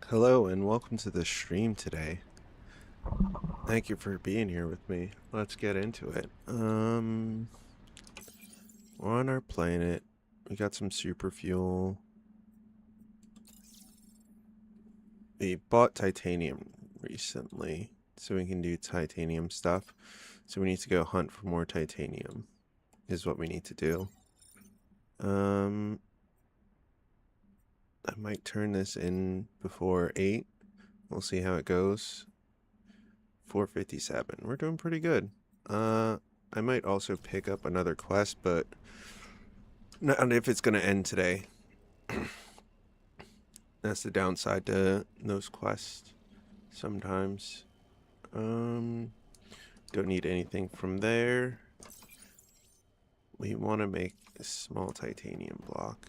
Hello and welcome to the stream today. Thank you for being here with me. Let's get into it. We're on our planet. We got some super fuel. We bought titanium recently, so we can do titanium stuff. So we need to go hunt for more titanium, is what we need to do. I might turn this in before 8. We'll see how it goes. 457. We're doing pretty good. I might also pick up another quest, but not if it's going to end today. That's the downside to those quests sometimes. Don't need anything from there. We want to make a small titanium block.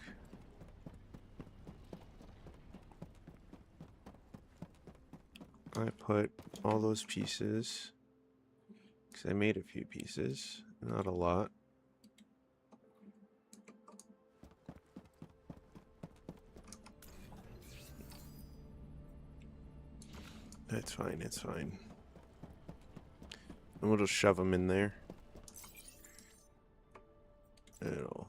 I put all those pieces, because I made a few pieces, not a lot. It's fine, it's fine. And we'll just shove them in there. It'll...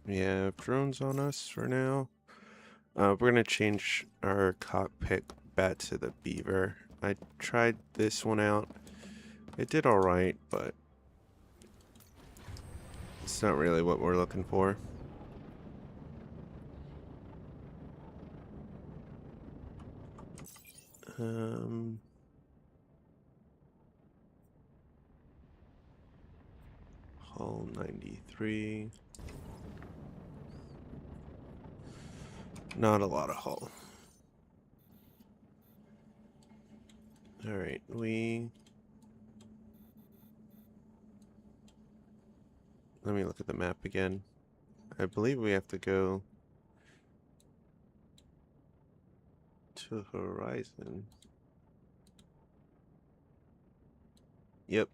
Yeah, drones on us for now. We're gonna change our cockpit back to the beaver. I tried this one out. It did alright, but it's not really what we're looking for. Hull 93. Not a lot of hull. Alright, let me look at the map again. I believe we have to go to Horizon. Yep.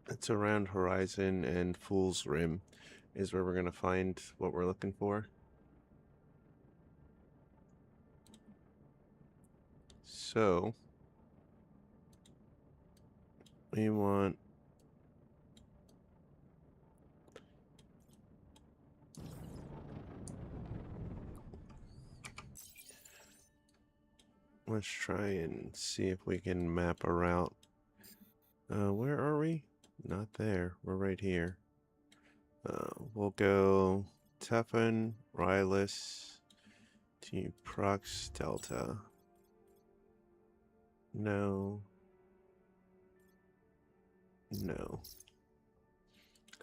It's around Horizon and Fool's Rim is where we're going to find what we're looking for. So, we want... Let's try and see if we can map a route. Where are we? Not there. We're right here. We'll go Tefan, Rylus, to Prox Delta. No. No.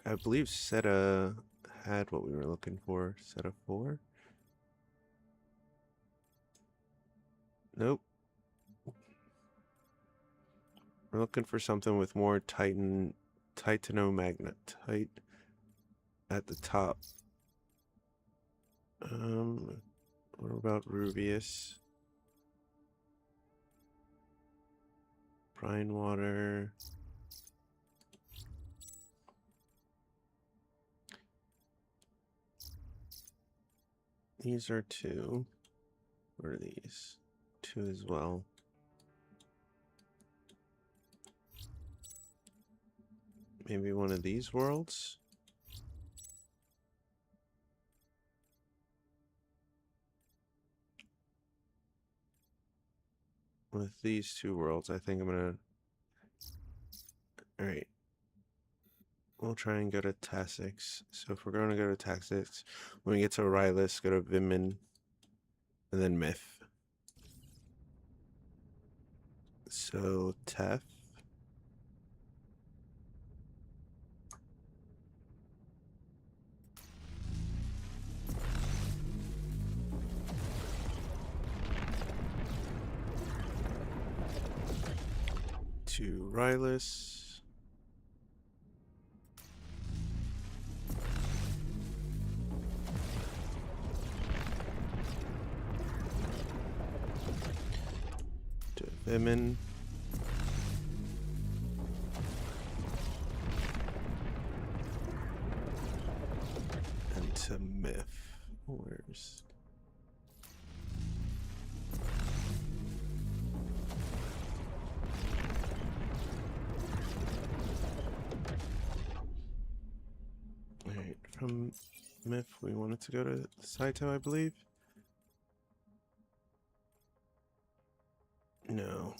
I believe Seta had what we were looking for. Seta 4? Nope. We're looking for something with more titanomagnet at the top. What about Rubius? Brine water. These are 2. What are these? 2 as well. Maybe one of these worlds? With these 2 worlds, I think I'm gonna... Alright. We'll try and go to Tassix. So if we're going to go to Tassix, when we get to Rylus, go to Vimin, and then Myth. So, Tef. To Rylus. To Vimin. And to Myth. from Myth. We wanted to go to Saito, I believe. No.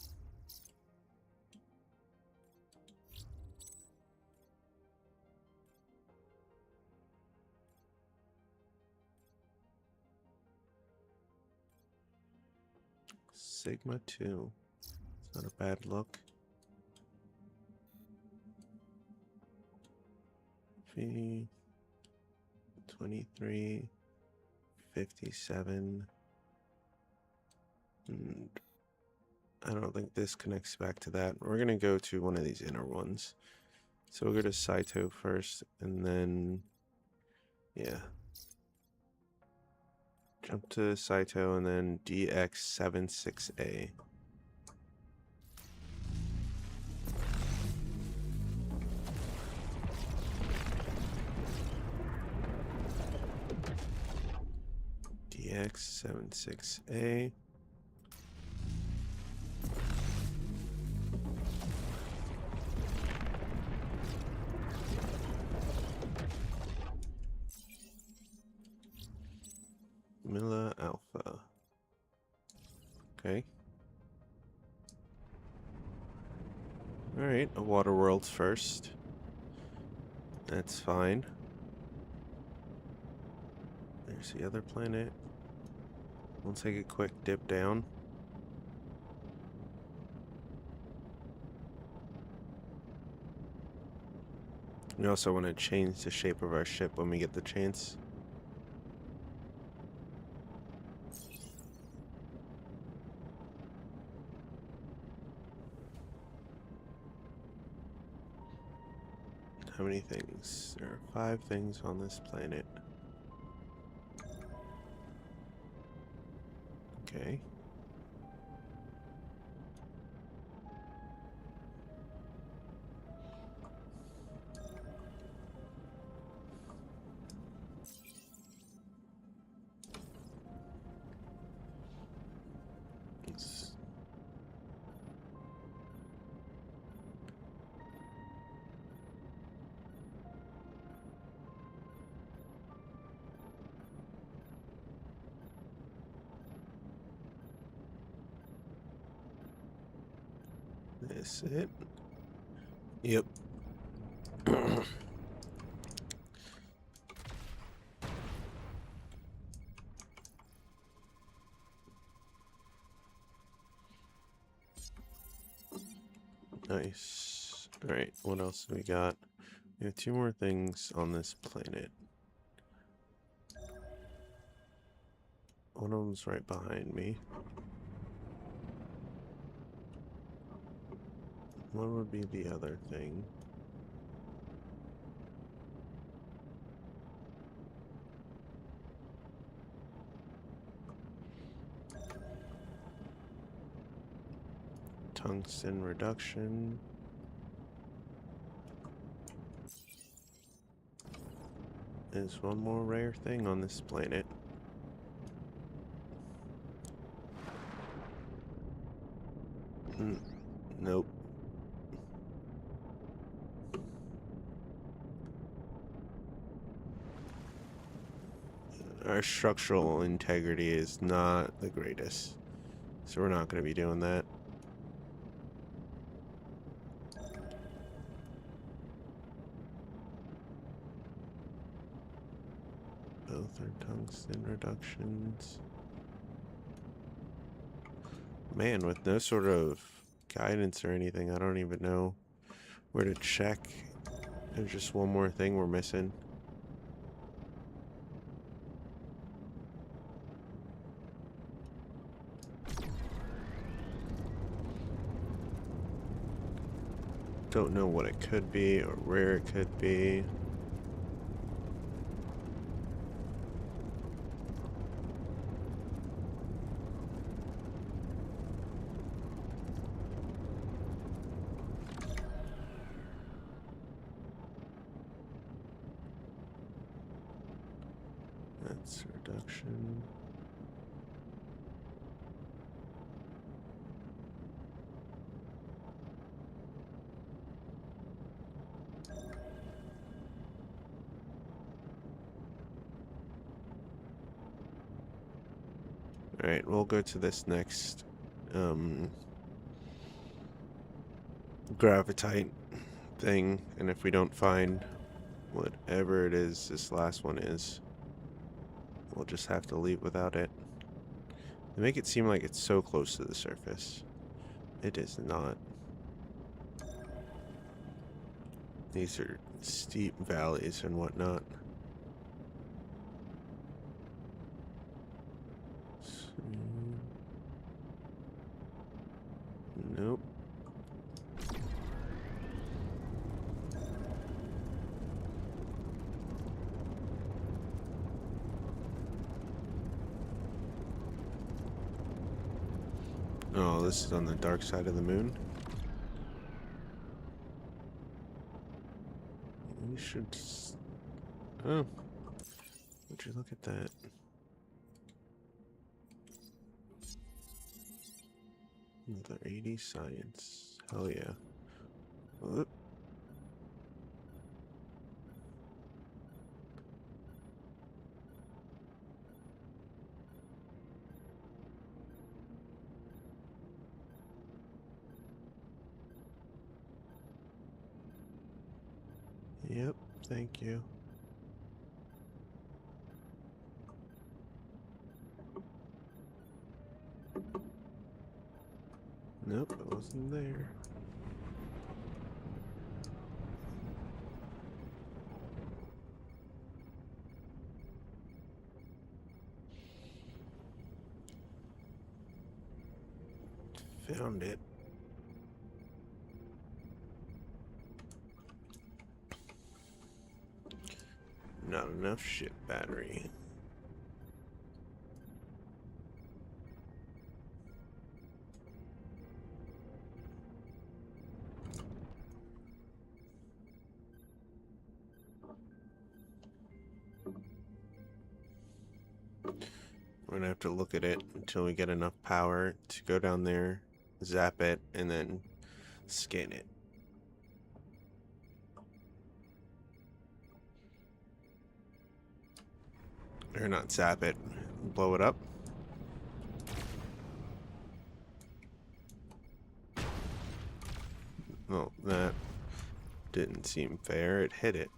Sigma 2. It's not a bad look. V 23 57. And I don't think this connects back to that. We're gonna go to one of these inner ones. So we'll go to Saito first, and then yeah. Jump to Saito and then DX76A. DX76A. Mila Alpha. Okay. Alright, a water world's first. That's fine. There's the other planet. We'll take a quick dip down. We also want to change the shape of our ship when we get the chance. How many things? There are 5 things on this planet. Okay. This it? Yep. Nice. Alright, what else do we got? We have 2 more things on this planet. One of them's right behind me. What would be the other thing? Tungsten reduction. There's one more rare thing on this planet. Nope. Our structural integrity is not the greatest, so we're not going to be doing that. Both are tungsten reductions. Man, with no sort of guidance or anything, I don't even know where to check. There's just one more thing we're missing. Don't know what it could be or where it could be. That's reduction. Alright, we'll go to this next gravitite thing, and if we don't find whatever it is this last one is, we'll just have to leave without it. They make it seem like it's so close to the surface. It is not. These are steep valleys and whatnot. Nope. Oh, this is on the dark side of the moon. We should... Oh. Would you look at that? Another 80 science. Hell yeah. Whoop. Yep, thank you. Nope, it wasn't there. Found it. Not enough shit battery. We're gonna have to look at it until we get enough power to go down there, zap it, and then scan it. Or not zap it, blow it up. Well, that didn't seem fair. It hit it.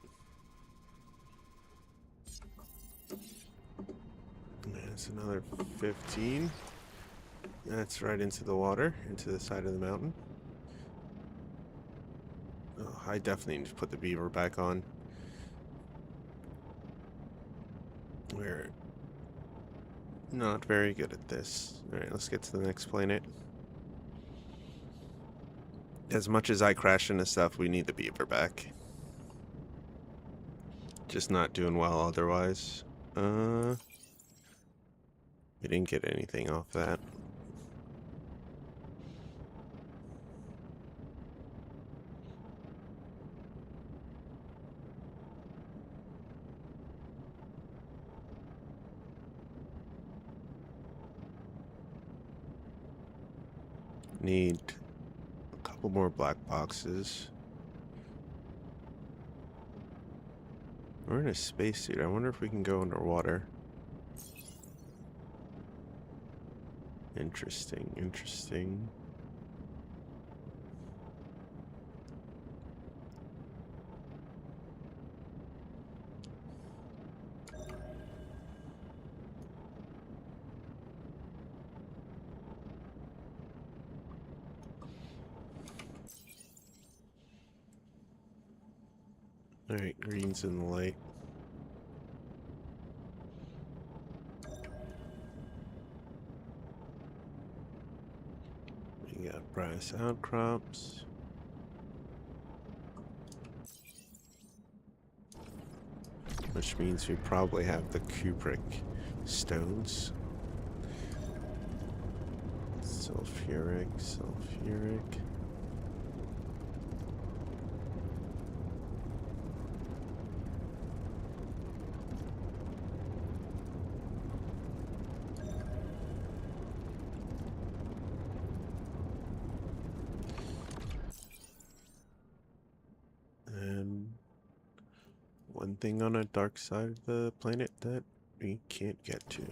There's another 15. That's right into the water, into the side of the mountain. Oh, I definitely need to put the beaver back on. We're not very good at this. Alright, let's get to the next planet. As much as I crash into stuff, we need the beaver back. Just not doing well otherwise. We didn't get anything off that. Need a couple more black boxes. We're in a spacesuit. I wonder if we can go underwater. Interesting, interesting. Alright, green's in the light. We got brass outcrops. Which means we probably have the cupric stones. Sulfuric, sulfuric. And one thing on a dark side of the planet that we can't get to.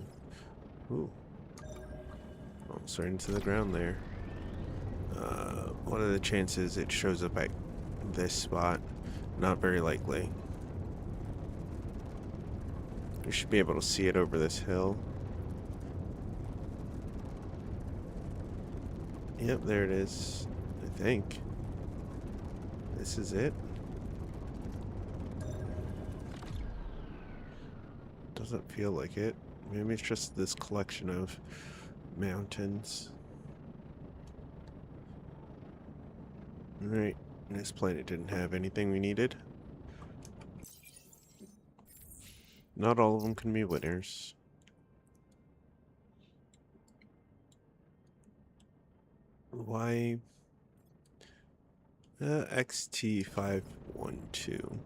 Ooh. Falls right into the ground there. What are the chances it shows up at this spot? Not very likely. We should be able to see it over this hill. Yep, there it is. I think. This is it. Doesn't feel like it. Maybe it's just this collection of mountains. Alright, this planet didn't have anything we needed. Not all of them can be winners. Why? XT512.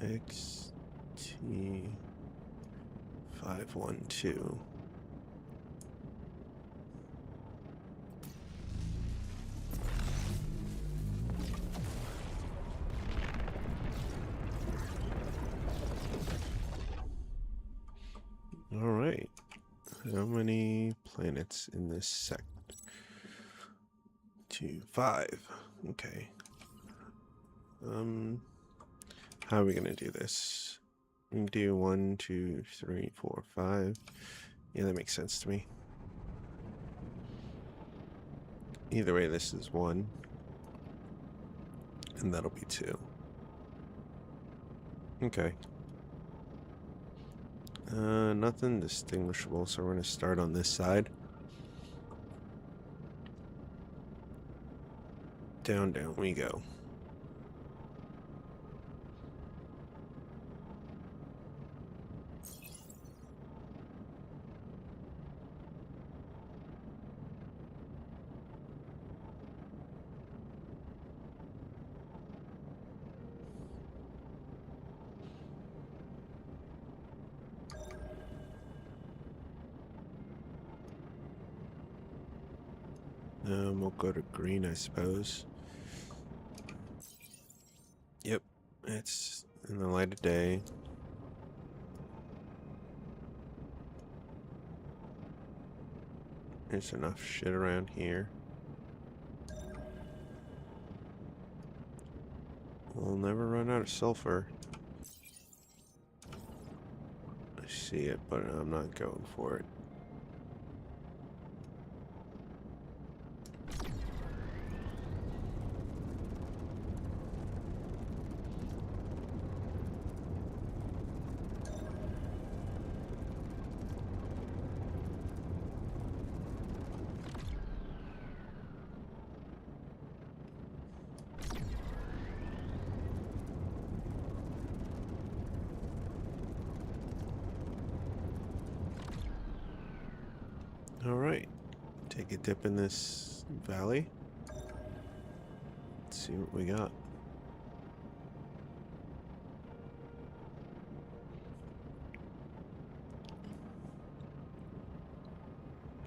XT512. Alright. How many planets in this sector? 2, 5. Okay. How are we gonna do this? We can do 1, 2, 3, 4, 5. Yeah, that makes sense to me. Either way, this is 1. And that'll be 2. Okay. Nothing distinguishable, so we're gonna start on this side. Down, down we go. We'll go to green, I suppose. Yep, it's in the light of day. There's enough shit around here. We'll never run out of sulfur. I see it, but I'm not going for it. Alright, take a dip in this valley. Let's see what we got.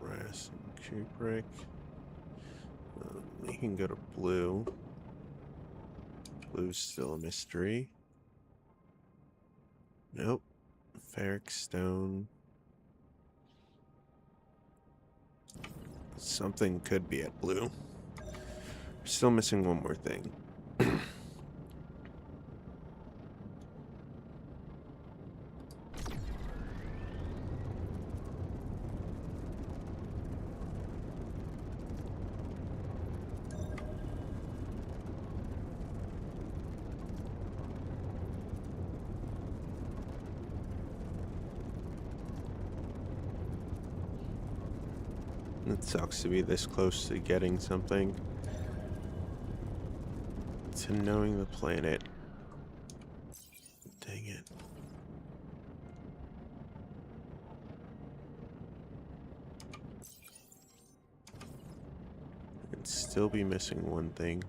Brass and cupric. We can go to blue. Blue's still a mystery. Nope. Ferric stone. Something could be at blue. We're still missing one more thing. It sucks to be this close to getting something. To knowing the planet. Dang it. I'd still be missing one thing.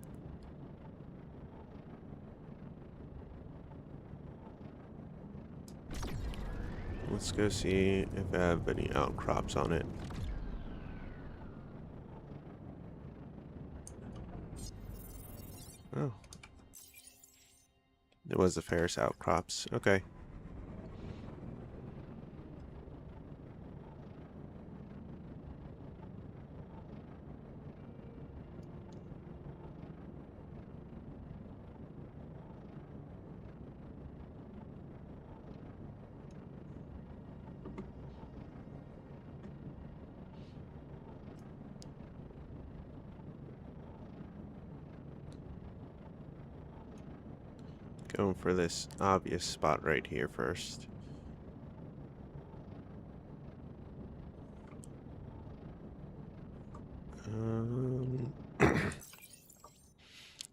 Let's go see if I have any outcrops on it. Oh. It was the Ferris outcrops. Okay. Going for this obvious spot right here first.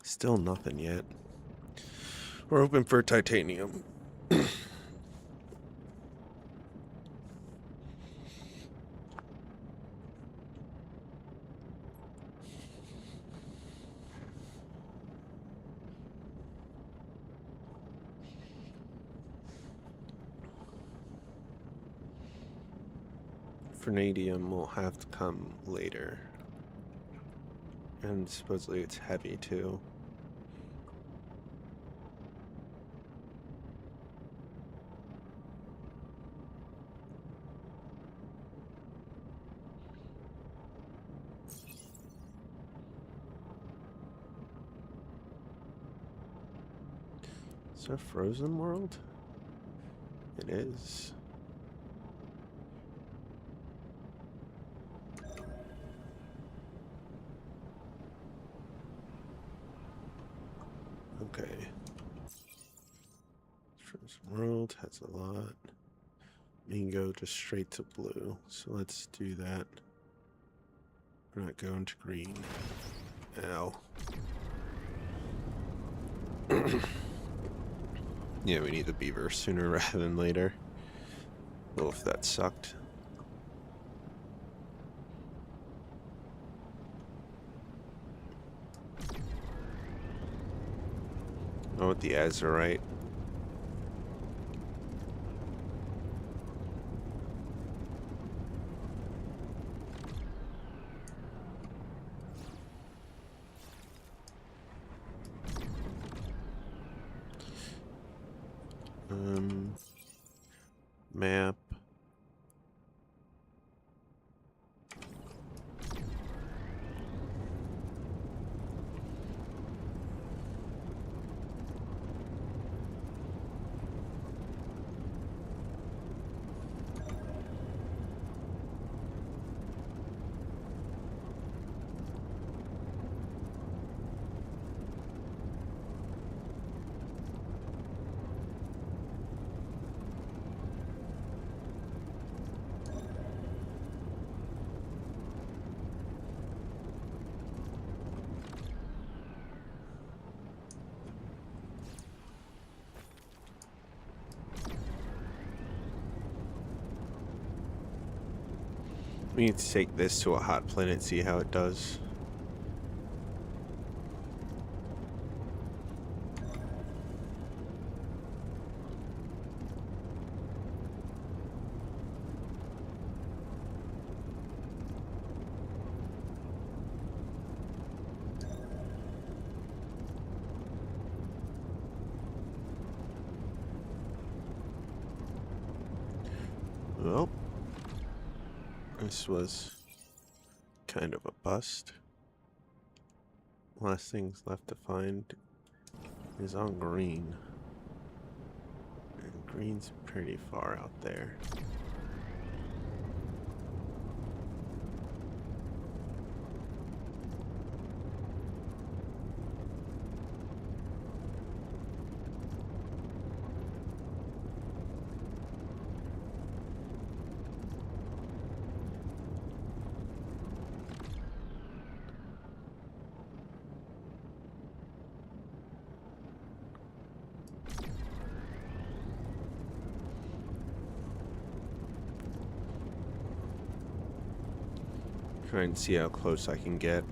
Still nothing yet. We're hoping for titanium. Vanadium will have to come later. And supposedly it's heavy too. Is that a frozen world? It is. Okay. Frozen world has a lot. We can go just straight to blue. So let's do that. We're not going to green. Ow. Yeah, we need the beaver sooner rather than later. Well, if that sucked. Oh, with the azurite. Map. We need to take this to a hot planet, see how it does. Well, this was kind of a bust. Last things left to find is on green. And green's pretty far out there. Try and see how close I can get.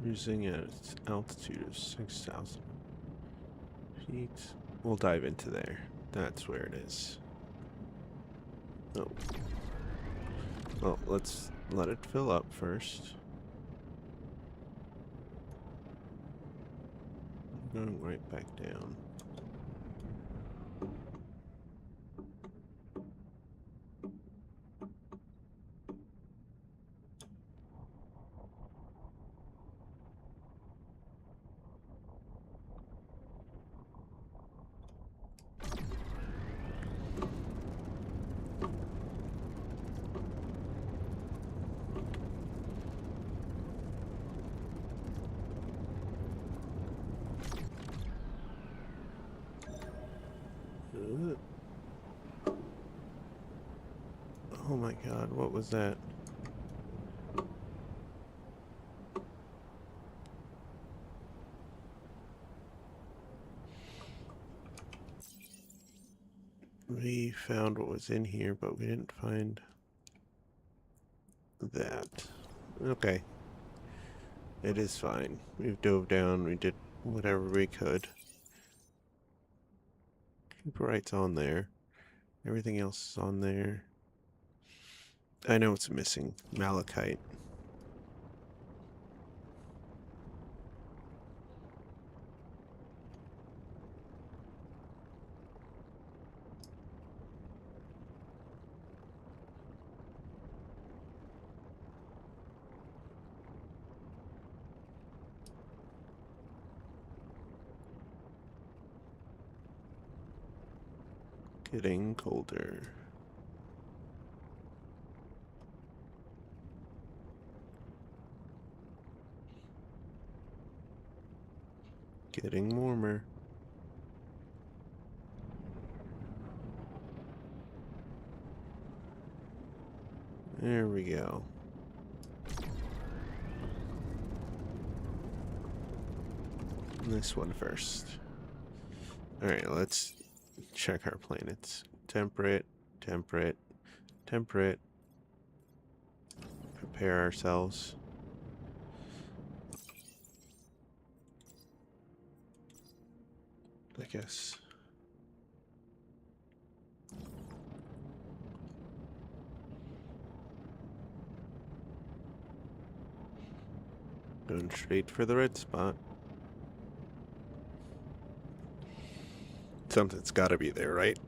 Cruising at its altitude of 6,000 feet. We'll dive into there. That's where it is. Oh. Well, let's let it fill up first. Going right back down. Oh my god, what was that? We found what was in here, but we didn't find that. Okay. It is fine. We've dove down, we did whatever we could. Cooperite's on there. Everything else is on there. I know it's missing. Malachite. Getting colder. Getting warmer. There we go. This one first. Alright, let's check our planets. Temperate, temperate, temperate. Prepare ourselves. I guess. Going straight for the red spot. Something's gotta be there, right?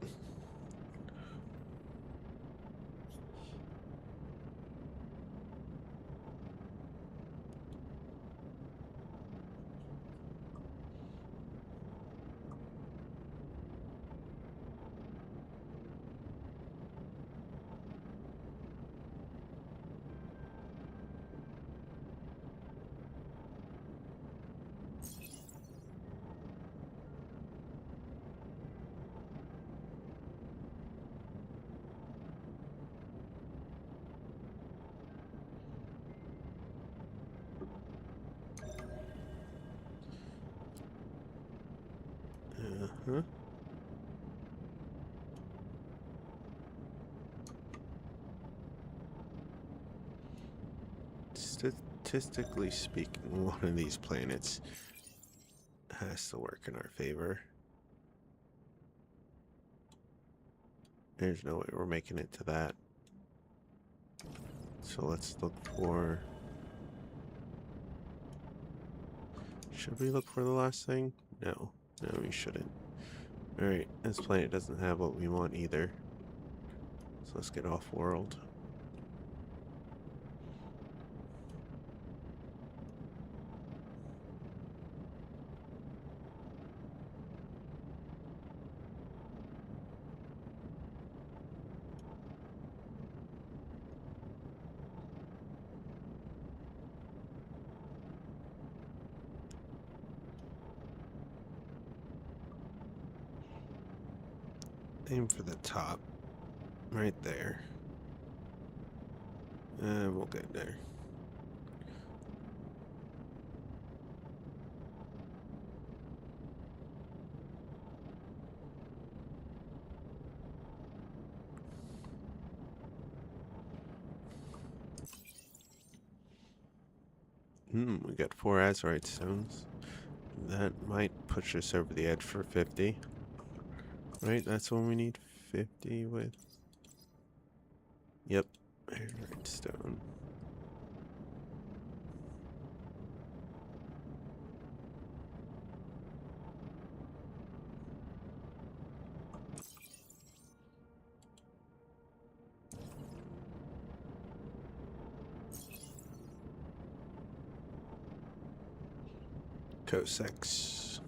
Uh-huh. Statistically speaking, one of these planets has to work in our favor. There's no way we're making it to that. So let's look for... Should we look for the last thing? No. No, we shouldn't. Alright, this planet doesn't have what we want either. So let's get off world. Aim for the top. Right there. And we'll get there. We got 4 azurite stones. That might push us over the edge for 50. Right, that's when we need 50 with. Yep, azurite stone. Cossacks.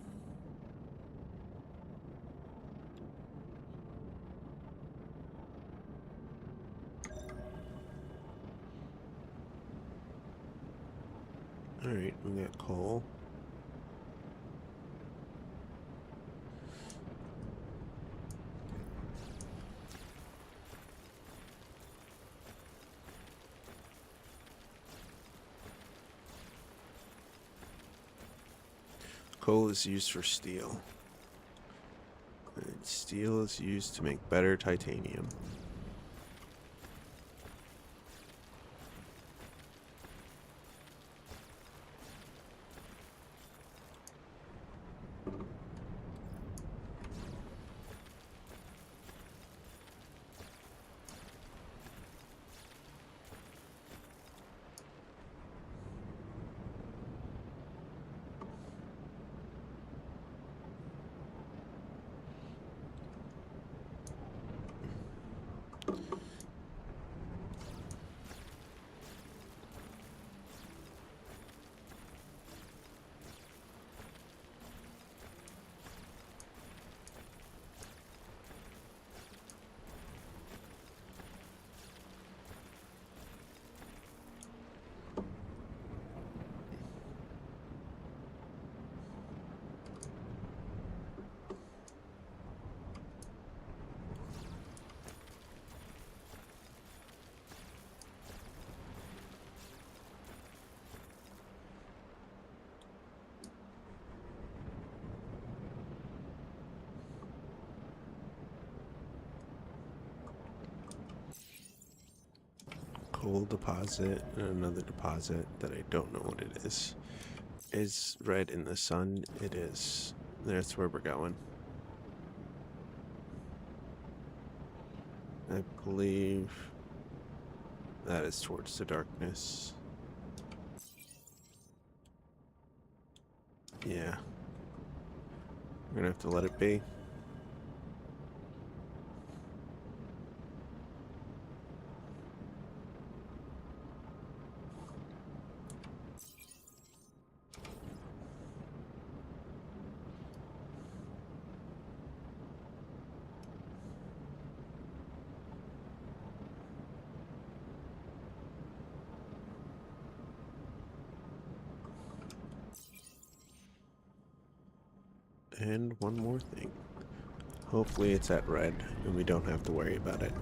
Alright, we got coal. Coal is used for steel. And steel is used to make better titanium. Coal deposit and another deposit that I don't know what it is. Is red in the sun? It is. That's where we're going. I believe that is towards the darkness. Yeah. We're gonna have to let it be. And one more thing. Hopefully it's at red and we don't have to worry about it.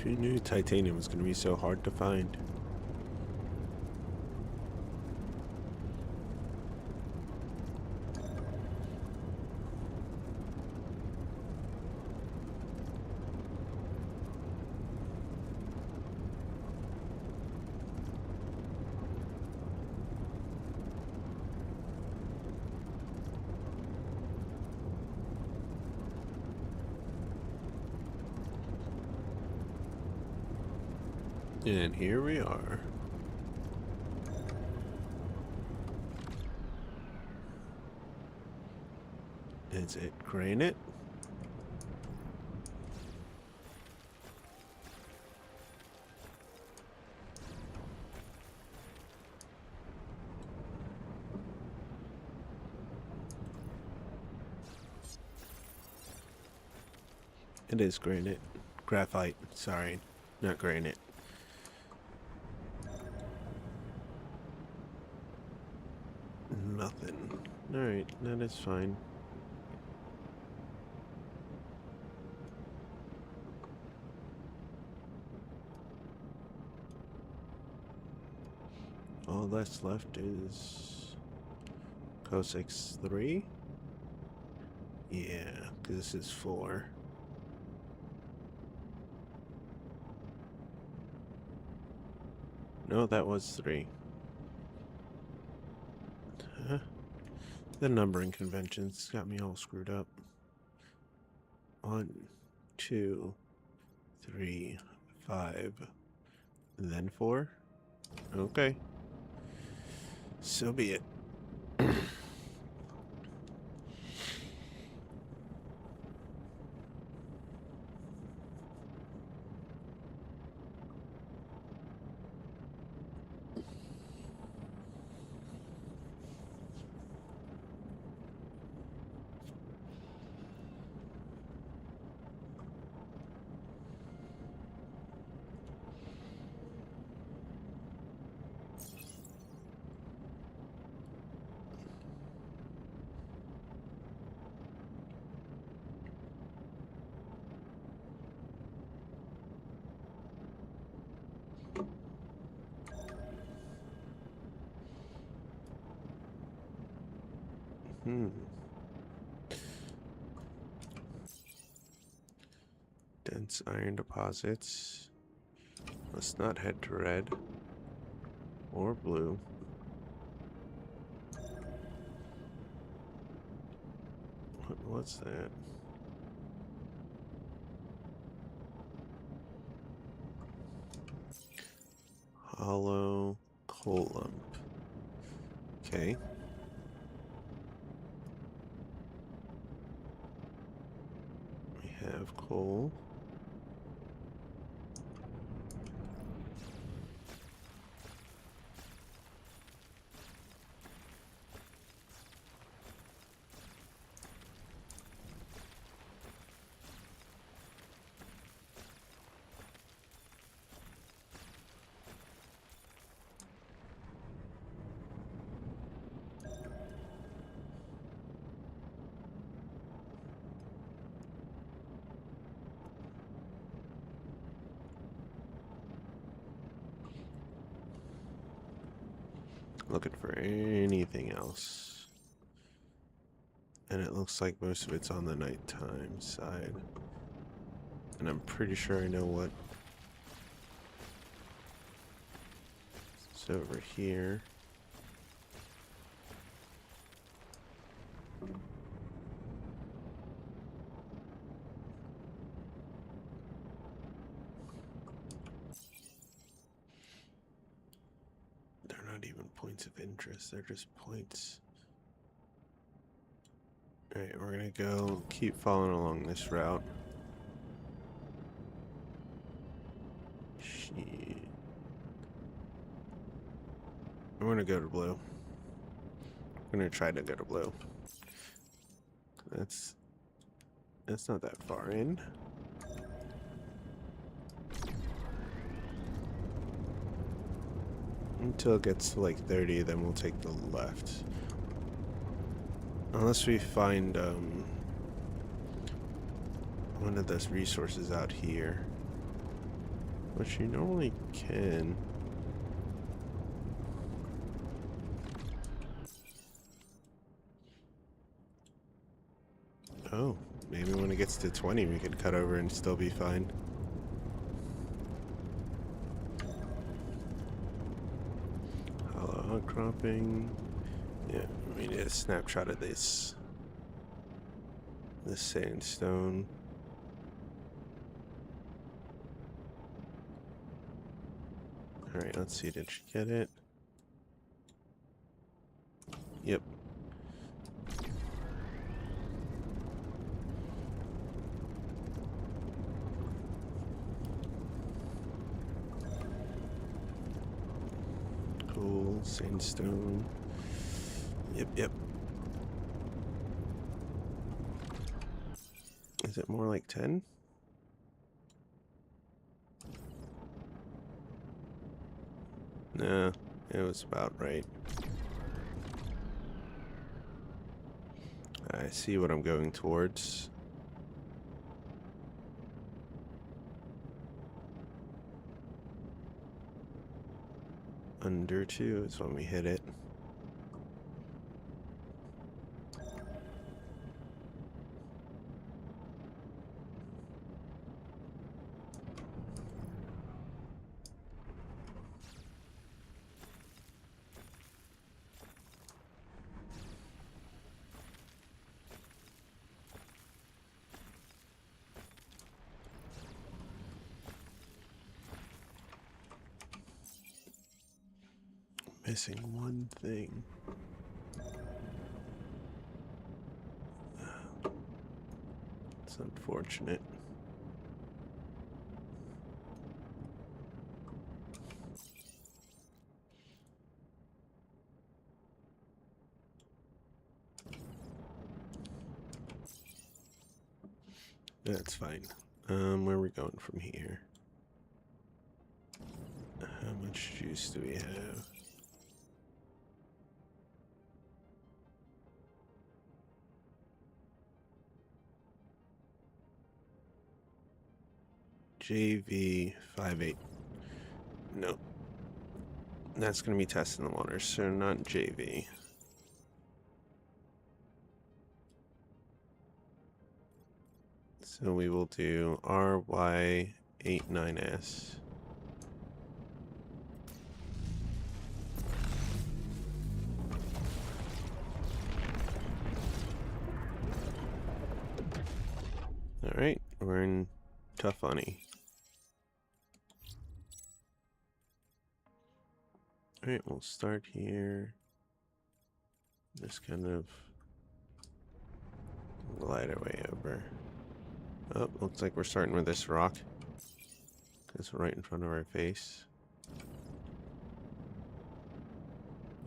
Who knew titanium was going to be so hard to find? And here we are. Is it granite? It is granite. Graphite, sorry, not granite. Nothing. Alright, that is fine. All that's left is Cossacks 3? Yeah, because this is 4. No, that was 3. Huh? The numbering conventions got me all screwed up. 1, 2, 3, 5, then 4. Okay. So be it. Dense iron deposits. Let's not head to red or blue. What's that? Hollow coal lump. Okay. We have coal. Looking for anything else. And it looks like most of it's on the nighttime side. And I'm pretty sure I know what. It's over here. They're not even points of interest, they're just points. Alright, we're gonna go keep following along this route. Shit. I'm gonna go to blue. I'm gonna try to go to blue. That's not that far in. Until it gets to like 30, then we'll take the left. Unless we find one of those resources out here. Which you normally can. Oh, maybe when it gets to 20 we could cut over and still be fine. Hollow outcropping. Yeah, we need a snapshot of this. This sandstone. Alright, let's see, did she get it? Yep. Cool, sandstone. Yep. Is it more like 10? Nah, it was about right. I see what I'm going towards. Under 2 is when we hit it. Missing one thing. It's unfortunate. That's fine. Where are we going from here? How much juice do we have? JV 58. Nope. That's going to be testing the waters, so not JV. So we will do RY89S. Alright, we're in Tough Honey. Alright, we'll start here. Just kind of glide our way over. Oh, looks like we're starting with this rock. It's right in front of our face.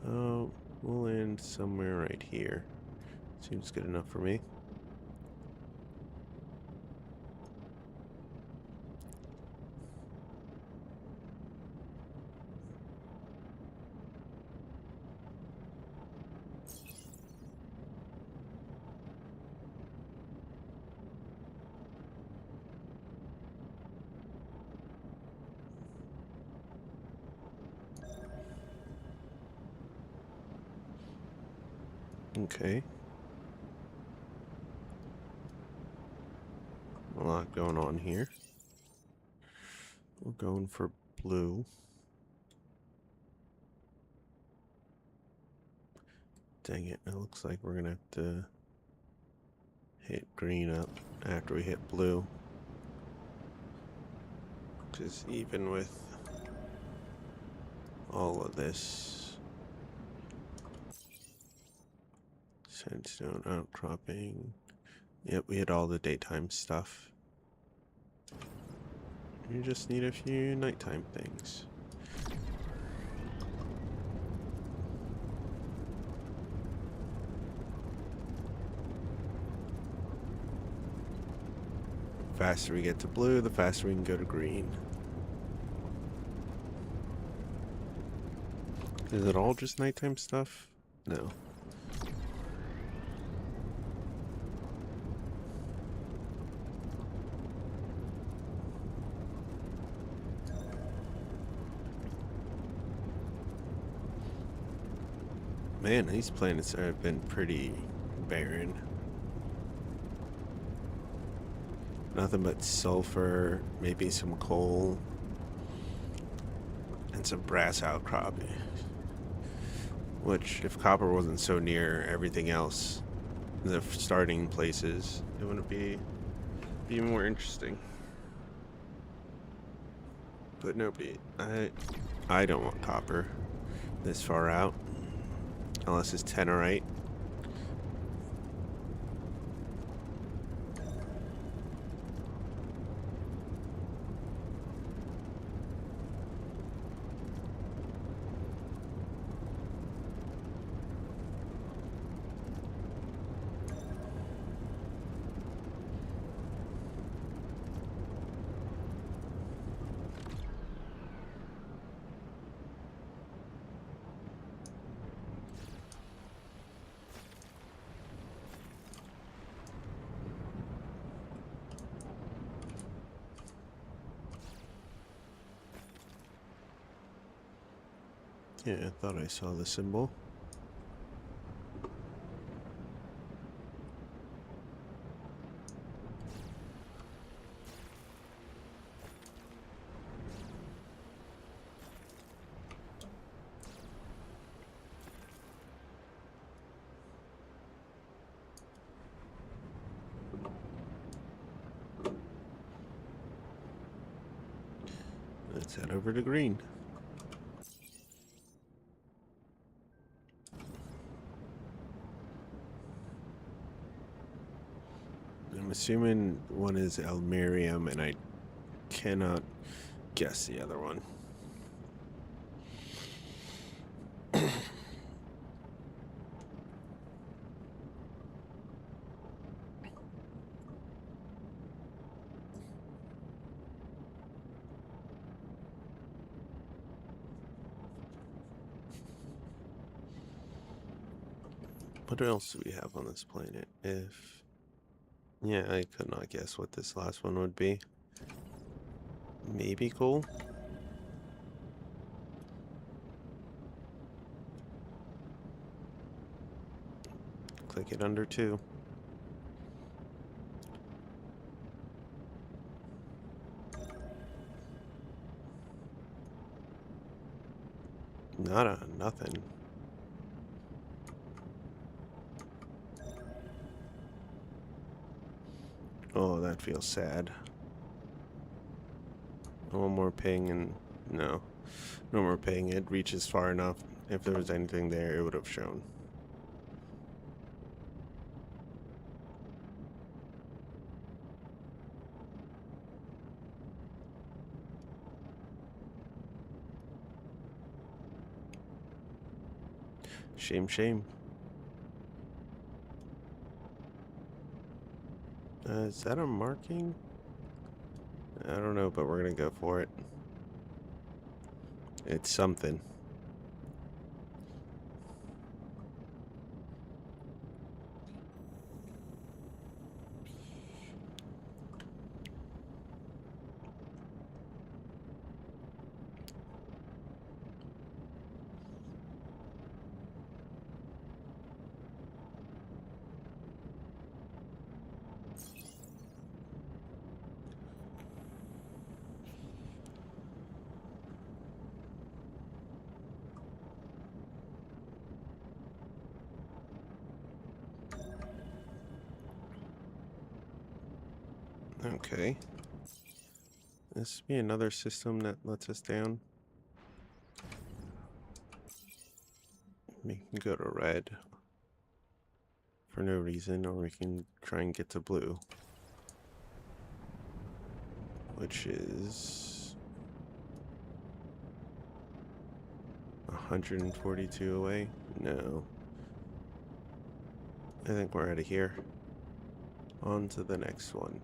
Oh, we'll end somewhere right here. Seems good enough for me. Okay. A lot going on here. We're going for blue. Dang it, it looks like we're gonna have to hit green up after we hit blue. Because even with all of this sandstone outcropping, yep, we hit all the daytime stuff. You just need a few nighttime things. The faster we get to blue, the faster we can go to green. Is it all just nighttime stuff? No. Man, these planets have been pretty barren. Nothing but sulfur, maybe some coal, and some brass outcropping. Which, if copper wasn't so near everything else, the starting places, it wouldn't be more interesting. But nobody, I don't want copper this far out, unless it's tenorite. Yeah, I thought I saw the symbol. Let's head over to green. I'm assuming one is Elmerium, and I cannot guess the other one. What else do we have on this planet? Yeah, I could not guess what this last one would be. Maybe coal? Click it under 2. Nothing. Oh, that feels sad. One more ping and no. No more ping. It reaches far enough. If there was anything there, it would have shown. Shame, shame. Is that a marking? I don't know, but we're gonna go for it. It's something. Okay. This be another system that lets us down. We can go to red for no reason, or we can try and get to blue, which is 142 away. No. I think we're out of here. On to the next one.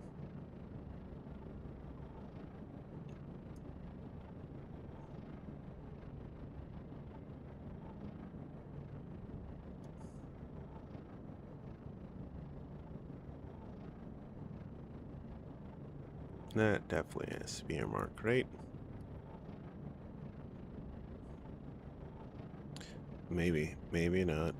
That definitely has to be a mark, right? Maybe, maybe not.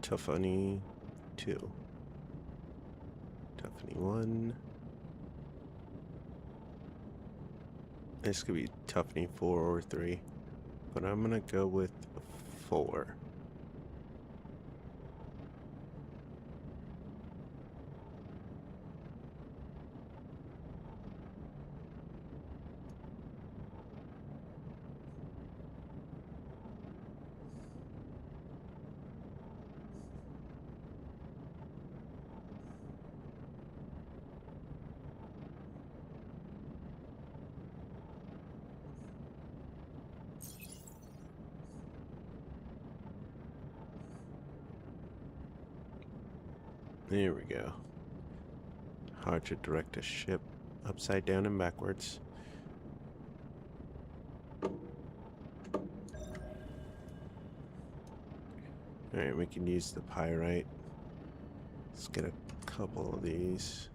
Tuffany 2. Tuffany 1. This could be Tuffany 4 or 3. But I'm gonna go with 4. There we go. Hard to direct a ship upside down and backwards. Alright, we can use the pyrite. Let's get a couple of these.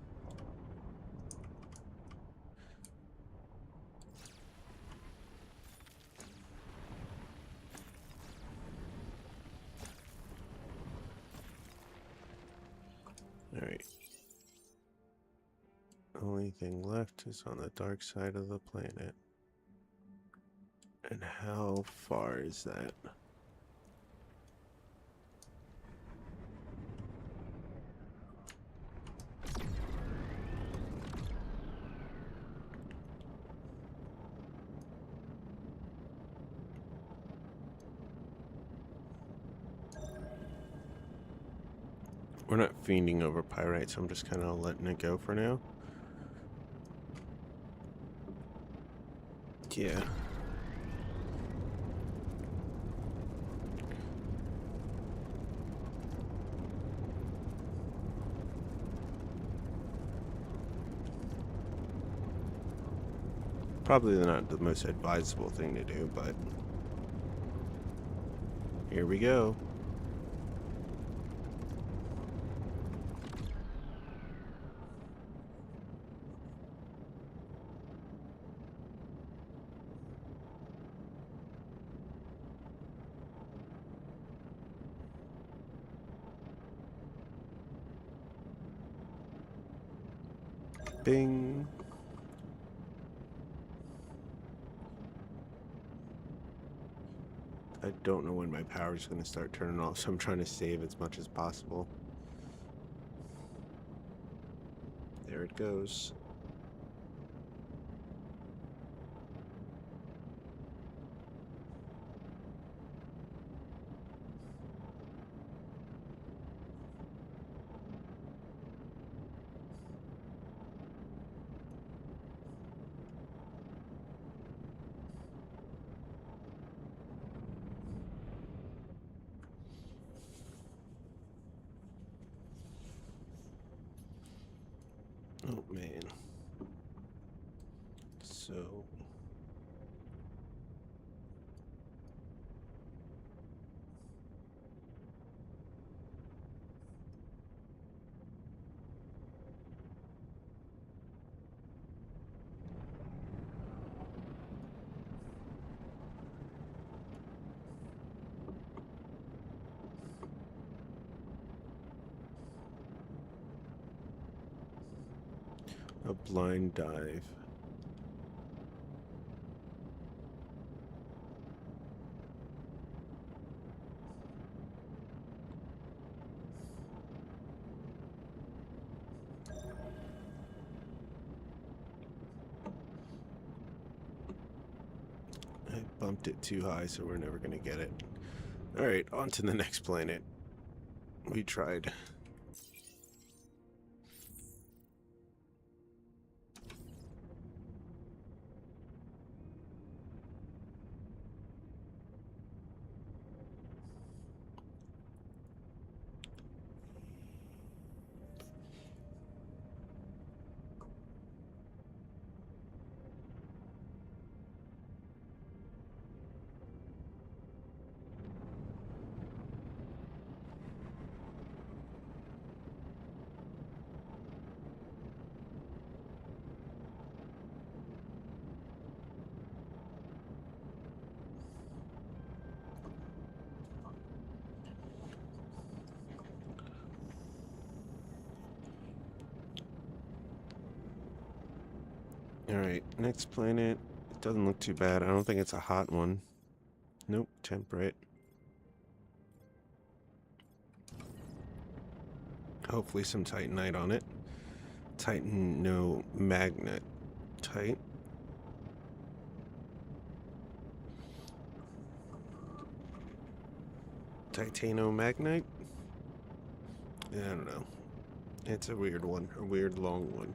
Alright. Only thing left is on the dark side of the planet. And how far is that? We're not fiending over pyrite, so I'm just kind of letting it go for now. Yeah. Probably not the most advisable thing to do, but here we go. Bing. I don't know when my power is going to start turning off, so I'm trying to save as much as possible. There it goes. Oh man. So a blind dive. I bumped it too high, so we're never going to get it. Alright, on to the next planet. We tried. Alright, next planet. It doesn't look too bad. I don't think it's a hot one. Nope, temperate. Hopefully some titanite on it. Titan, no magnet. Tight. Titanomagnite? I don't know. It's a weird one. A weird long one.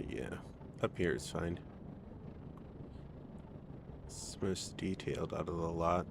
Yeah. Up here is fine. It's most detailed out of the lot.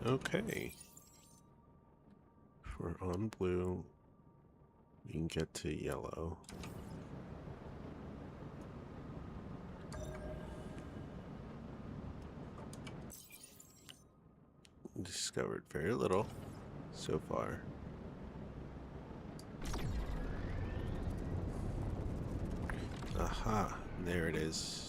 Okay. For on blue. We can get to yellow. Discovered very little so far. Aha, there it is.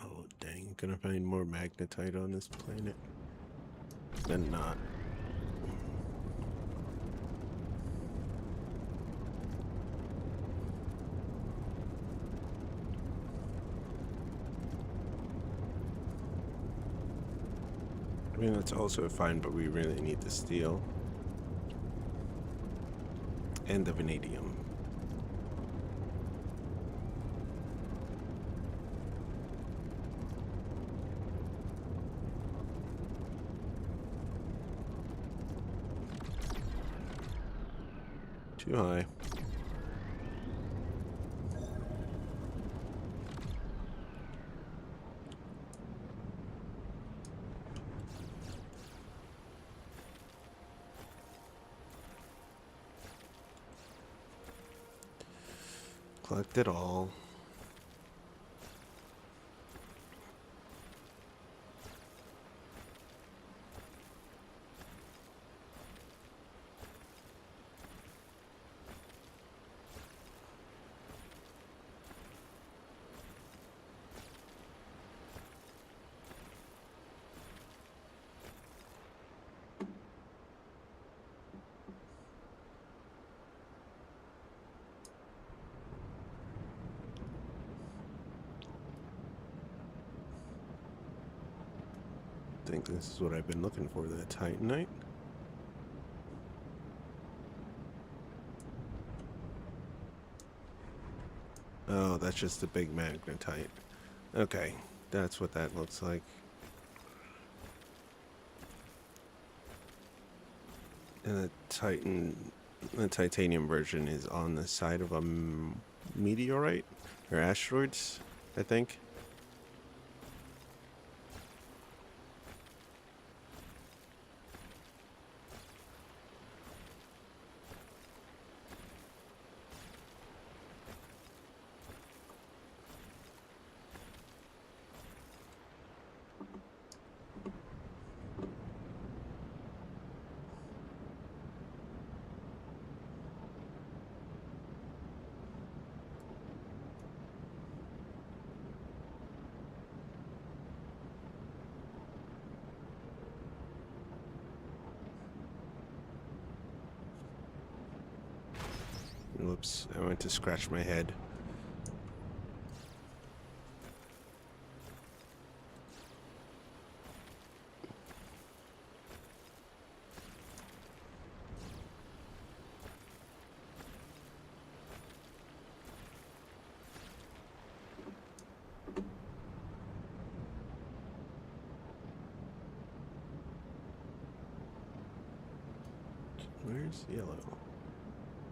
Oh, dang. Gonna find more magnetite on this planet than not. I mean, that's also fine, but we really need the steel. And the vanadium. Too high. Collect it all. I think this is what I've been looking for, the Titanite. Oh, that's just a big magnetite. Okay, that's what that looks like. And the titanium version is on the side of a meteorite or asteroids, I think. Whoops, I went to scratch my head. Where's yellow?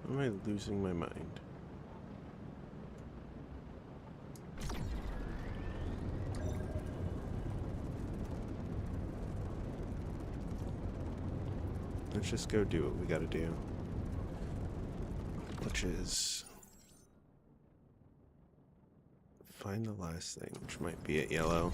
Am I losing my mind? Let's just go do what we gotta do. Which is find the last thing, which might be at yellow.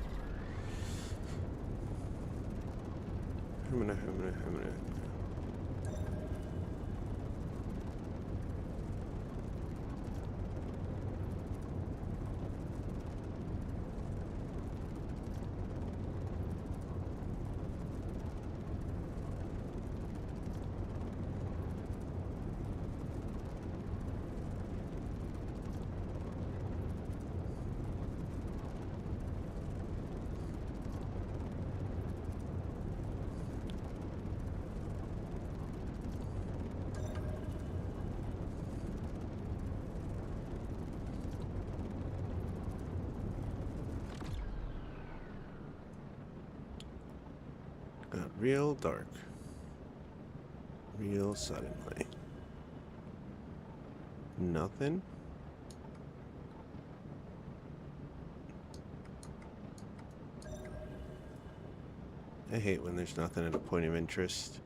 real dark. Real suddenly. Nothing? I hate when there's nothing at a point of interest.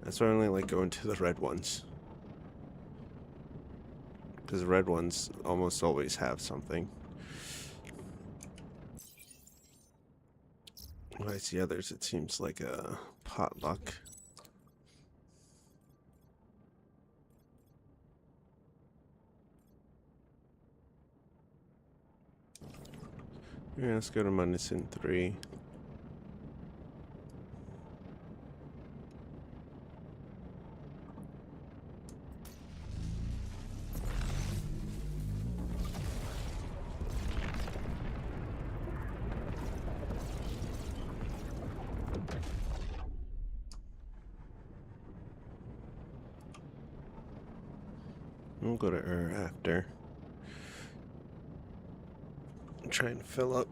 That's why I only like going to the red ones. Because the red ones almost always have something. When I see others, it seems like a potluck. Yeah, let's go to -3. We'll go to after. Try and fill up.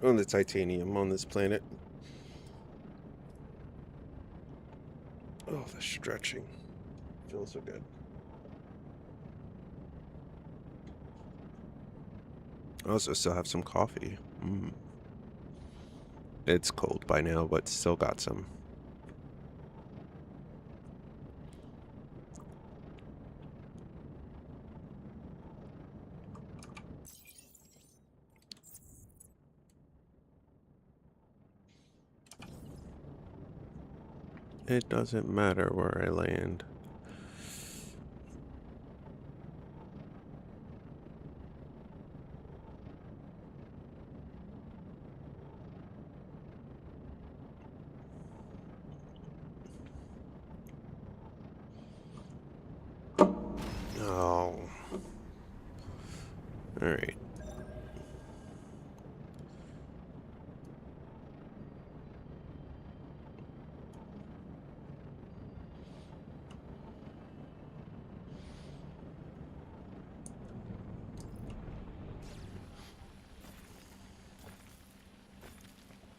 On the titanium on this planet. Oh, the stretching. Feels so good. I also still have some coffee. It's cold by now, but still got some. It doesn't matter where I land. Oh. Alright.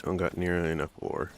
Don't got nearly enough ore.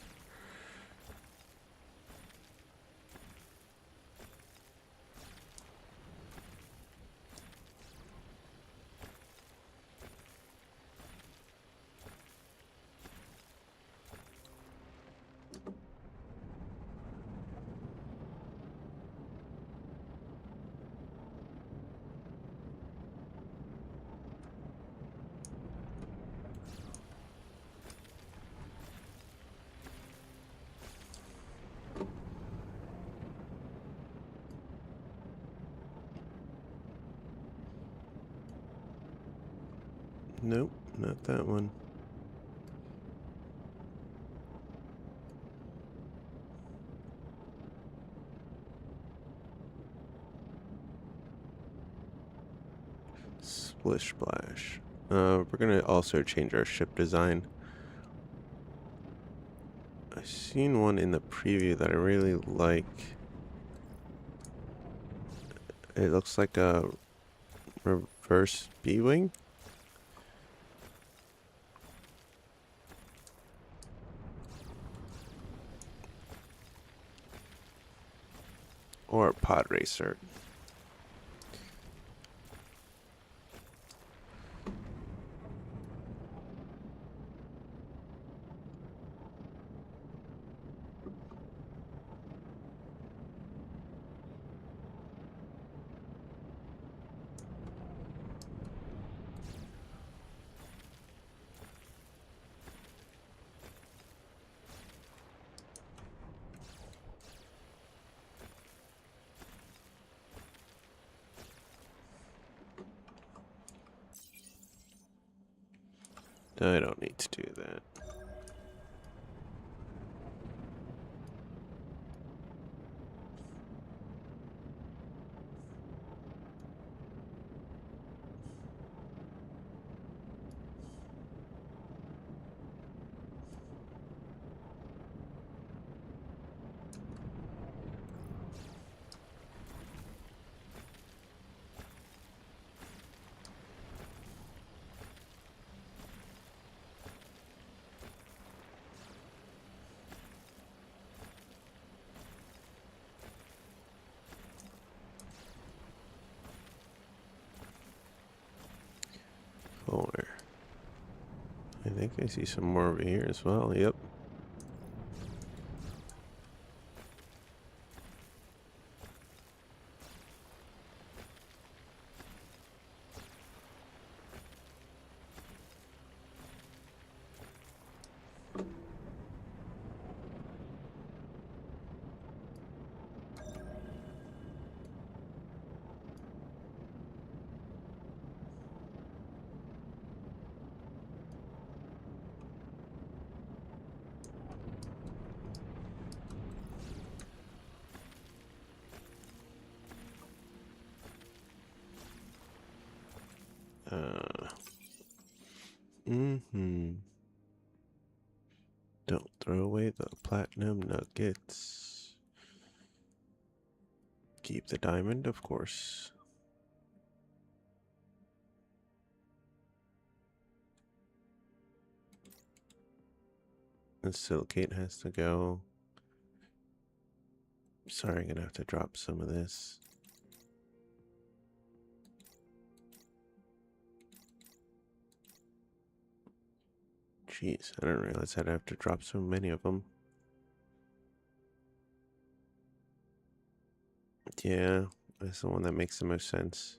Nope, not that one. Splish Splash. We're gonna also change our ship design. I seen one in the preview that I really like. It looks like a reverse B-wing. Or a pod racer. I don't need to do that. 4. I think I see some more over here as well. Yep. Don't throw away the platinum nuggets. Keep the diamond, of course. The silicate has to go. Sorry, I'm gonna have to drop some of this. Jeez, I didn't realize I'd have to drop so many of them. Yeah, that's the one that makes the most sense.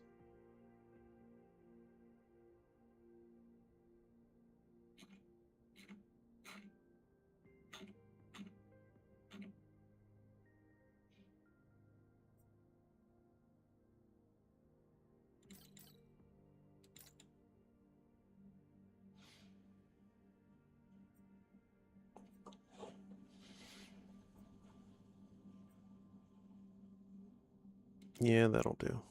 Yeah, that'll do.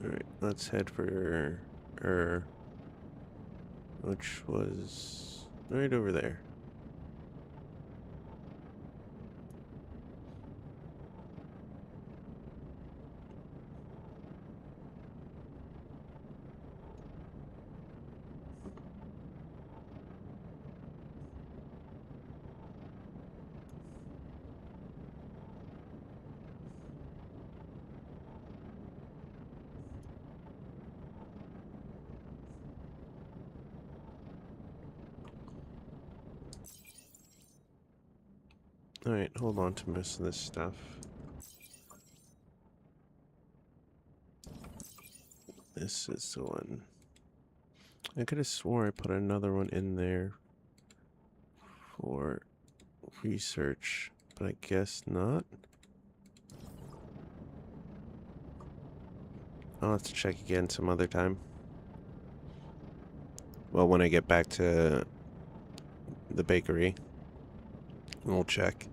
Alright, let's head for which was right over there. Alright, hold on to most of this stuff. This is the one. I could have swore I put another one in there for research, but I guess not. I'll have to check again some other time. Well, when I get back to the bakery, we'll check.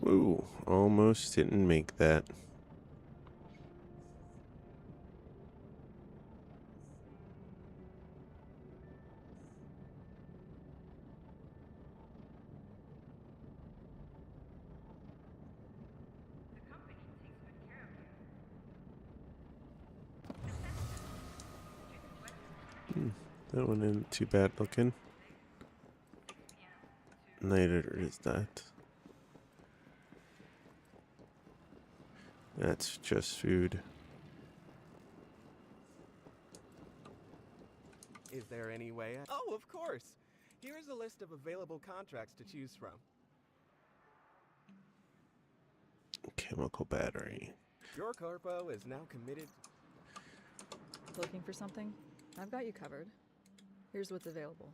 Ooh, almost didn't make that. That one isn't too bad looking. Neither is that. That's just food. Is there any way? Oh, of course! Here's a list of available contracts to choose from. Chemical battery. Your corpo is now committed. Looking for something? I've got you covered. Here's what's available.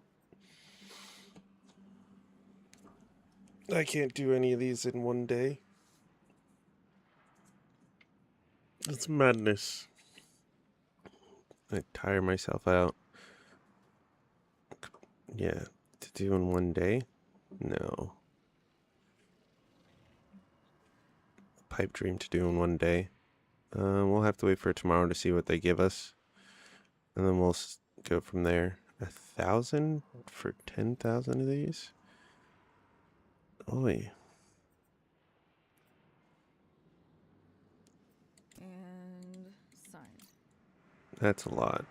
I can't do any of these in one day. It's madness. I tire myself out. Yeah, to do in one day? No. Pipe dream to do in one day. We'll have to wait for tomorrow to see what they give us. And then we'll go from there. 1,000 for 10,000 of these? Oi. And signed. That's a lot.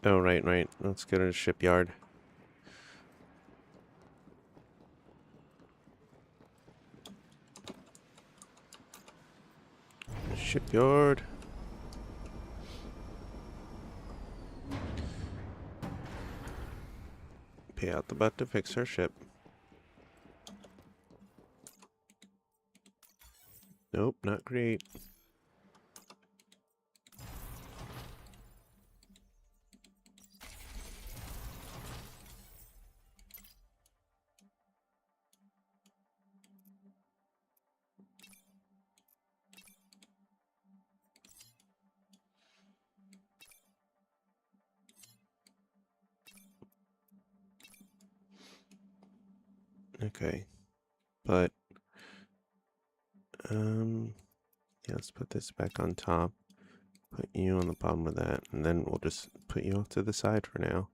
Oh, right. Let's go to the shipyard. Shipyard. Pay out the butt to fix our ship. Nope, not great. Okay. But, yeah, let's put this back on top. Put you on the bottom of that, and then we'll just put you off to the side for now.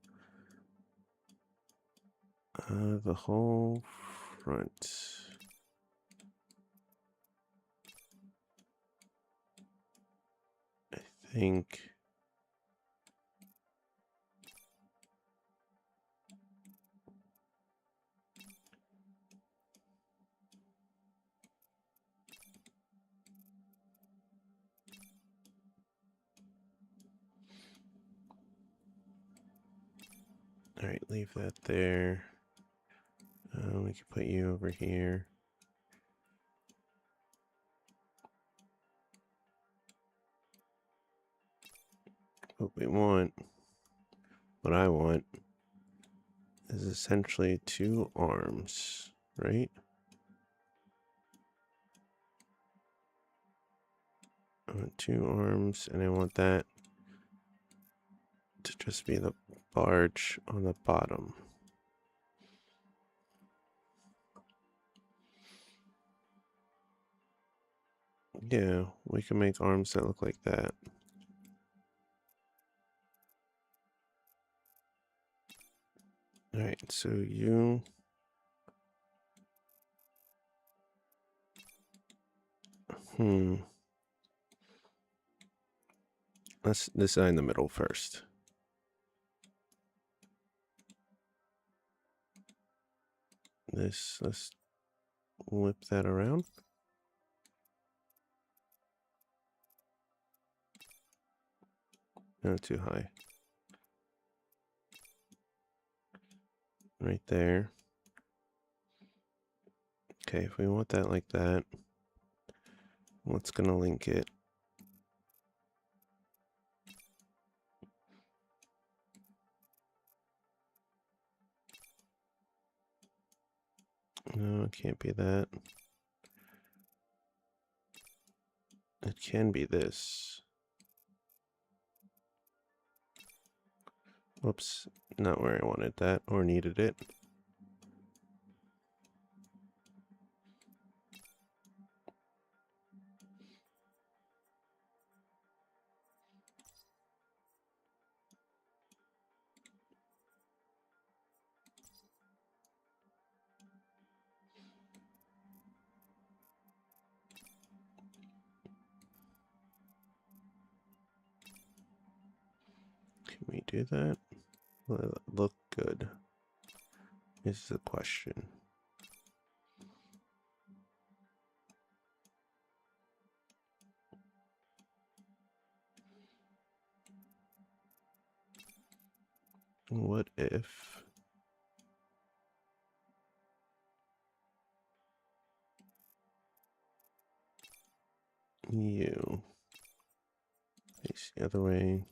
The whole front. I think. Alright, leave that there. We can put you over here. What we want, what I want, is essentially 2 arms, right? I want 2 arms, and I want that to just be the barge on the bottom. Yeah, we can make arms that look like that. Alright, so you... Let's design the middle first. Let's whip that around. Not too high. Right there. Okay, if we want that like that, what's gonna link it? No, it can't be that. It can be this. Whoops, not where I wanted that or needed it. Can we do that? Will it look good? Is the question. What if you face the other way,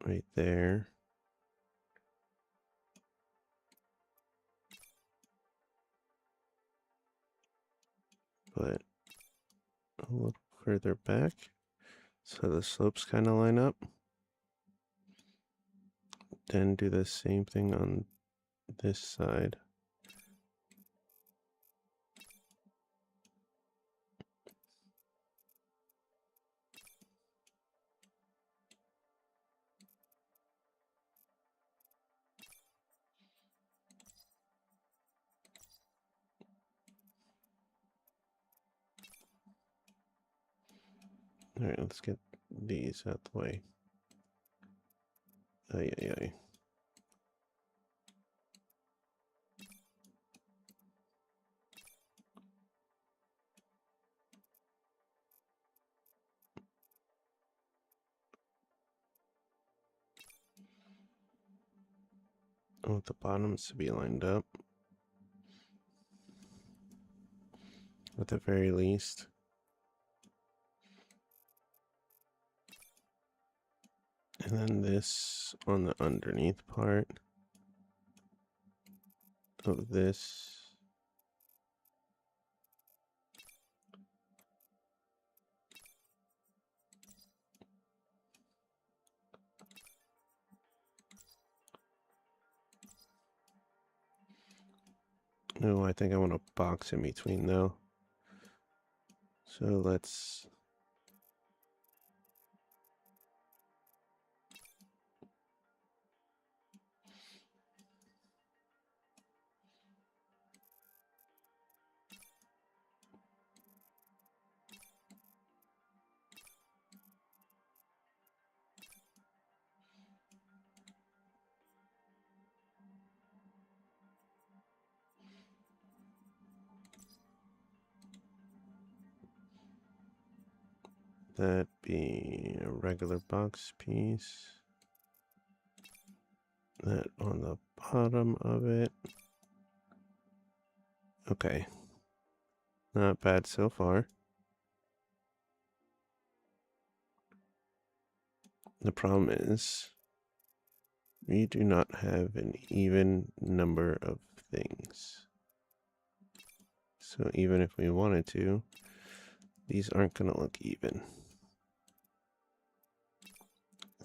right there, but a little further back so the slopes kind of line up? Then do the same thing on this side. Alright, let's get these out the way. Ay, ay, ay. I want the bottoms to be lined up. At the very least. And then this on the underneath part of this. No, I think I want a box in between though. So let's that be a regular box piece. That on the bottom of it. Okay. Not bad so far. The problem is we do not have an even number of things. So even if we wanted to, these aren't going to look even.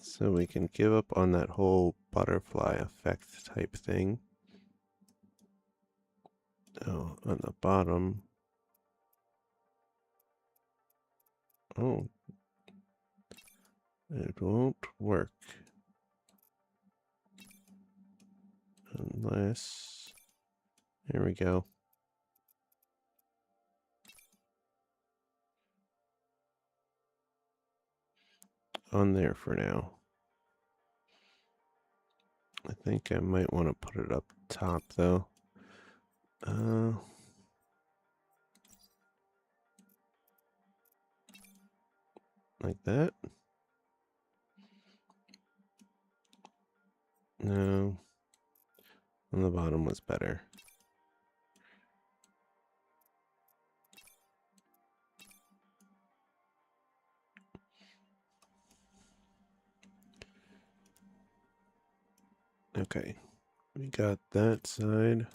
So we can give up on that whole butterfly effect type thing. Oh, on the bottom. Oh, it won't work. Unless, there we go. On there for now. I think I might want to put it up top though. Like that. No. On the bottom was better. Okay. We got that side.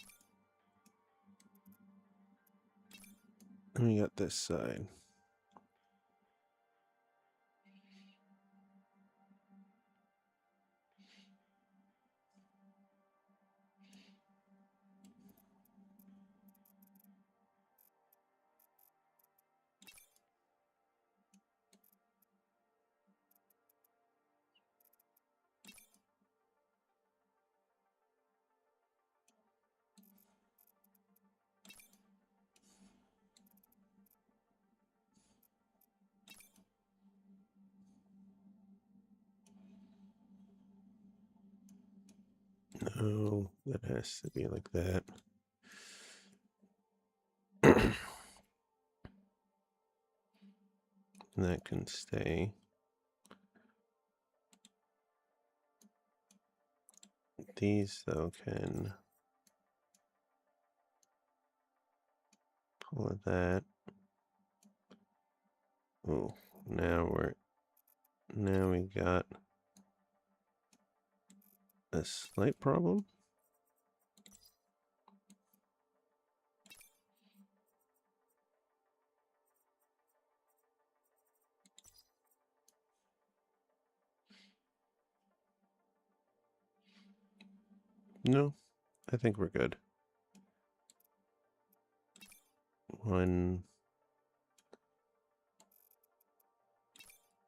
And we got this side. No, that has to be like that. And that can stay. These, though, can pull that. Oh, now we got a slight problem. No, I think we're good. 1,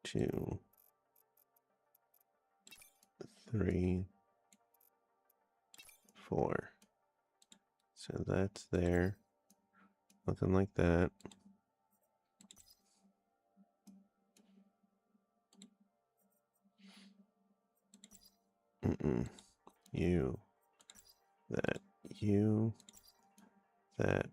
2, 3, 4. So that's there. Looking like that. You, that, you, that.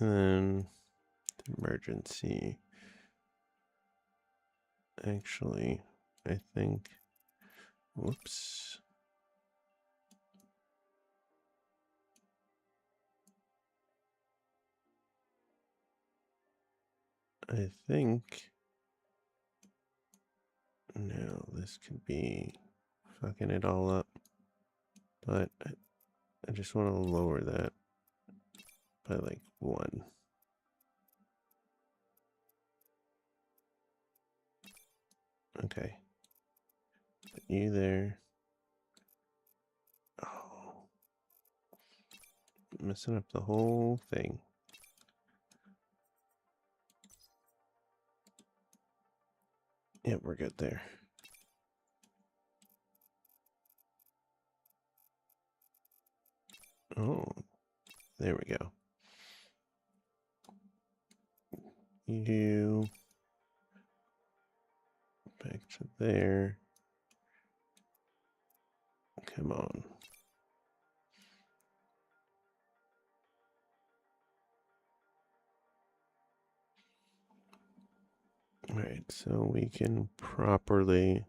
And then emergency. Actually, I think, whoops. I think, no, this could be fucking it all up, but I just want to lower that by like 1. Okay. Put you there. Oh. Messing up the whole thing. Yep, we're good there. Oh, there we go. You back to there. Come on. All right, so we can properly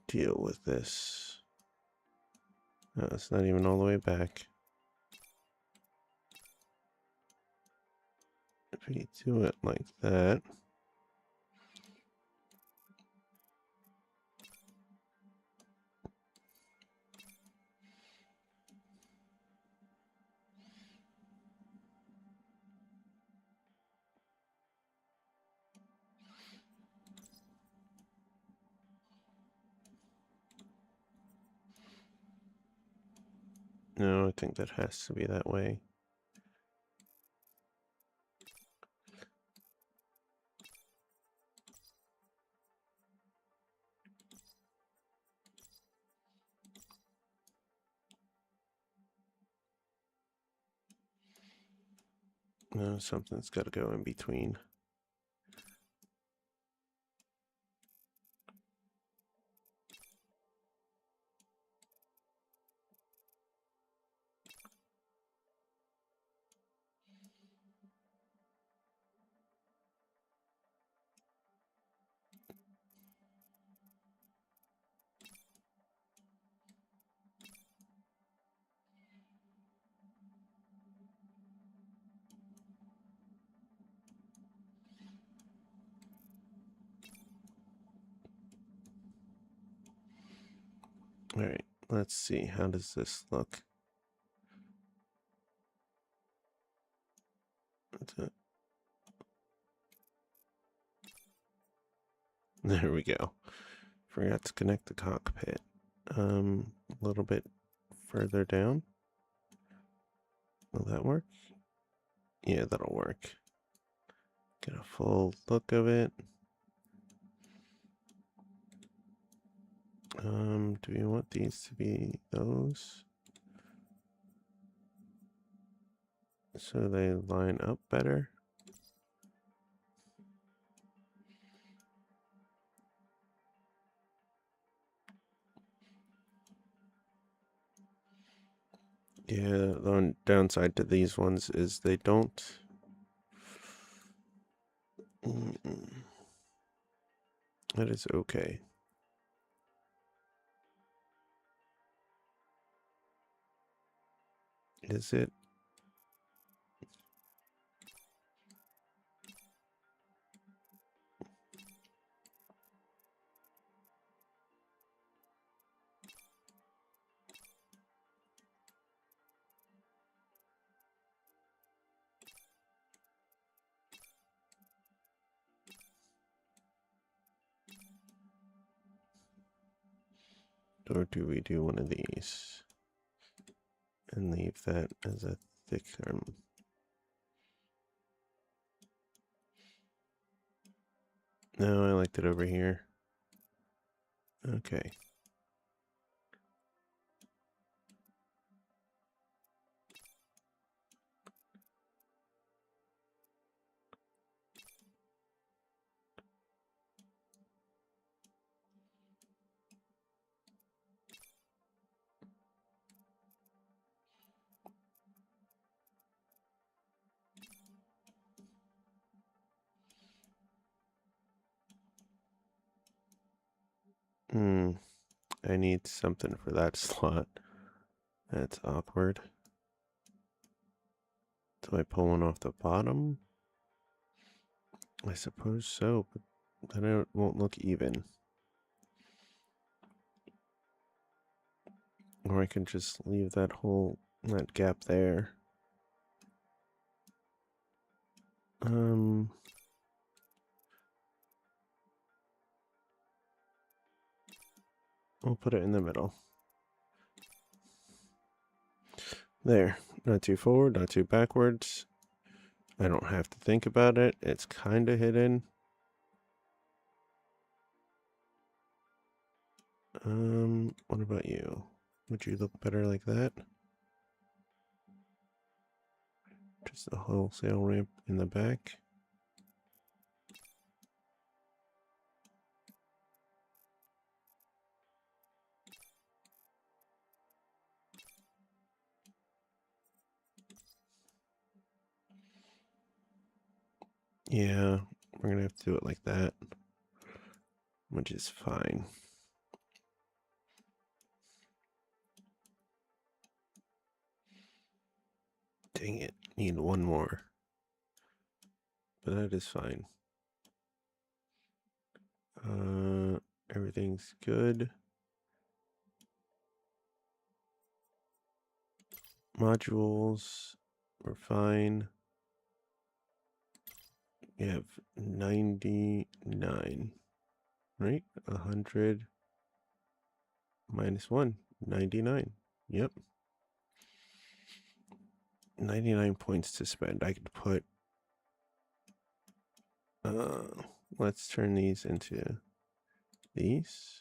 deal with this. No, it's not even all the way back. If we do it like that. No, I think that has to be that way. No, something's got to go in between. All right, let's see. How does this look? There we go. Forgot to connect the cockpit. A little bit further down. Will that work? Yeah, that'll work. Get a full look of it. Do we want these to be those? So they line up better? Yeah, the one downside to these ones is they don't. That is okay. Is it? Or do we do one of these and leave that as a thick arm? No, I liked it over here. Okay. I need something for that slot. That's awkward. Do I pull one off the bottom? I suppose so, but then it won't look even. Or I can just leave that gap there. We'll put it in the middle. There. Not too forward, not too backwards. I don't have to think about it. It's kind of hidden. What about you? Would you look better like that? Just a wholesale ramp in the back. Yeah, we're gonna have to do it like that, which is fine. Dang it, need one more. But that is fine. Everything's good. Modules, we're fine. We have 99, right? 100 minus 1, 99. Yep. 99 points to spend. I could put, let's turn these into these.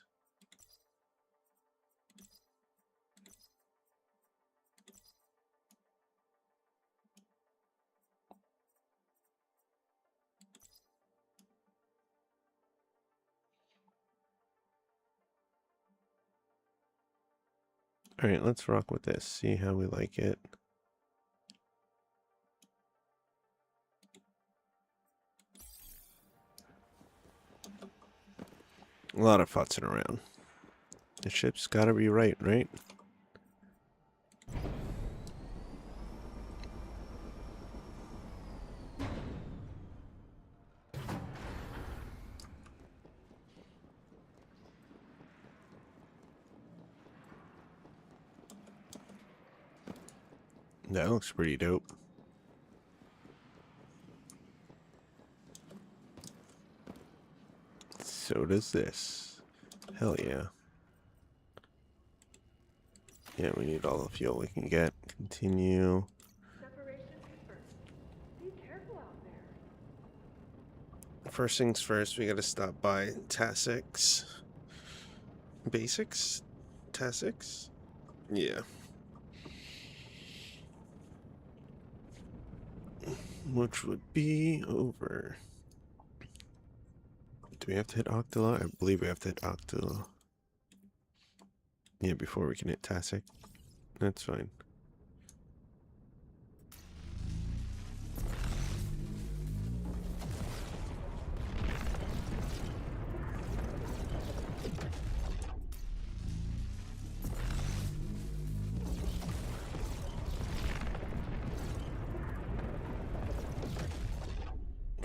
All right, let's rock with this. See how we like it. A lot of futzing around. The ship's gotta be right, right? That looks pretty dope. So does this. Hell yeah. Yeah, we need all the fuel we can get. Continue. Separation confirmed. Be careful out there. First things first, we gotta stop by Tasix. Basics? Tasix? Yeah. Which would be over. Do we have to hit Octula? I believe we have to hit Octula. Yeah, before we can hit Tasix. That's fine.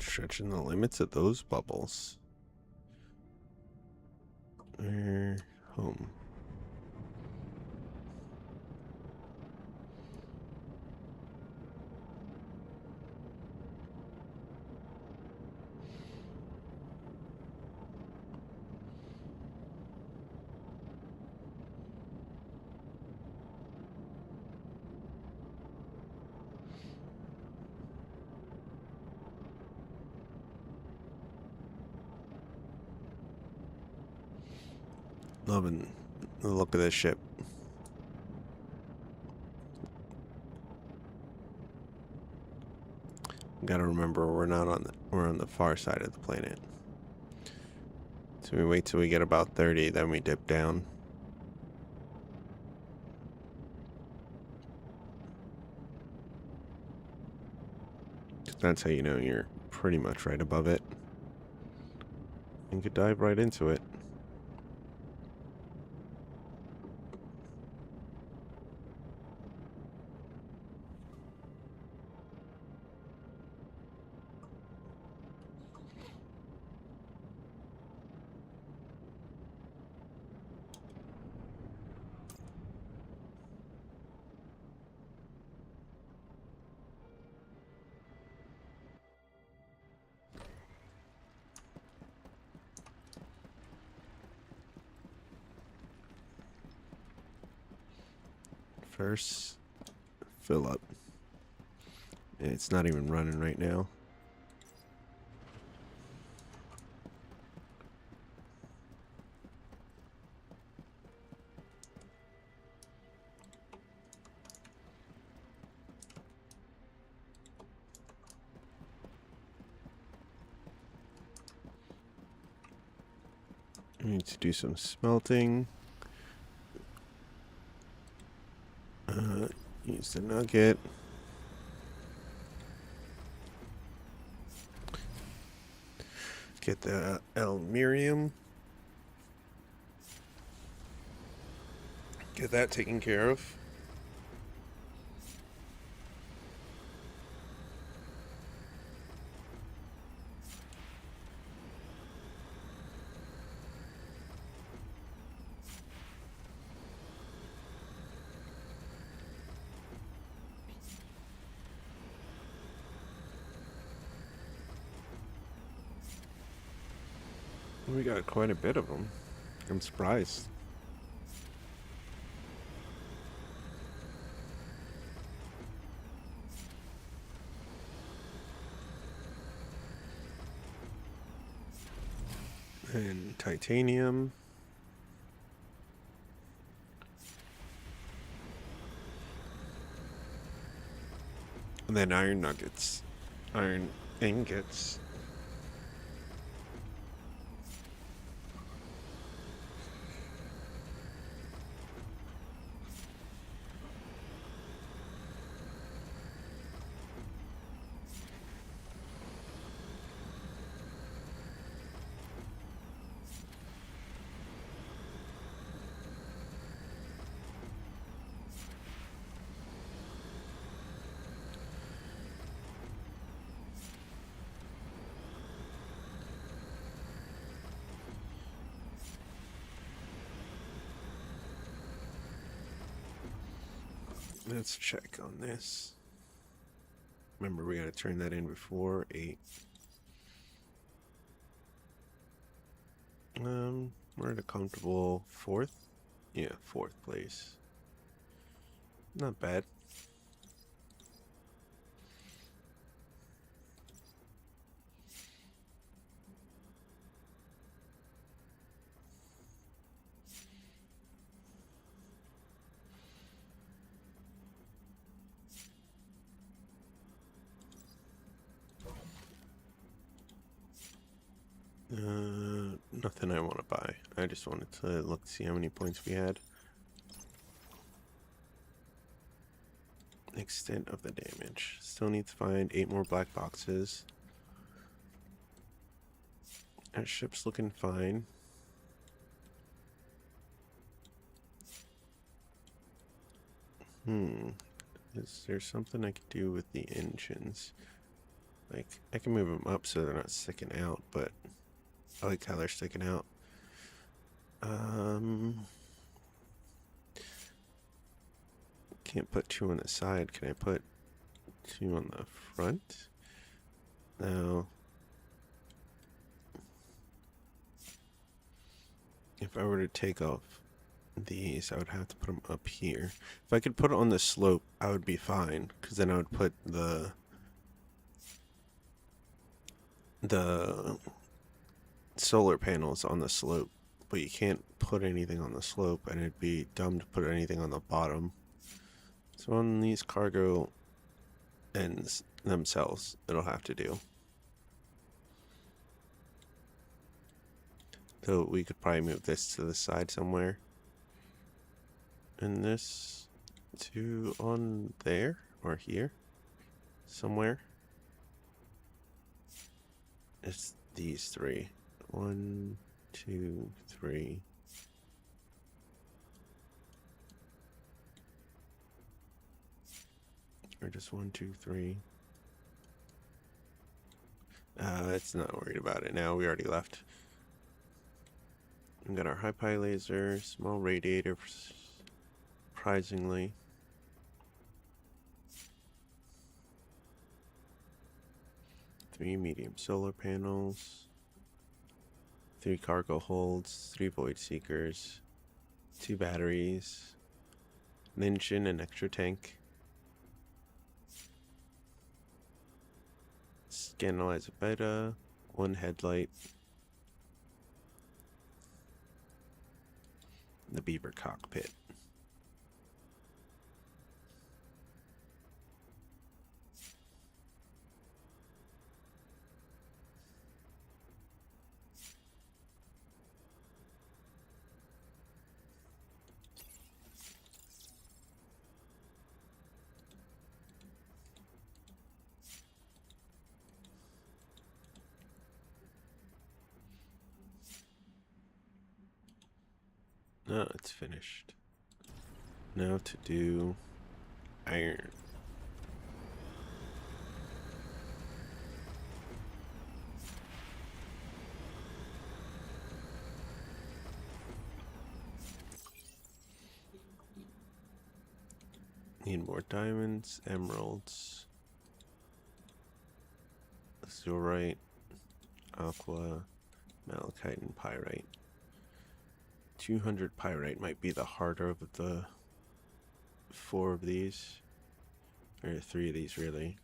Stretching the limits of those bubbles. We're home. Loving the look of this ship. Gotta remember we're on the far side of the planet. So we wait till we get about 30, then we dip down. That's how you know you're pretty much right above it. And could dive right into it. First, fill up. It's not even running right now. We need to do some smelting. Use the nugget. Get the Elmirium. Get that taken care of. We got quite a bit of them. I'm surprised. And titanium. And then iron nuggets. Iron ingots. Let's check on this. Remember, we gotta turn that in before 8. We're at a comfortable 4th. Yeah, 4th place. Not bad. Nothing I want to buy. I just wanted to look to see how many points we had. Extent of the damage. Still need to find 8 more black boxes. Our ship's looking fine. Is there something I could do with the engines? Like, I can move them up so they're not sticking out, but I like how they're sticking out. Can't put 2 on the side. Can I put 2 on the front? No. If I were to take off these, I would have to put them up here. If I could put it on the slope, I would be fine, because then I would put the solar panels on the slope. but you can't put anything on the slope, and it'd be dumb to put anything on the bottom. So on these cargo ends themselves, it'll have to do. So we could probably move this to the side somewhere. And this to on there or here somewhere. It's these three. 1, 2, 3. Or just 1, 2, 3. It's not worried about it now. We already left. We got our high pi laser, small radiator, surprisingly. Three medium solar panels, 3 cargo holds, 3 void seekers, 2 batteries, an engine, an extra tank, Scanalyzer beta, 1 headlight, the beaver cockpit. No, it's finished. Now to do iron. Need more diamonds, emeralds, azurite, aqua, malachite, and pyrite. 200 pyrite might be the harder of the 4 of these, or 3 of these really.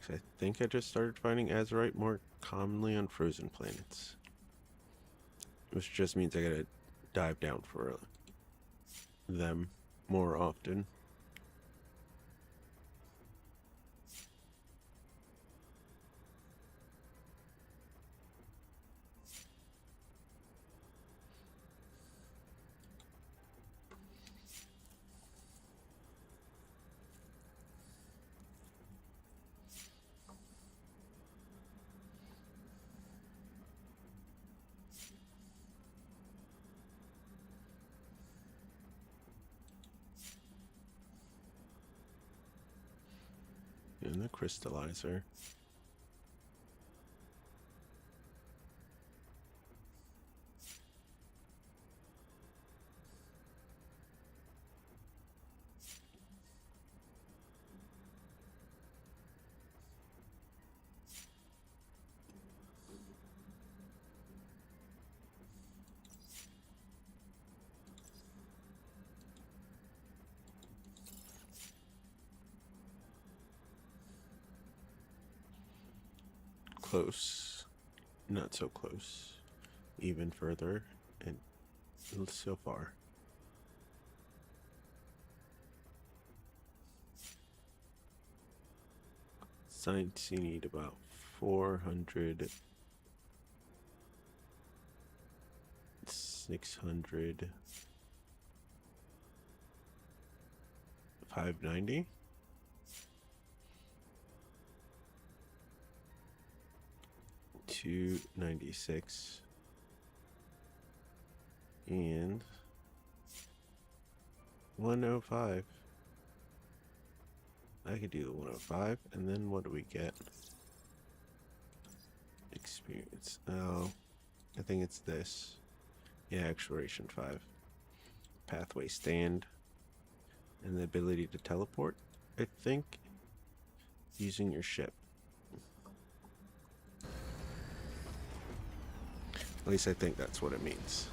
'Cause I think I just started finding azurite more commonly on frozen planets, which just means I gotta dive down for them more often. And the crystallizer. Close. Not so close. Even further. And so far. Science, you need about 400, 600, 590. $296 and 105. I could do the 105, and then what do we get? Experience. Oh, I think it's this. Yeah, exploration 5. Pathway stand. And the ability to teleport, I think, using your ship. At least I think that's what it means.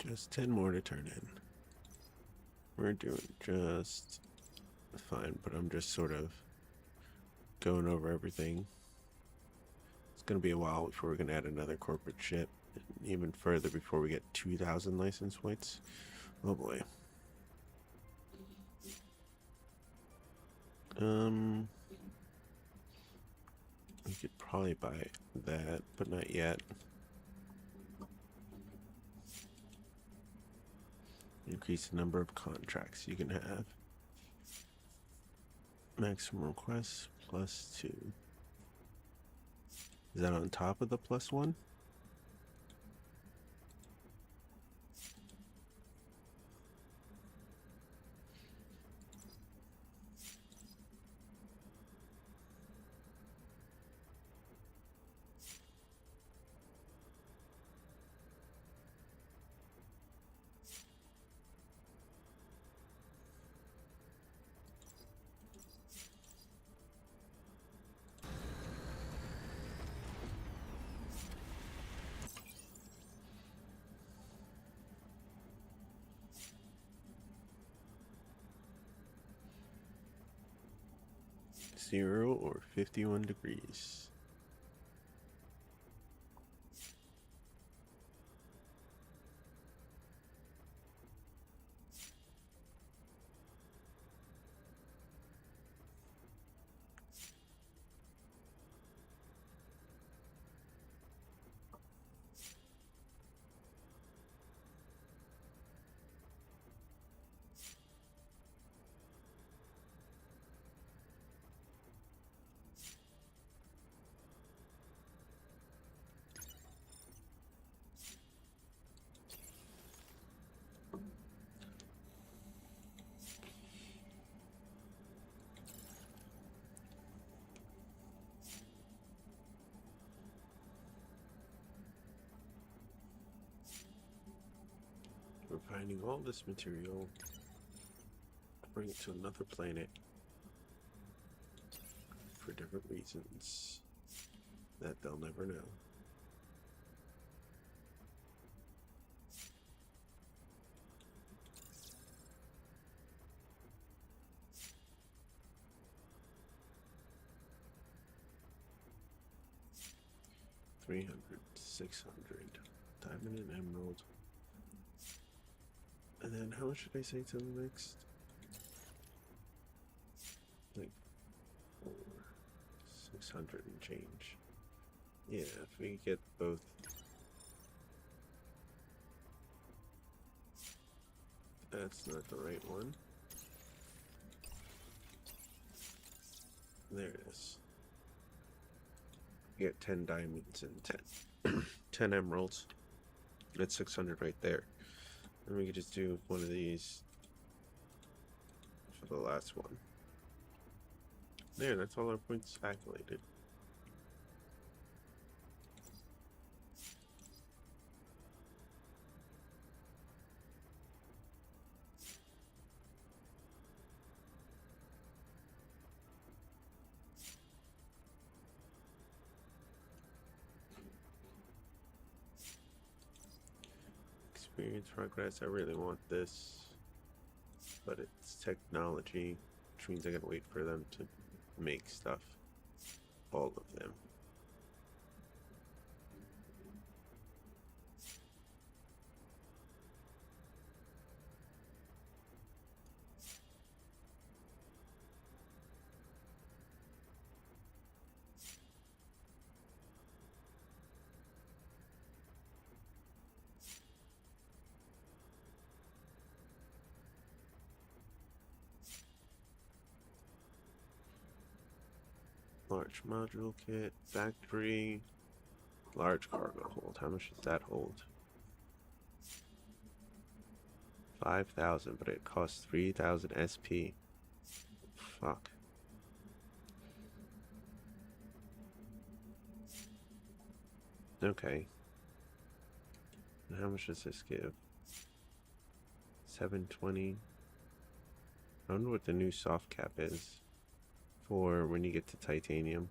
Just 10 more to turn in. We're doing just fine, but I'm just sort of going over everything. It's going to be a while before we can add another corporate ship. And even further before we get 2,000 license points. Oh boy. We could probably buy that, but not yet. Increase the number of contracts you can have. Maximum requests +2. Is that on top of the +1? Zero or 51 degrees. We're finding all this material to bring it to another planet for different reasons that they'll never know. $300, $600, diamond and emerald. And then how much did I say to the next? Like 600 and change. Yeah, if we get both. That's not the right one. There it is. You get 10 diamonds and 10 emeralds. That's 600 right there. And we could just do one of these for the last one. There, that's all our points calculated. Experience progress. I really want this, but it's technology, which means I gotta wait for them to make stuff. All of them. Large module kit, factory, large cargo hold. How much does that hold? 5,000, but it costs 3,000 SP. Fuck. Okay. And how much does this give? 720. I wonder what the new soft cap is for when you get to titanium.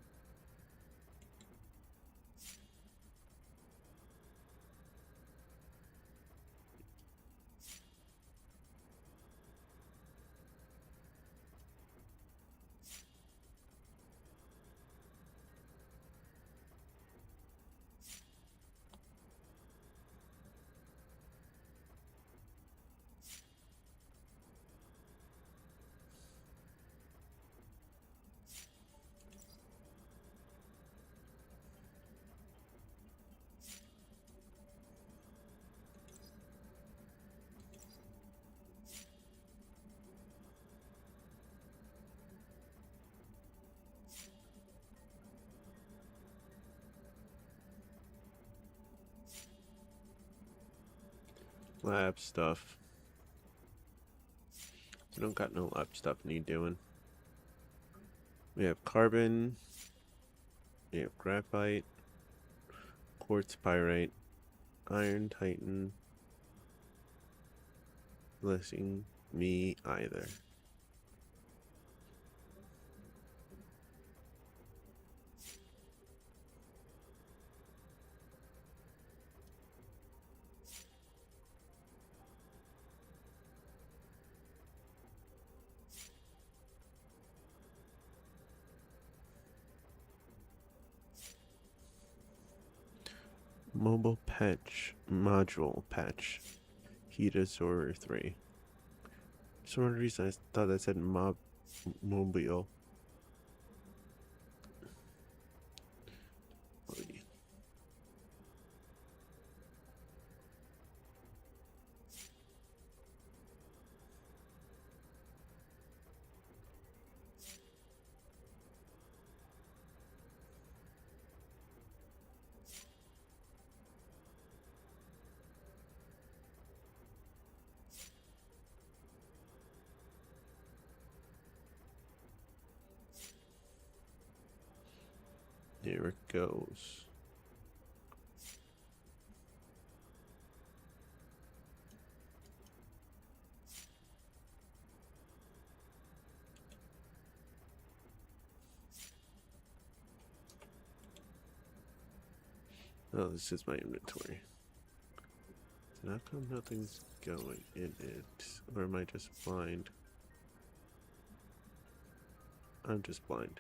lab stuff. We don't got no lab stuff need doing. We have carbon. We have graphite. Quartz pyrite. Iron titan. Blessing me either. Mobile patch. Module patch. Hetasaur 3. For some reason I thought I said mobile. Here it goes. Oh, this is my inventory. So how come nothing's going in it? Or am I just blind? I'm just blind.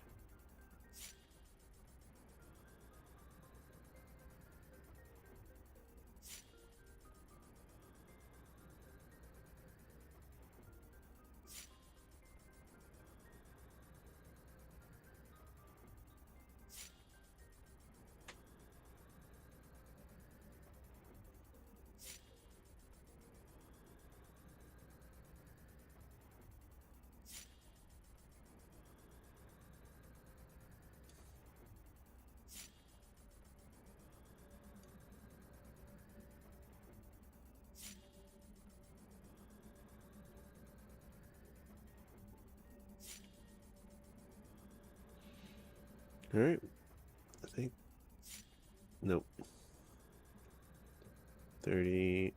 Alright. I think. Nope. 30.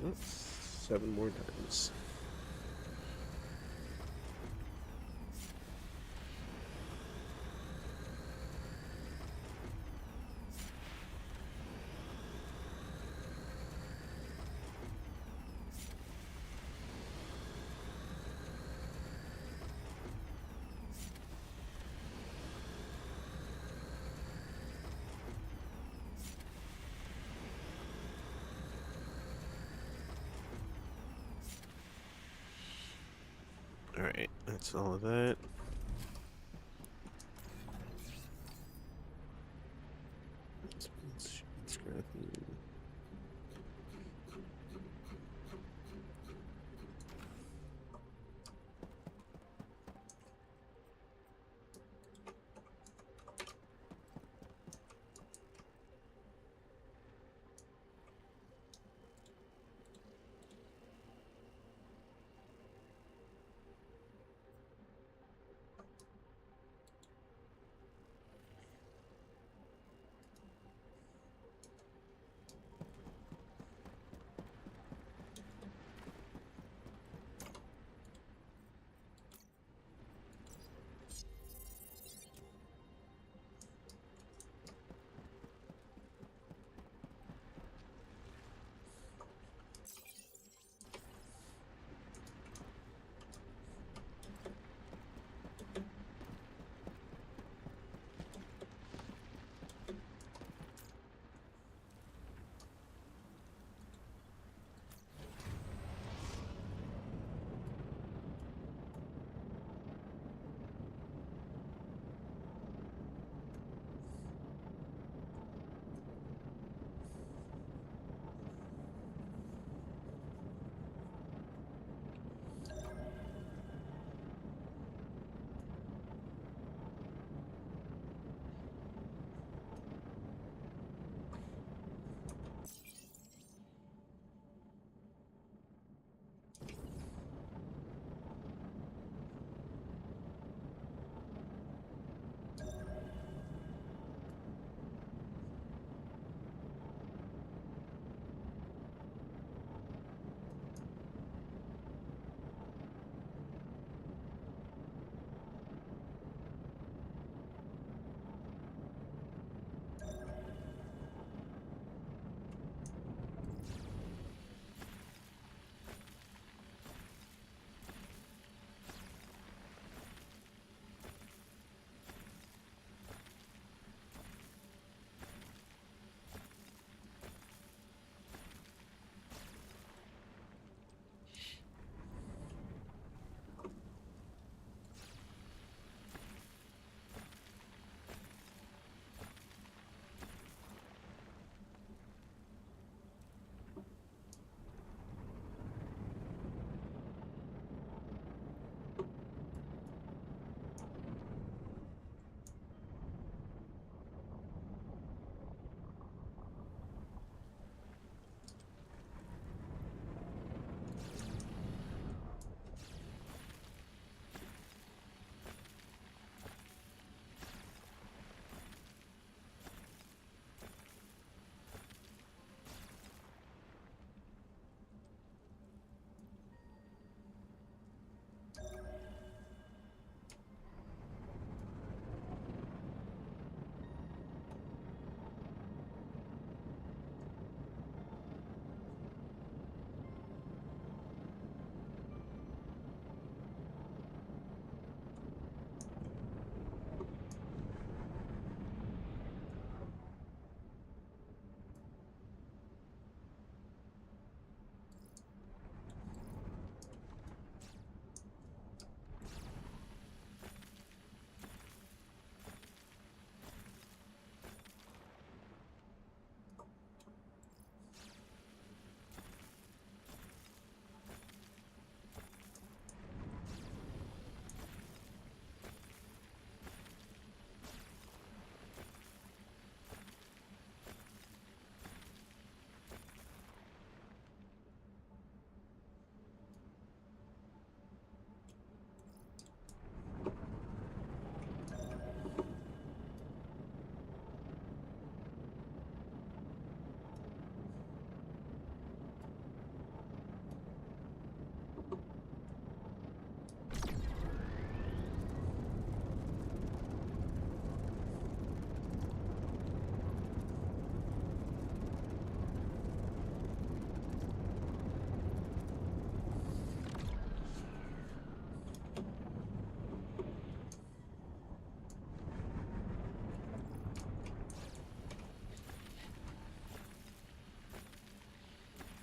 Oh, 7 more times. Alright, that's all of that. Let's scrapping.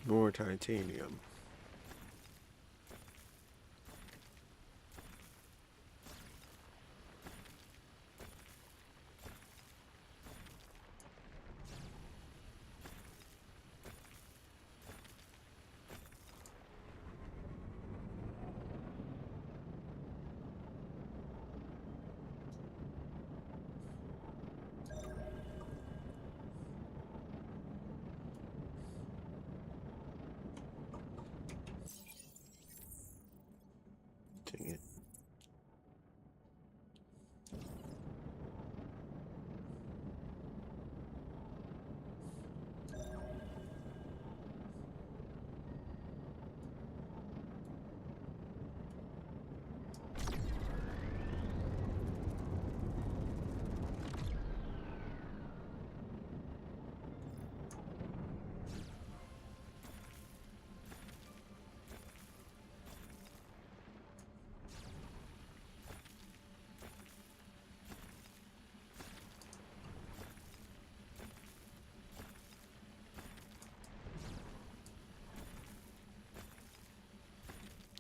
More titanium. Dang it.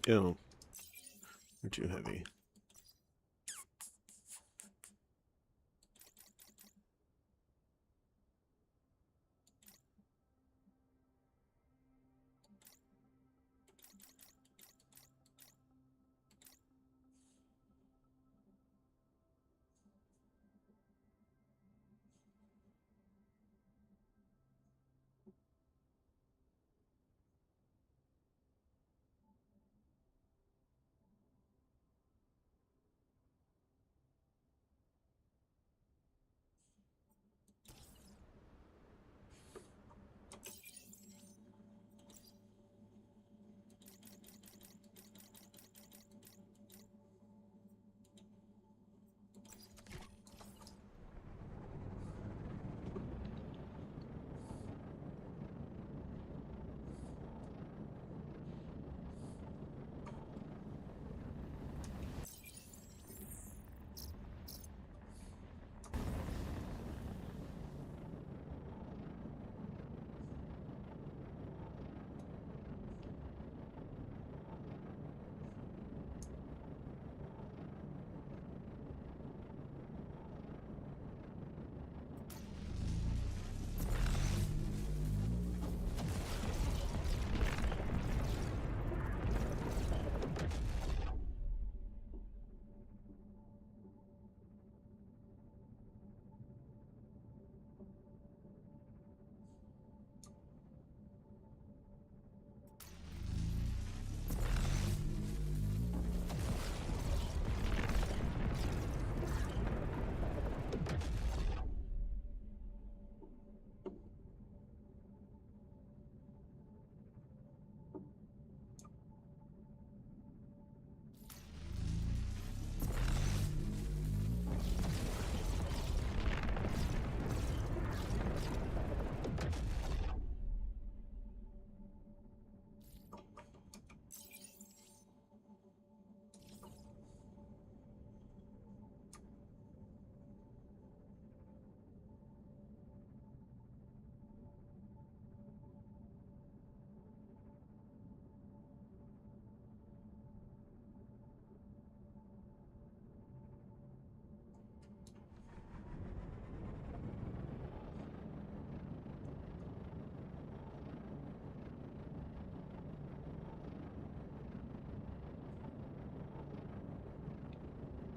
Oh, you're too heavy.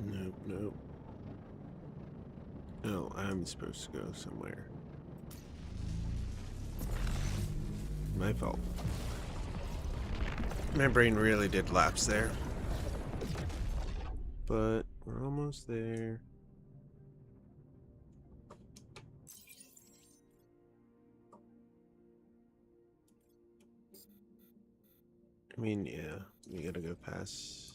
Nope, nope. No, I'm supposed to go somewhere. My fault. My brain really did lapse there. But we're almost there. I mean, yeah, we gotta go past.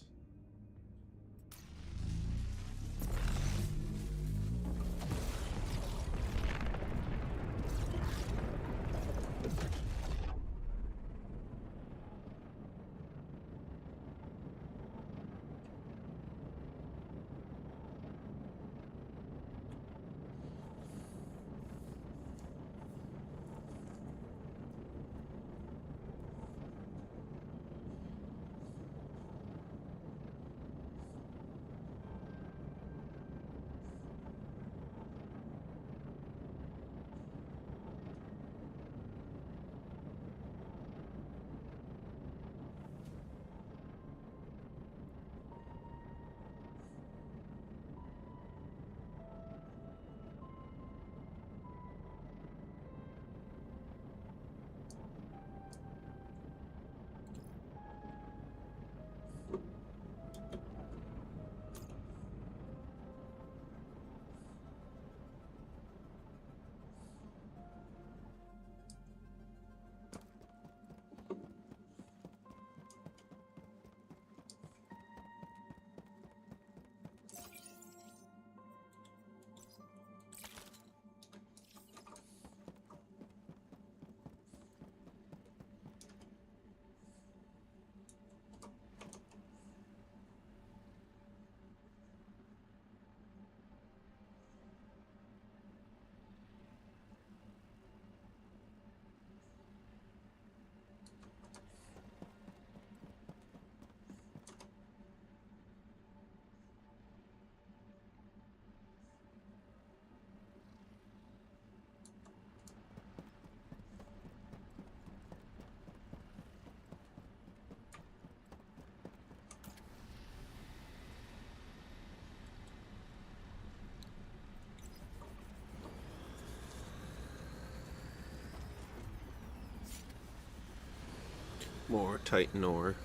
More Titan ore.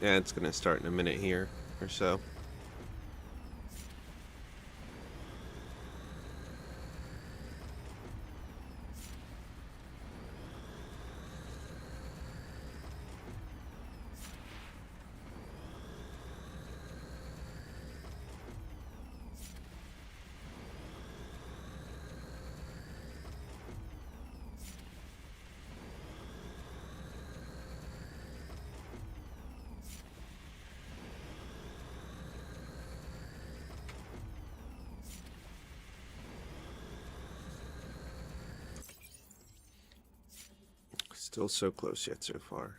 Yeah, it's gonna start in a minute here or so. Still so close yet so far.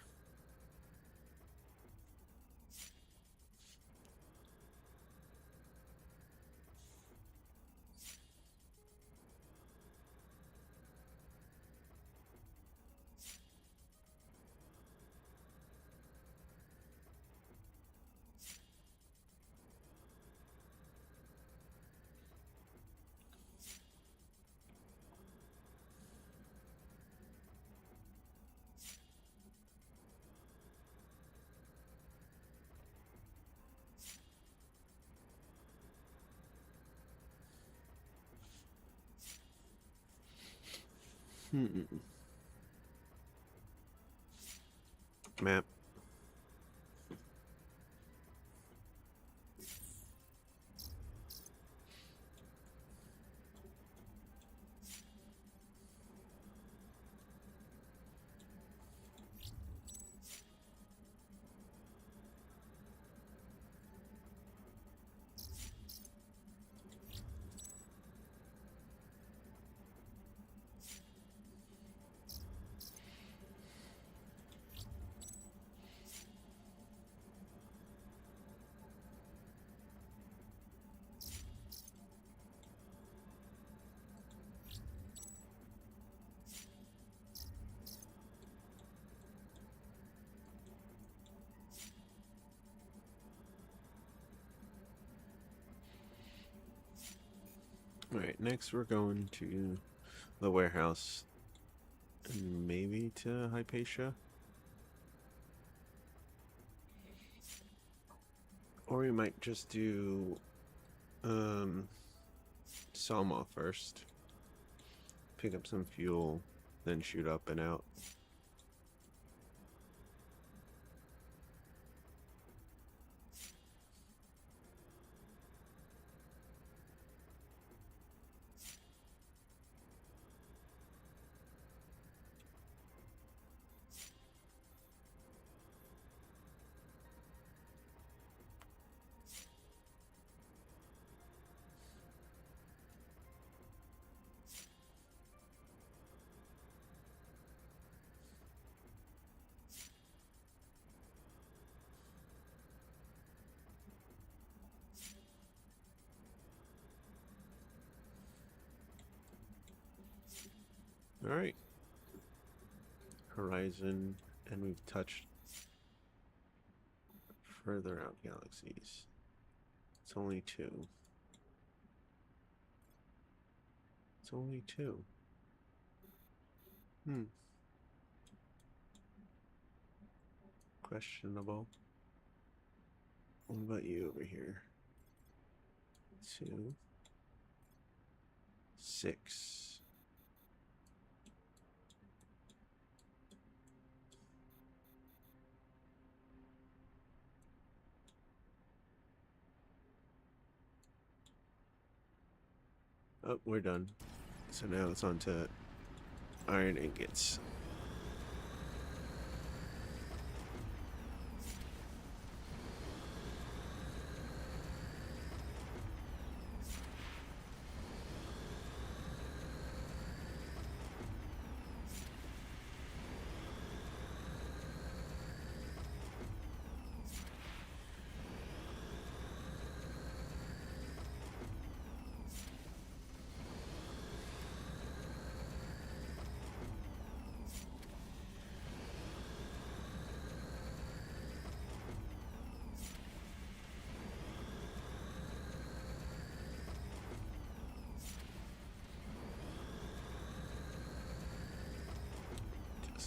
Map. Alright, next we're going to the warehouse. And maybe to Hypatia? Or we might just do Salma first. Pick up some fuel, then shoot up and out. Alright. Horizon, and we've touched further out galaxies. It's only two. It's only two. Questionable. What about you over here? 2, 6. Oh, we're done. So now it's on to iron ingots.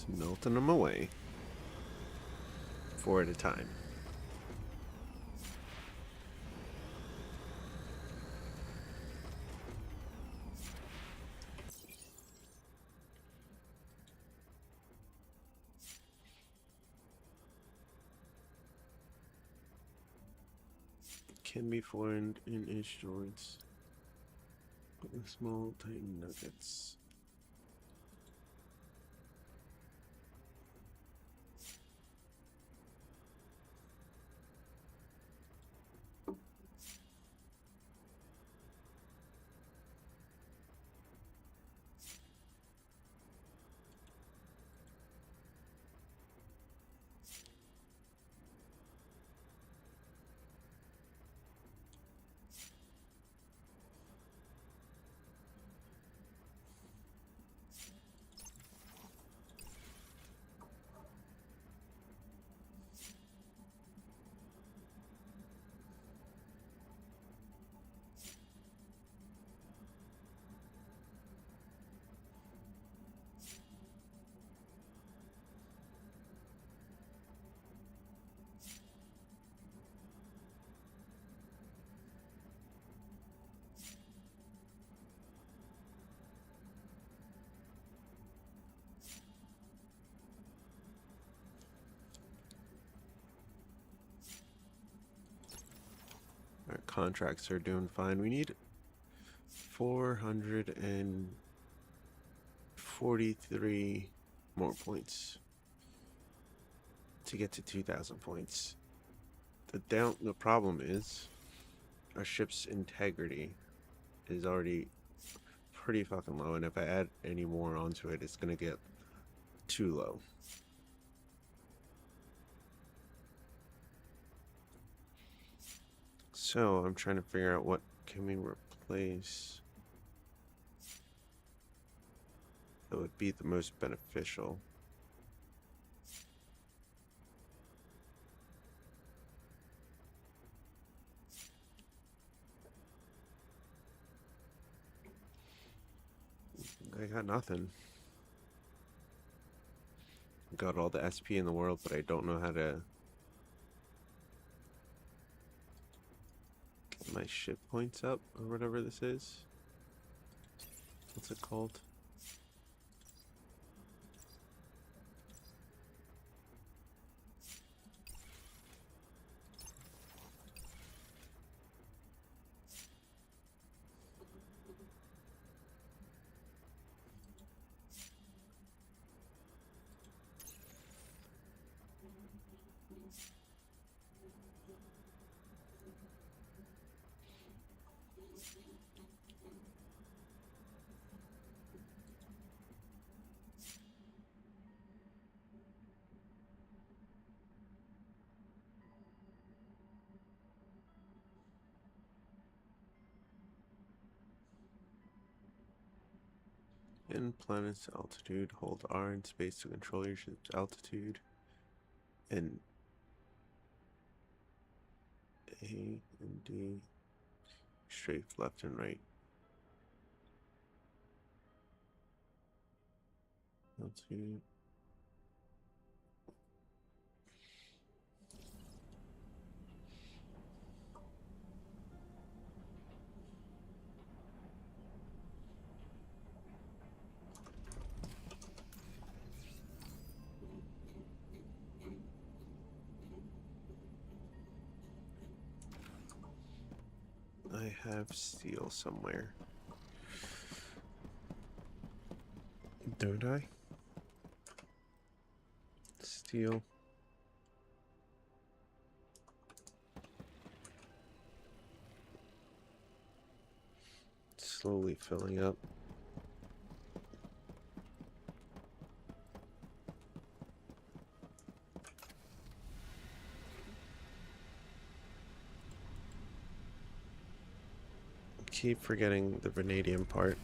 Just melting them away. 4 at a time. Can be formed in asteroids. Small, tiny nuggets. Our contracts are doing fine. We need 443 more points to get to 2,000 points. The problem is our ship's integrity is already pretty fucking low, and if I add any more onto it, it's gonna get too low. So I'm trying to figure out what can we replace that would be the most beneficial. I got nothing. Got all the SP in the world, but I don't know how to get my ship points up or whatever this is. What's it called? In planet's altitude, hold R in space to control your ship's altitude. And A and D, strafe left and right. Altitude. I have steel somewhere. Don't I? Steel. Slowly filling up. Keep forgetting the vanadium part.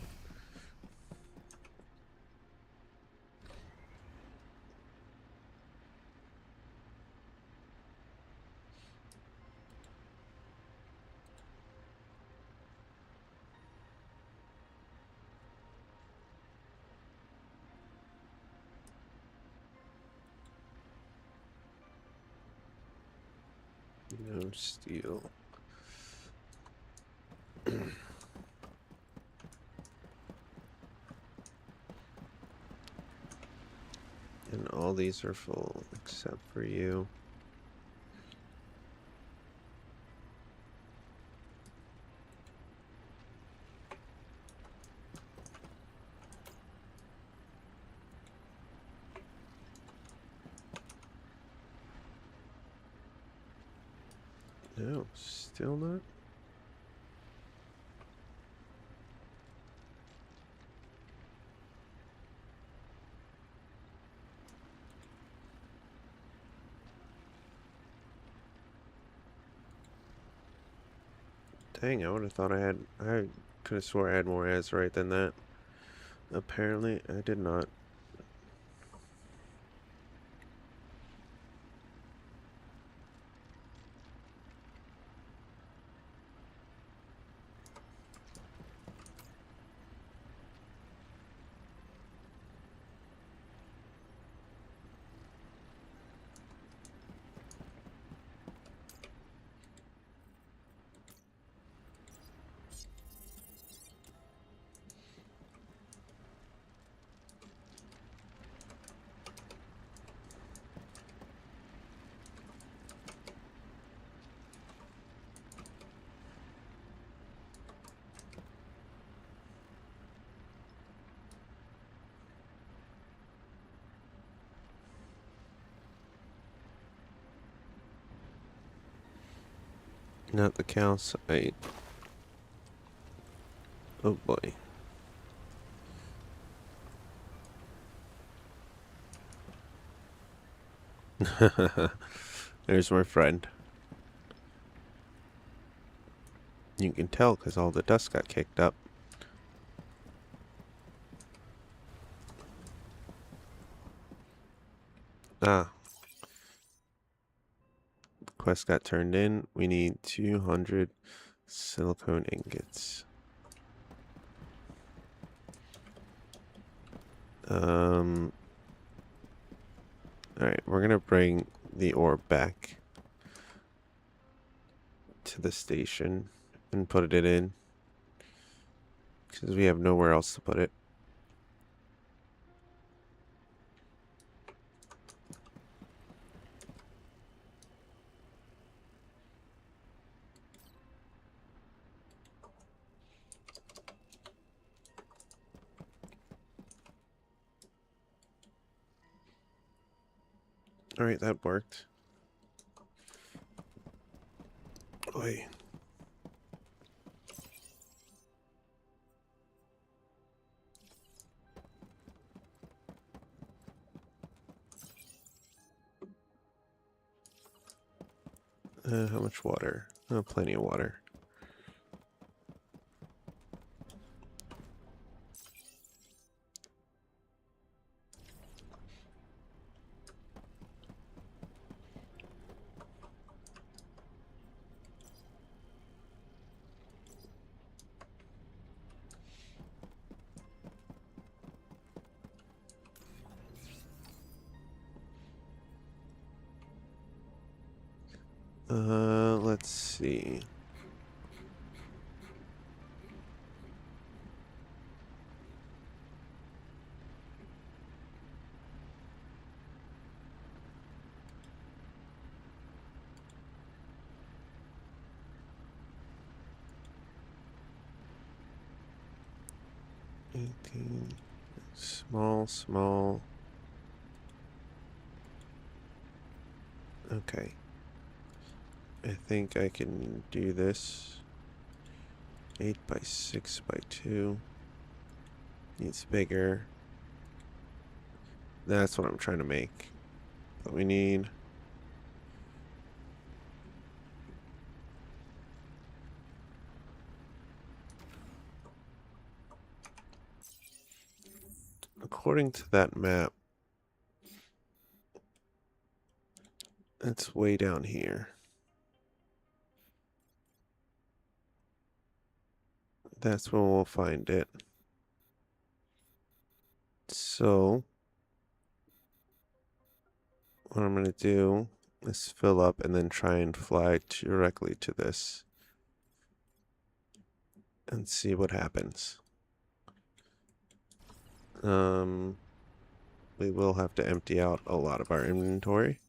No steel. And all these are full except for you. No, still not. Dang, I would have thought I could have swore I had more azurite than that. Apparently, I did not. Not the calcite. Oh boy. There's my friend. You can tell because all the dust got kicked up. Ah, quest got turned in. We need 200 silicone ingots. Alright, we're gonna bring the ore back to the station and put it in because we have nowhere else to put it. Alright, that worked. Wait. How much water? Oh, plenty of water. Let's see. Small, small. Okay. I think I can do this. 8 by 6 by 2. Needs bigger. That's what I'm trying to make. But we need... According to that map, it's way down here. That's when we'll find it. So, what I'm going to do Let's fill up and then try and fly directly to this and see what happens. We will have to empty out a lot of our inventory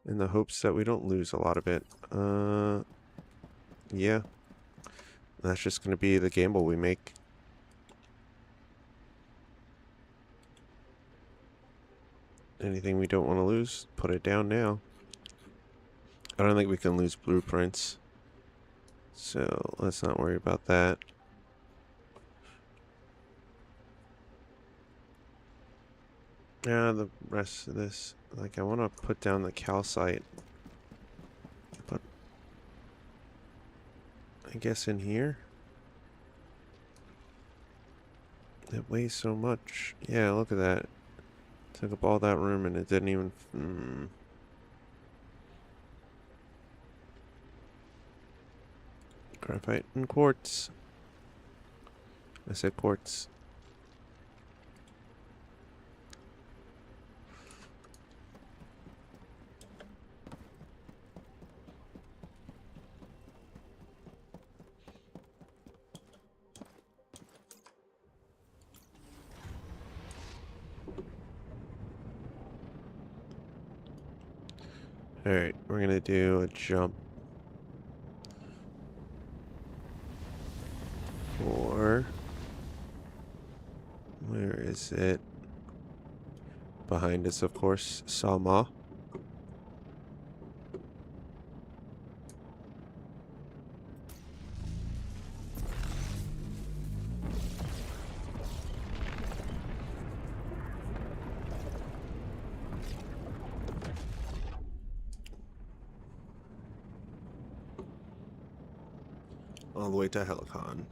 in the hopes that we don't lose a lot of it. Yeah. That's just going to be the gamble we make. Anything we don't want to lose, put it down now. I don't think we can lose blueprints. So let's not worry about that. Yeah, the rest of this, like I want to put down the calcite. But I guess in here. It weighs so much. Yeah, look at that. Took up all that room and it didn't even... Graphite and quartz. I said quartz. Alright, we're gonna do a jump for... Where is it? Behind us, of course, Sama. All the way to Helicon.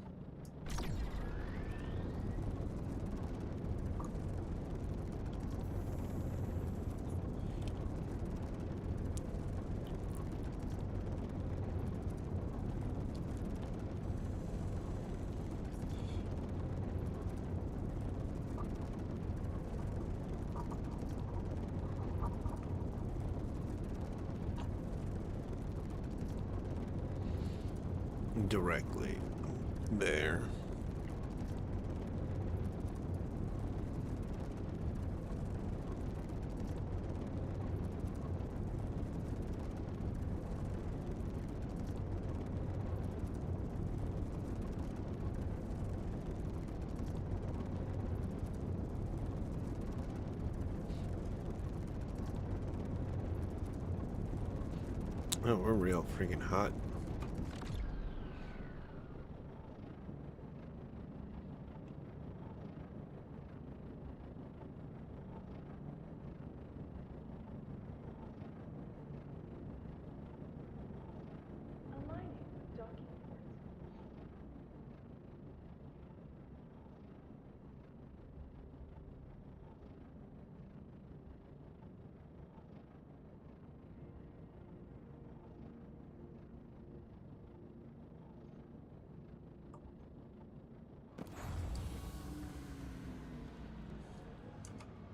Directly there. Oh, we're real freaking hot. Aligning docking ports.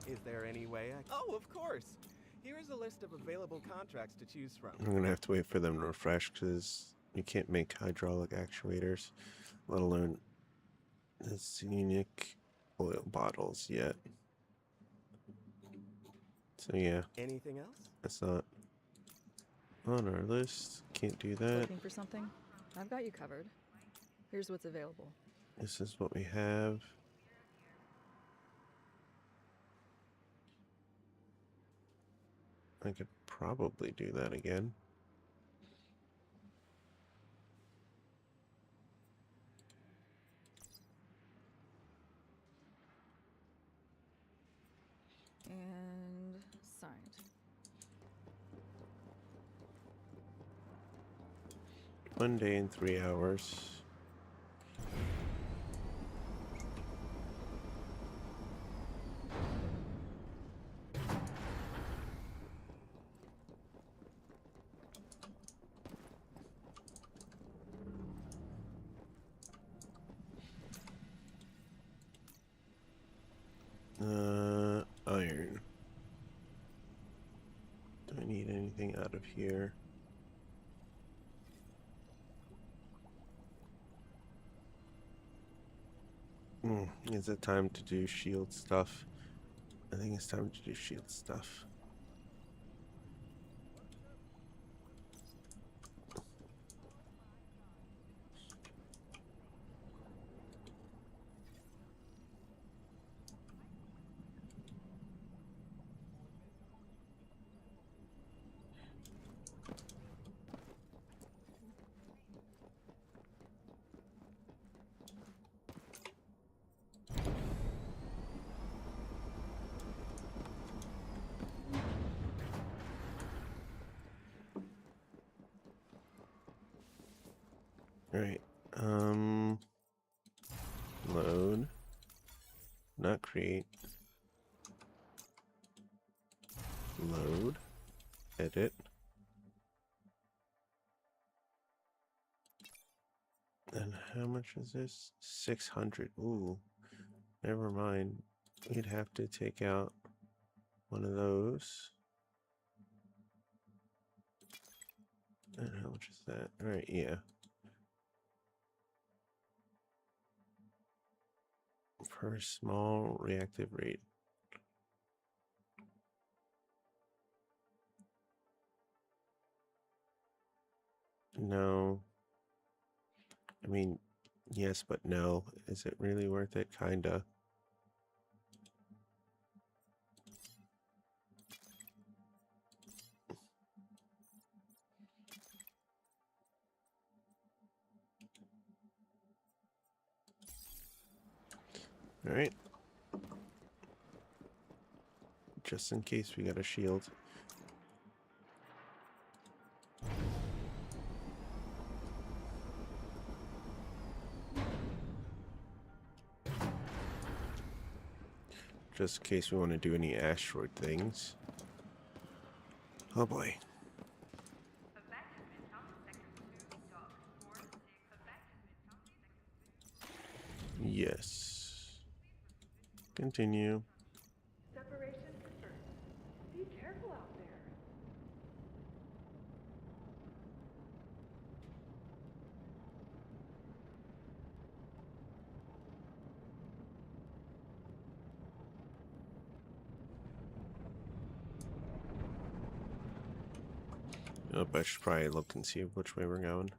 Is there any way I... Oh, of course! Here is a list of available contracts to choose from. I'm gonna have to wait for them to refresh because you can't make hydraulic actuators, let alone scenic oil bottles yet. So yeah, Anything else? that's not on our list. Can't do that. Looking for something? I've got you covered. Here's what's available. This is what we have. I could probably do that again. And signed. One day and 3 hours. Iron. Do I need anything out of here. Is it time to do shield stuff? I think it's time to do shield stuff. Alright, load, not create, load, edit, and how much is this? 600, ooh, never mind, we'd have to take out one of those. And how much is that? Alright, yeah. Per small reactive rate. No. I mean, yes, but no. Is it really worth it? Kinda. Alright. Just in case we got a shield. Just in case we want to do any asteroid things. Oh boy. Yes. Continue. Separation confirmed. Be careful out there. Oh, I should probably look and see which way we're going.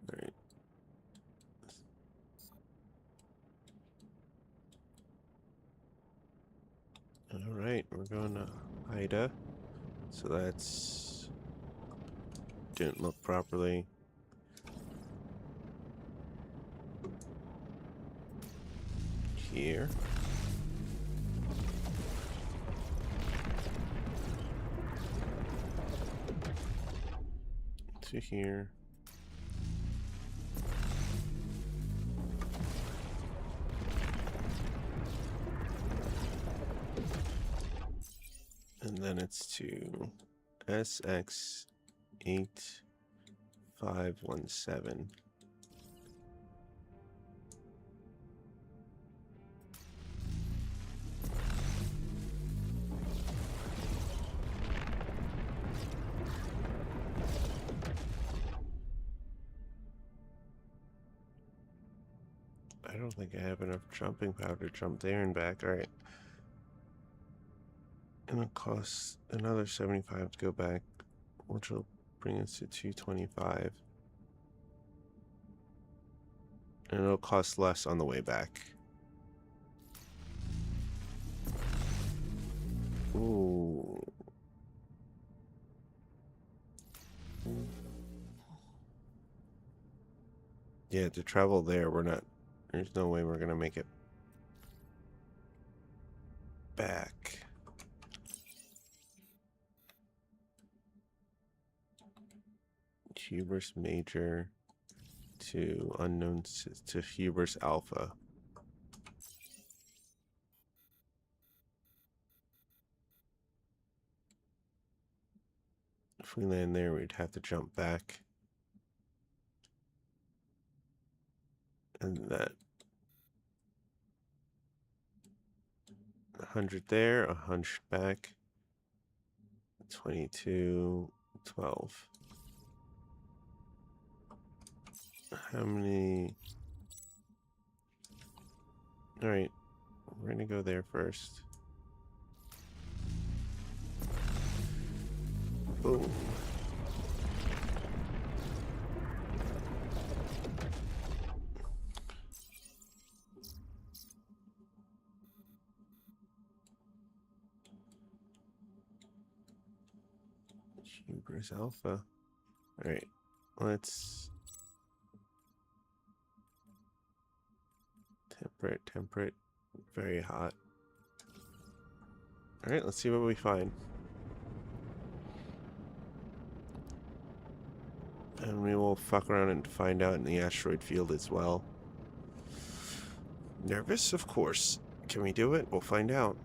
Alright. Alright, we're going to Ida. So that's... didn't look properly. Here. To here. And then it's to SX8517. I don't think I have enough jumping power to jump there and back. Alright. And it costs another 75 to go back, which will bring us to 225. And it'll cost less on the way back. Ooh. Yeah, to travel there, there's no way we're gonna make it back. Hubris Major to unknown to Hubris Alpha. If we land there, we'd have to jump back. And that 100 there, 100 back. 22 12. How many? Alright, we're gonna go there first. Boom. Hubris Alpha. Alright, let's temperate, very hot. Alright, let's see what we find. And we will fuck around and find out in the asteroid field as well. Nervous? Of course. Can we do it? We'll find out.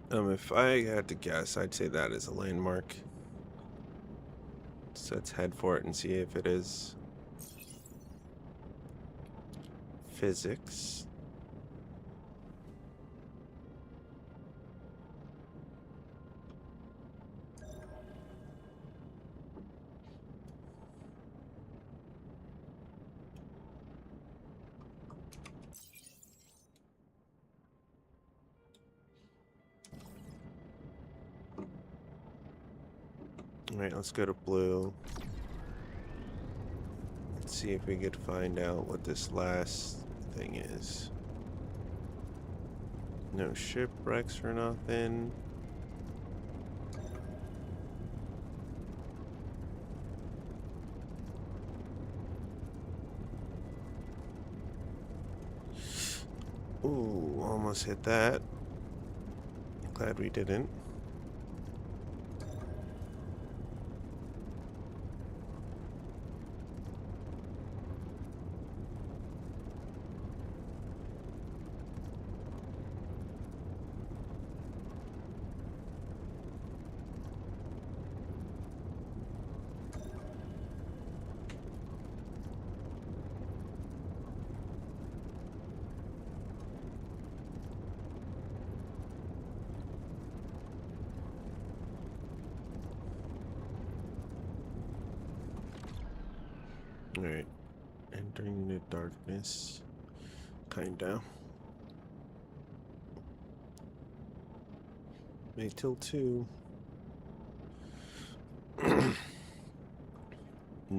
If I had to guess, I'd say that is a landmark. So let's head for it and see if it is. Physics. Alright, let's go to blue. Let's see if we could find out what this last thing is. No shipwrecks or nothing. Ooh, almost hit that. Glad we didn't. Alright. Entering the darkness. Kinda. Wait till 2. And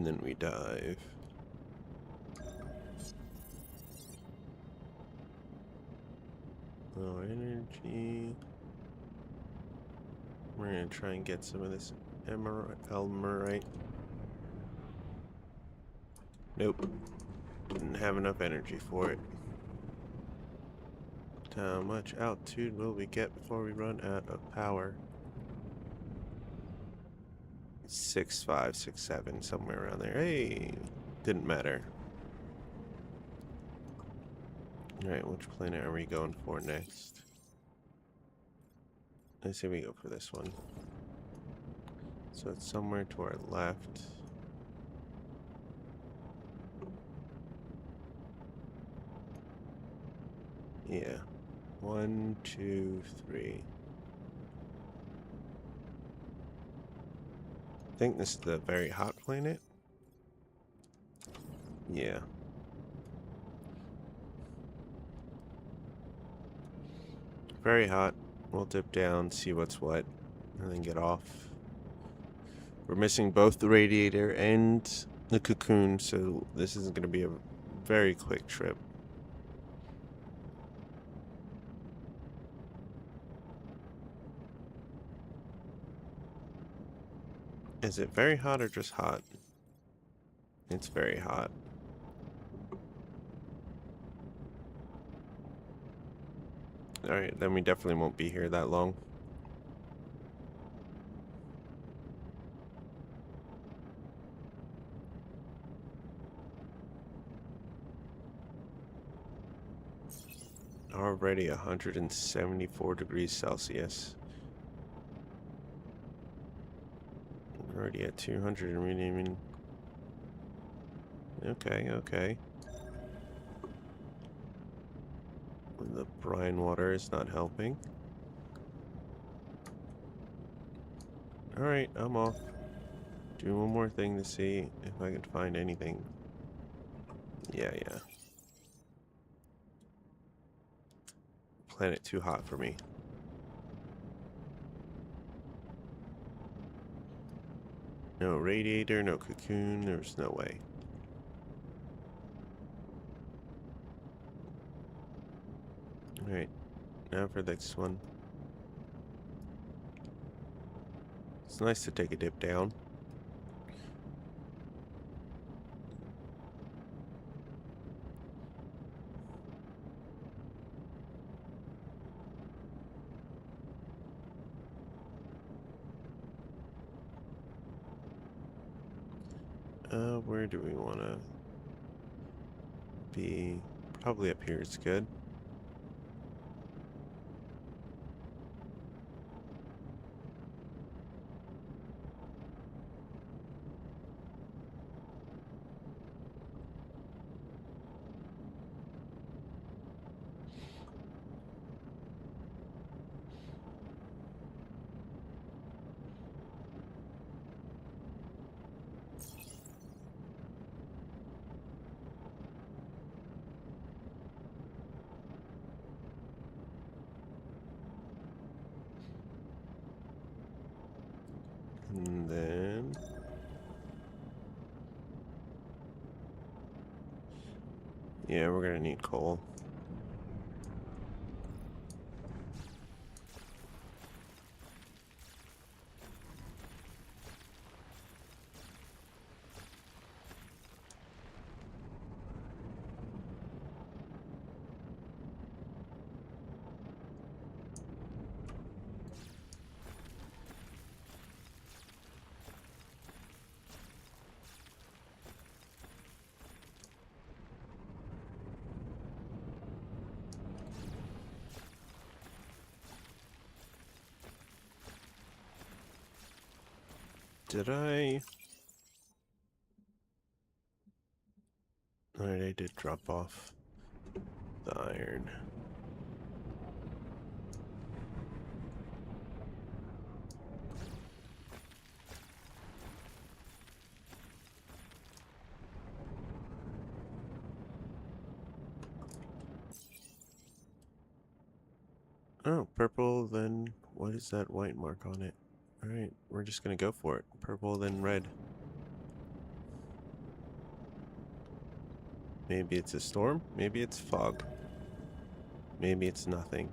then we dive. Low energy. We're gonna try and get some of this elmerite. Nope. Didn't have enough energy for it. How much altitude will we get before we run out of power? 6.5, 6.7, somewhere around there. Hey, didn't matter. Alright, which planet are we going for next? I say we go for this one. So it's somewhere to our left. Yeah. 1, 2, 3. I think this is the very hot planet. Yeah. Very hot. We'll dip down, see what's what, and then get off. We're missing both the radiator and the cocoon, so this isn't going to be a very quick trip. Is it very hot or just hot? It's very hot. Alright, then we definitely won't be here that long. Already 174 degrees Celsius. We're already at 200 and we didn't even... Okay. The brine water is not helping. Alright, I'm off. Do one more thing to see if I can find anything. Yeah. Planet too hot for me. No radiator, no cocoon, there's no way. Alright, now for the next one. It's nice to take a dip down. Where do we want to be? Probably up here is good. And then... yeah, we're gonna need coal. Did I... Alright, I did drop off the iron. Oh, purple, then what is that white mark on it? Alright, we're just gonna go for it. Purple, then red. Maybe it's a storm, maybe it's fog. Maybe it's nothing.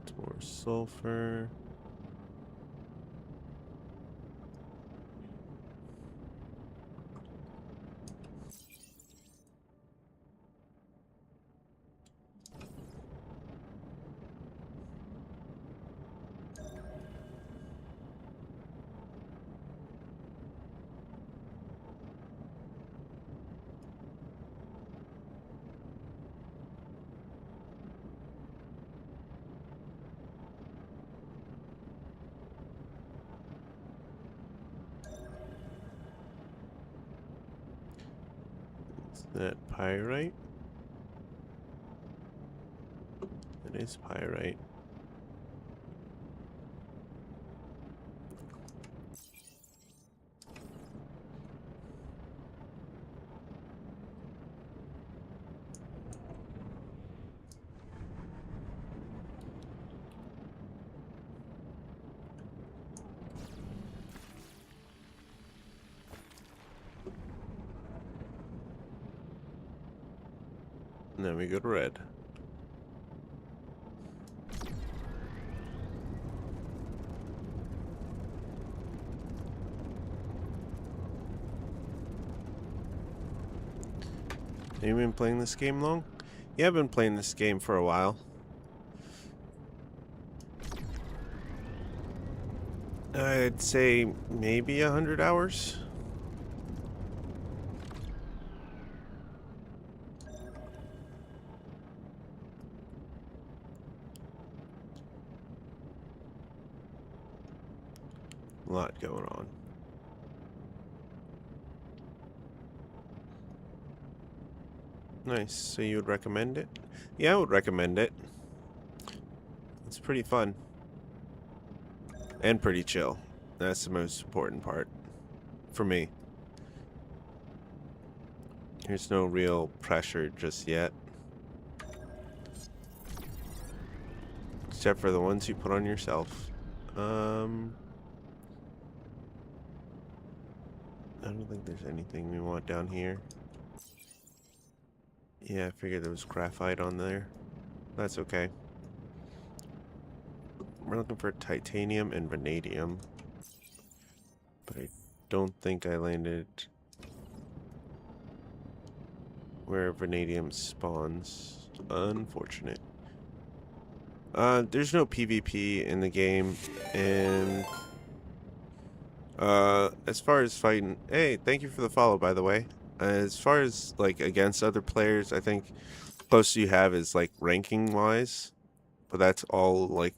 It's more sulfur. Is that pyrite? It is pyrite. And then we go to red. Have you been playing this game long? Yeah, I've been playing this game for a while. I'd say maybe 100 hours. A lot going on. Nice. So you would recommend it? Yeah, I would recommend it. It's pretty fun. And pretty chill. That's the most important part. For me. There's no real pressure just yet. Except for the ones you put on yourself. I don't think there's anything we want down here. Yeah, I figured there was graphite on there. That's okay. We're looking for titanium and vanadium. But I don't think I landed where vanadium spawns. Unfortunate. There's no PvP in the game, and as far as fighting, hey, thank you for the follow, by the way. As far as like against other players, I think closest you have is like ranking wise, but that's all like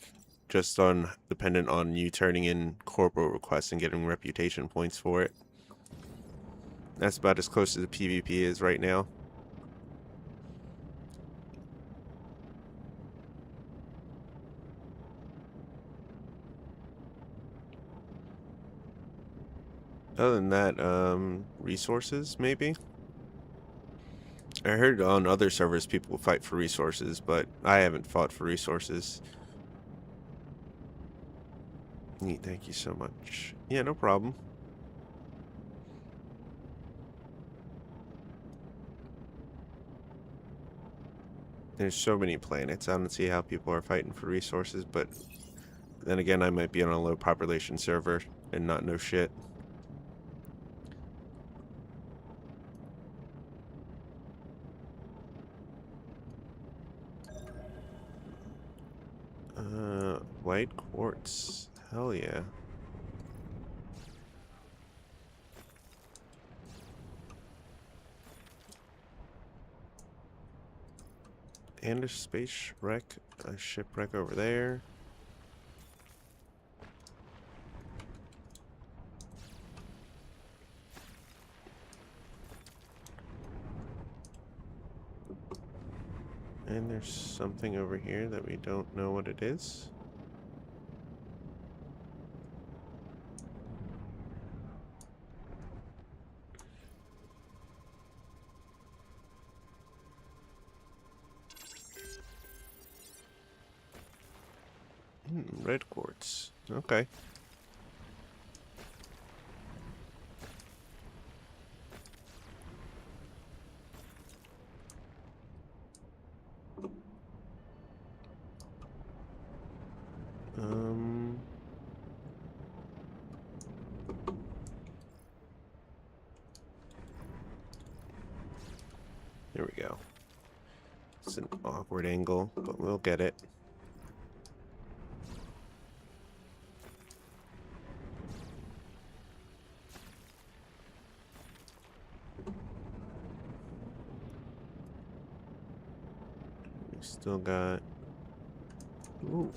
just on dependent on you turning in corporate requests and getting reputation points for it. That's about as close as the PvP is right now. Other than that, resources maybe? I heard on other servers people fight for resources, but I haven't fought for resources. Neat, thank you so much. Yeah, no problem. There's so many planets. I don't see how people are fighting for resources, but then again, I might be on a low population server and not know shit. White quartz. Hell yeah. And a space wreck, a shipwreck over there. And there's something over here that we don't know what it is. Red quartz. Okay. There we go. It's an awkward angle, but we'll get it. We still got... Ooh.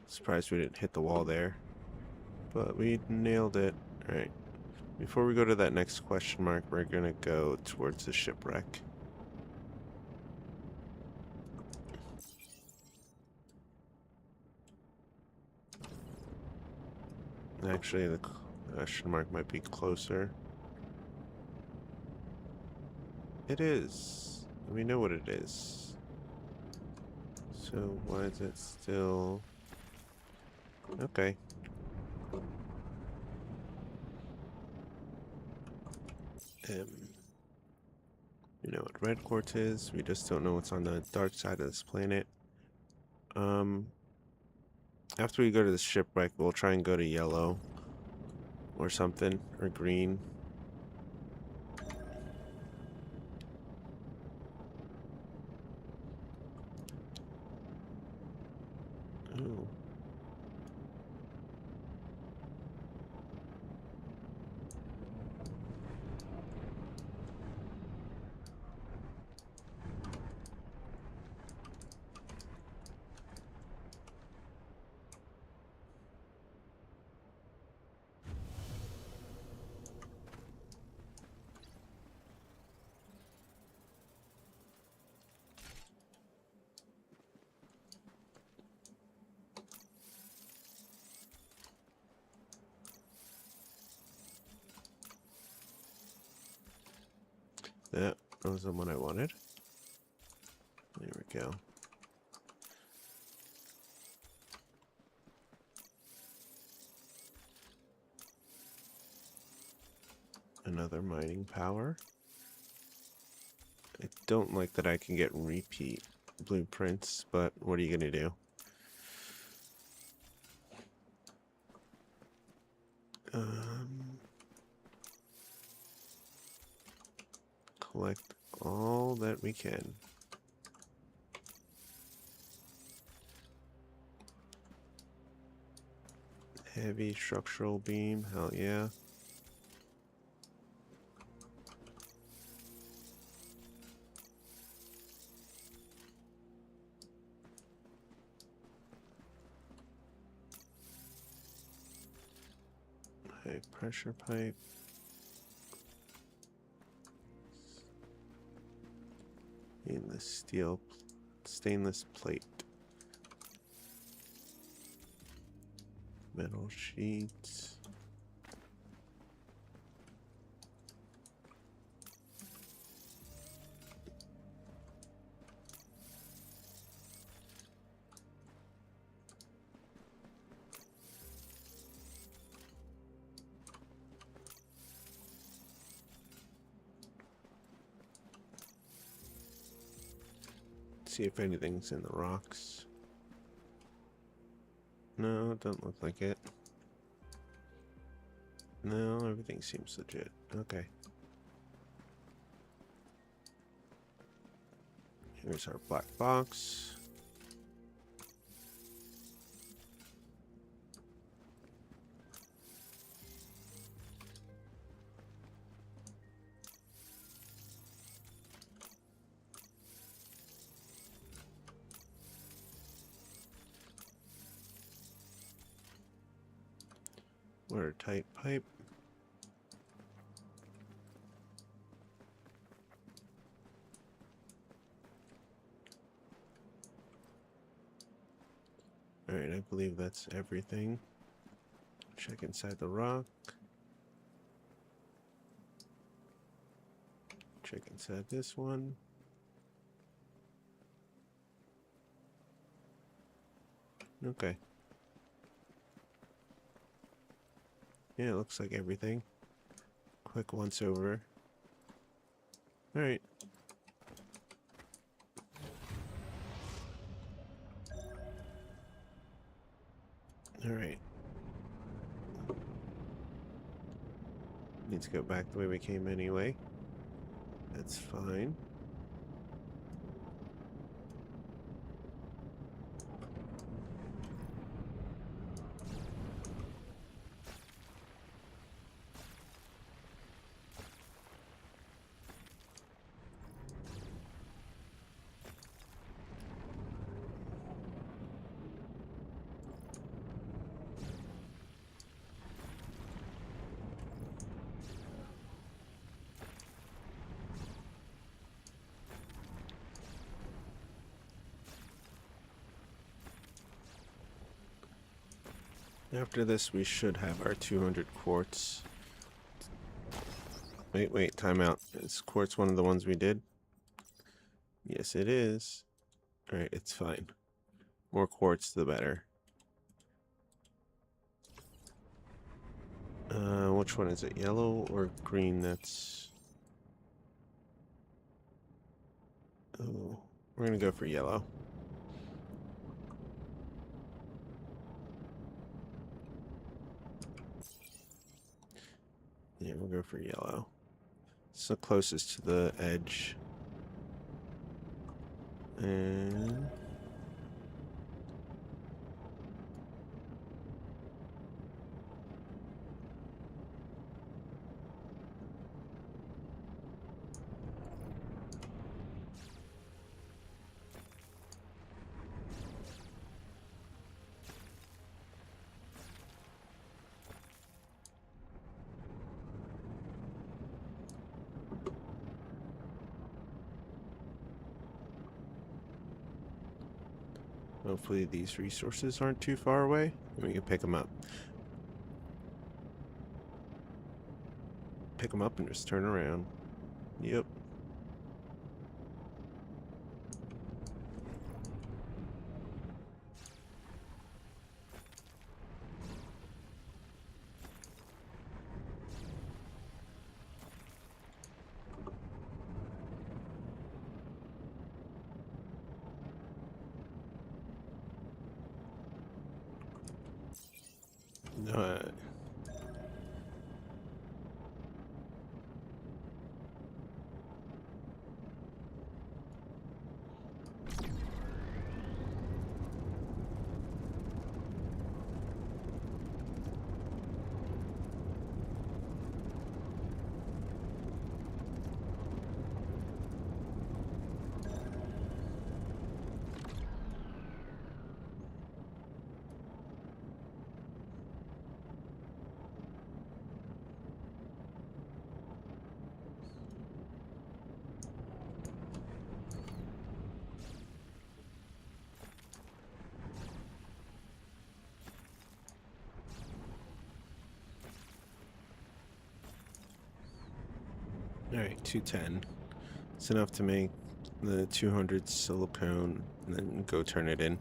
Surprised we didn't hit the wall there. But we nailed it. Alright. Before we go to that next question mark, we're gonna go towards the shipwreck. Actually, the question mark might be closer. It is. We know what it is. So why is it still... Okay. You know what red quartz is. We just don't know what's on the dark side of this planet. After we go to the shipwreck, we'll try and go to yellow or something, or green. Ooh. That was the one I wanted. There we go. Another mining power. I don't like that I can get repeat blueprints, but what are you going to do? Collect all that we can. Heavy structural beam, hell yeah. High pressure pipe. Stainless plate. Metal sheets. See if anything's in the rocks. No, it doesn't look like it. No, everything seems legit. Okay. Here's our black box. Watertight pipe. Alright, I believe that's everything. Check inside the rock. Check inside this one. Okay. Yeah, it looks like everything. Quick once over. Alright. Alright. Need to go back the way we came anyway. That's fine. After this, we should have our 200 quartz. Wait, time out. Is quartz one of the ones we did? Yes, it is. Alright, it's fine. More quartz, the better. Which one is it? Yellow or green? That's... Oh, we're gonna go for yellow. Yeah, we'll go for yellow. It's the closest to the edge. And... hopefully these resources aren't too far away, and we can pick them up. Pick them up and just turn around. Yep. Uh, Alright, 210. It's enough to make the 200 silicone and then go turn it in.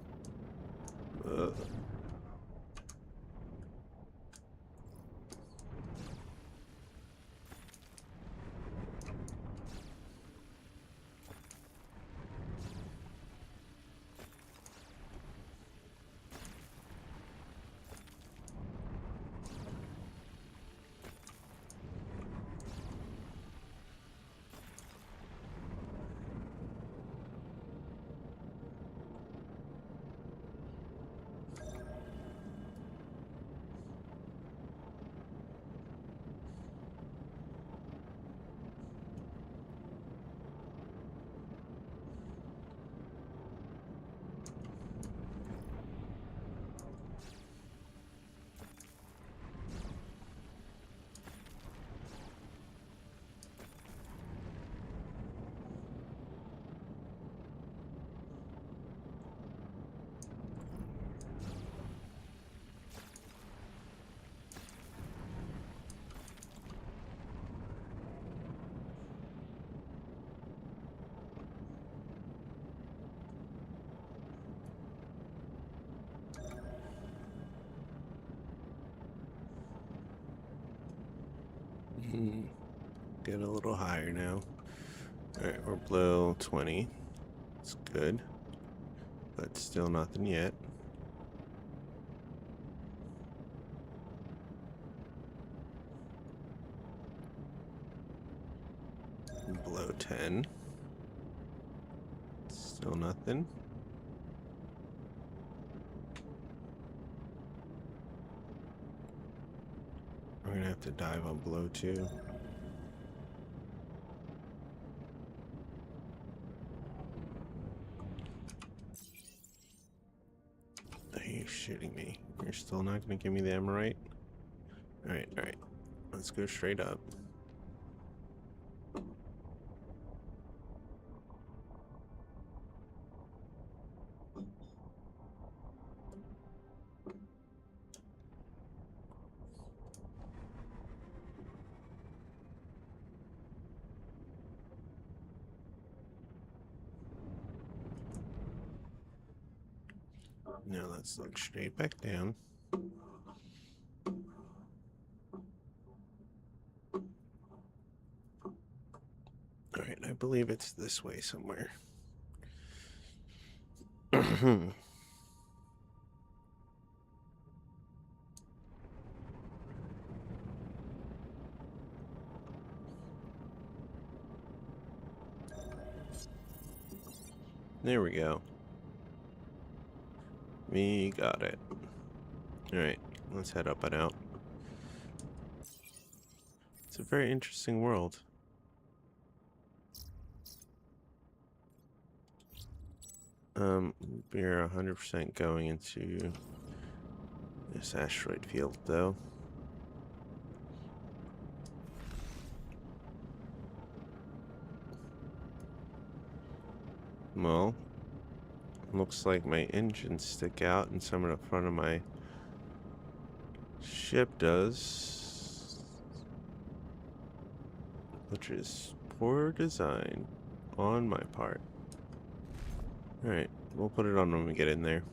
Get a little higher now. Alright, we're below 20. It's good. But still nothing yet. Below 10. Still nothing. We're gonna have to dive on below 2. Are you shitting me? You're still not gonna give me the emerite? Alright, alright. Let's go straight up. Now let's look straight back down. Alright, I believe it's this way somewhere. There we go. We got it. Alright, let's head up and out. It's a very interesting world. We're 100% going into this asteroid field, though. Well, looks like my engines stick out and some of the front of my ship does, which is poor design on my part. Alright, we'll put it on when we get in there.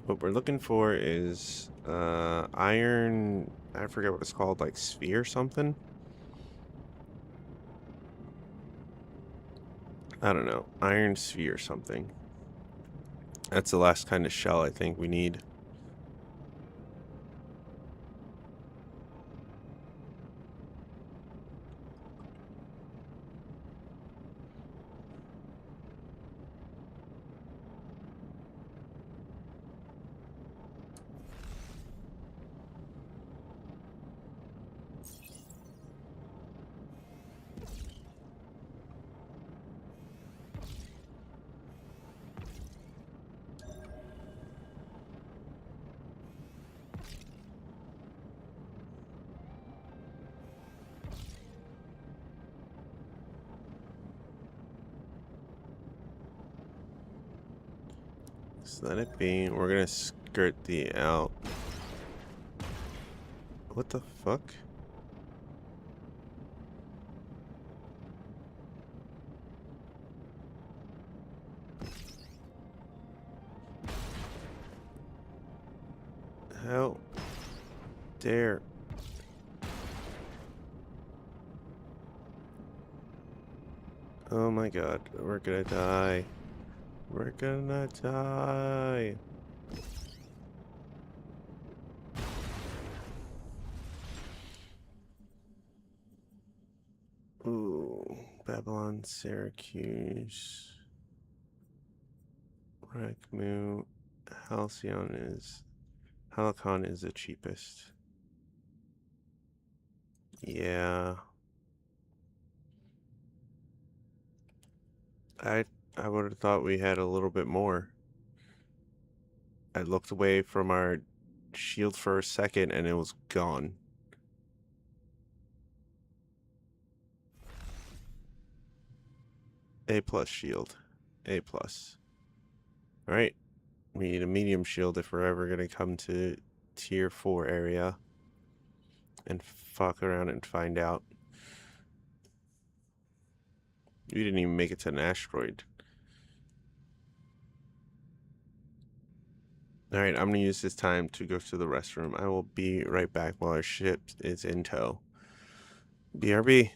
What we're looking for is iron, I forget what it's called, like sphere something. I don't know, iron sphere something. That's the last kind of shell I think we need. Just let it be. We're gonna skirt the out. What the fuck? How dare? Oh my god, we're gonna die. We're gonna die. Ooh, Babylon, Syracuse, Rackmu, Halcyon is the cheapest. Yeah. I would have thought we had a little bit more. I looked away from our shield for a second and it was gone. A plus shield. A plus. Alright. We need a medium shield if we're ever gonna come to tier 4 area and fuck around and find out. We didn't even make it to an asteroid. Alright, I'm gonna use this time to go to the restroom. I will be right back while our ship is in tow. BRB.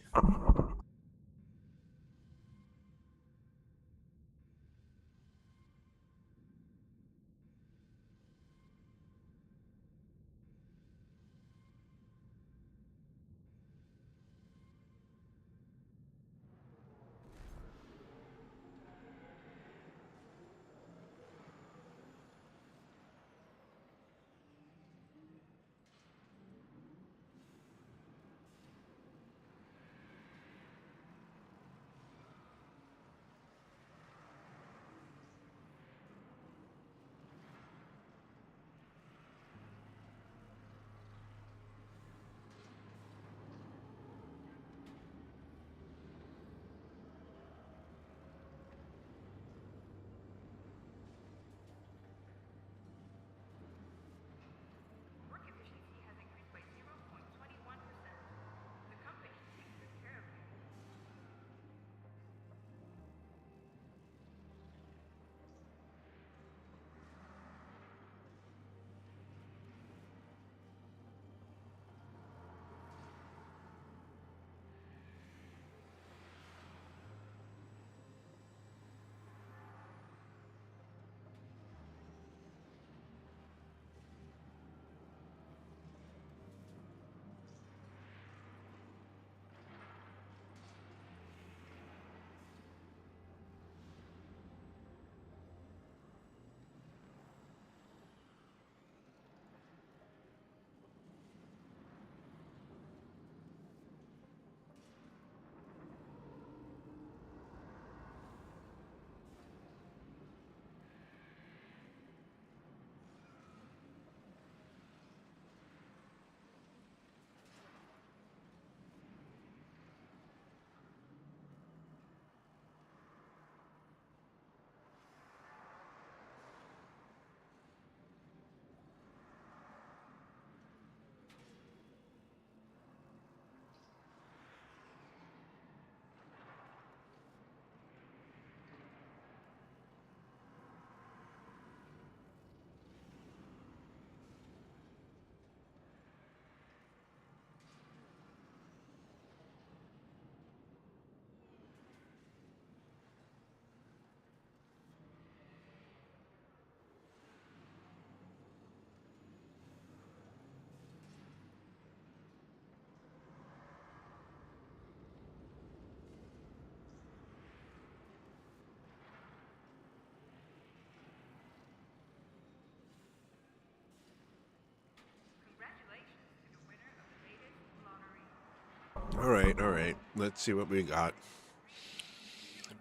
Alright. Let's see what we got.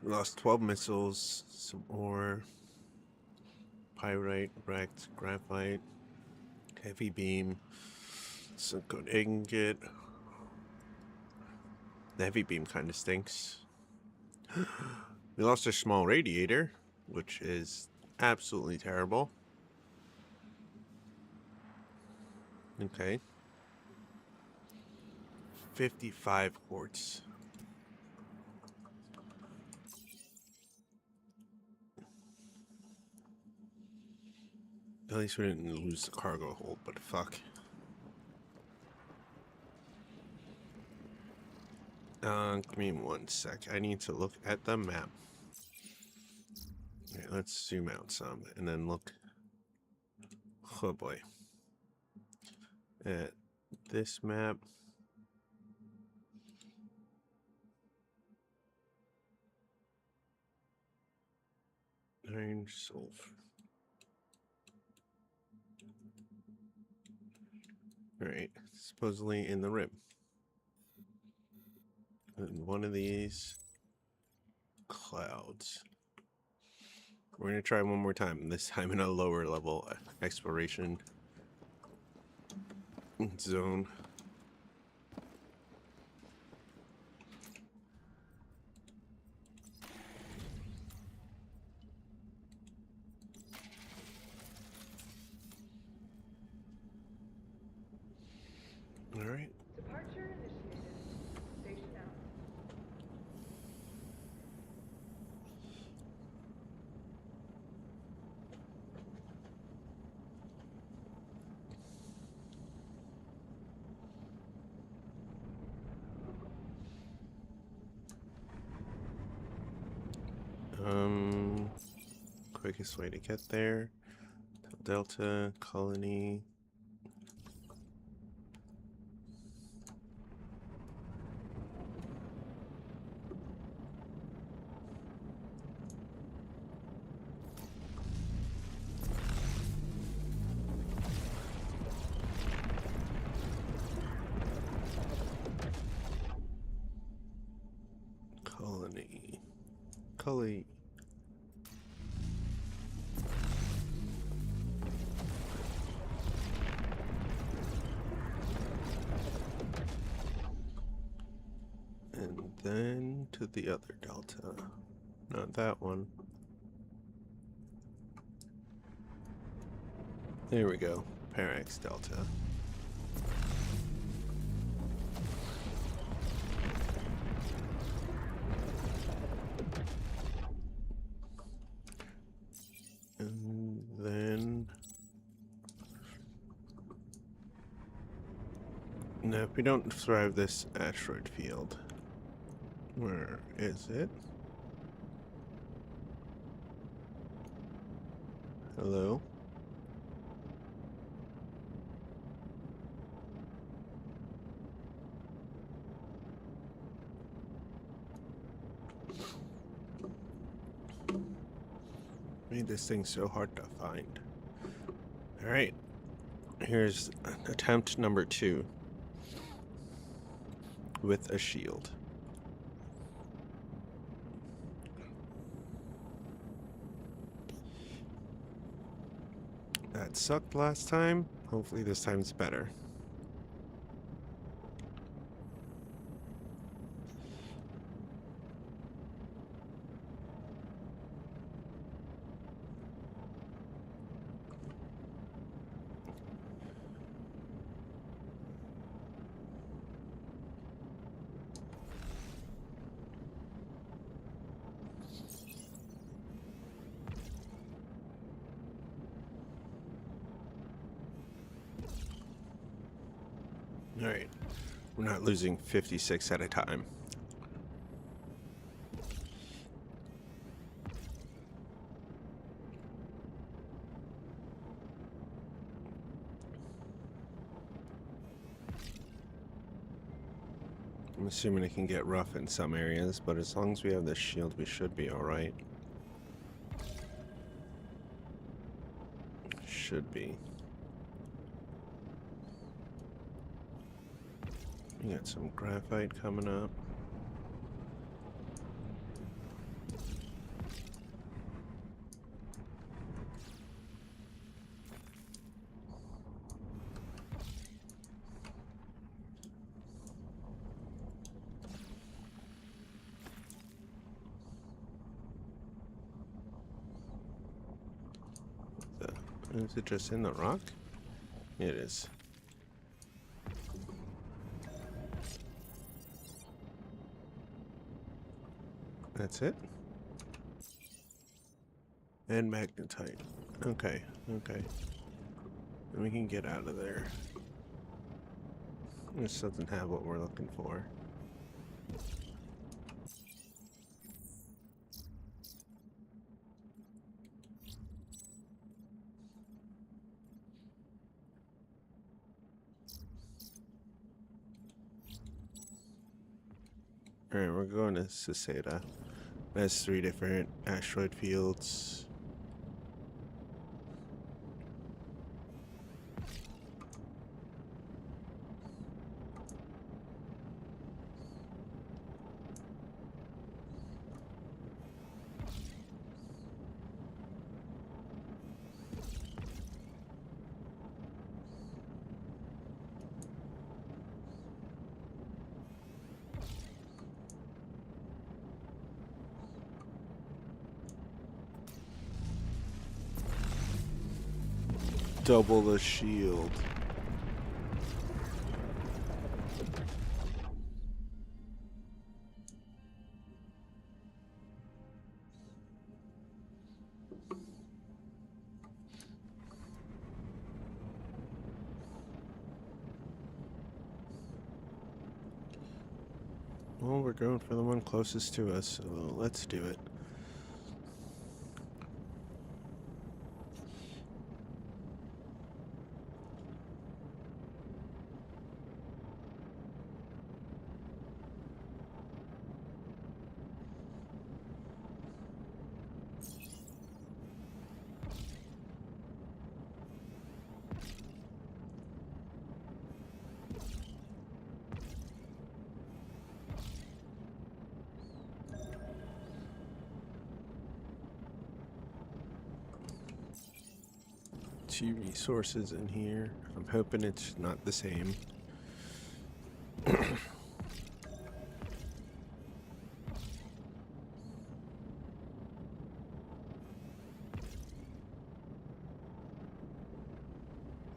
We lost 12 missiles, some ore, pyrite, wrecked, graphite, heavy beam, some good ingot. The heavy beam kind of stinks. We lost a small radiator, which is absolutely terrible. Okay. 55 quartz. At least we didn't lose the cargo hold, but fuck. Give me 1 sec. I need to look at the map. Okay, let's zoom out some and then look. Oh boy. At this map. Iron sulfur. Alright, supposedly in the rim. And one of these clouds. We're gonna try one more time, this time in a lower level exploration zone. Alright. Departure initiated. Station out. Quickest way to get there. Delta, colony. Colony. Colony. And then to the other delta. Not that one. There we go. Parax delta. And then... Now, if we don't survive this asteroid field, where is it? Hello? Made this thing so hard to find. Alright. Here's attempt number 2. With a shield. That sucked last time. Hopefully this time's better. Alright. We're not losing 56 at a time. I'm assuming it can get rough in some areas, but as long as we have this shield, we should be alright. Should be. We got some graphite coming up. Is it just in the rock? It is. That's it? And magnetite. Okay, okay. And we can get out of there. This doesn't have what we're looking for. Alright, we're going to Siseda. That's 3 different asteroid fields. Double the shield. Well, we're going for the one closest to us, so let's do it. Two resources in here. I'm hoping it's not the same.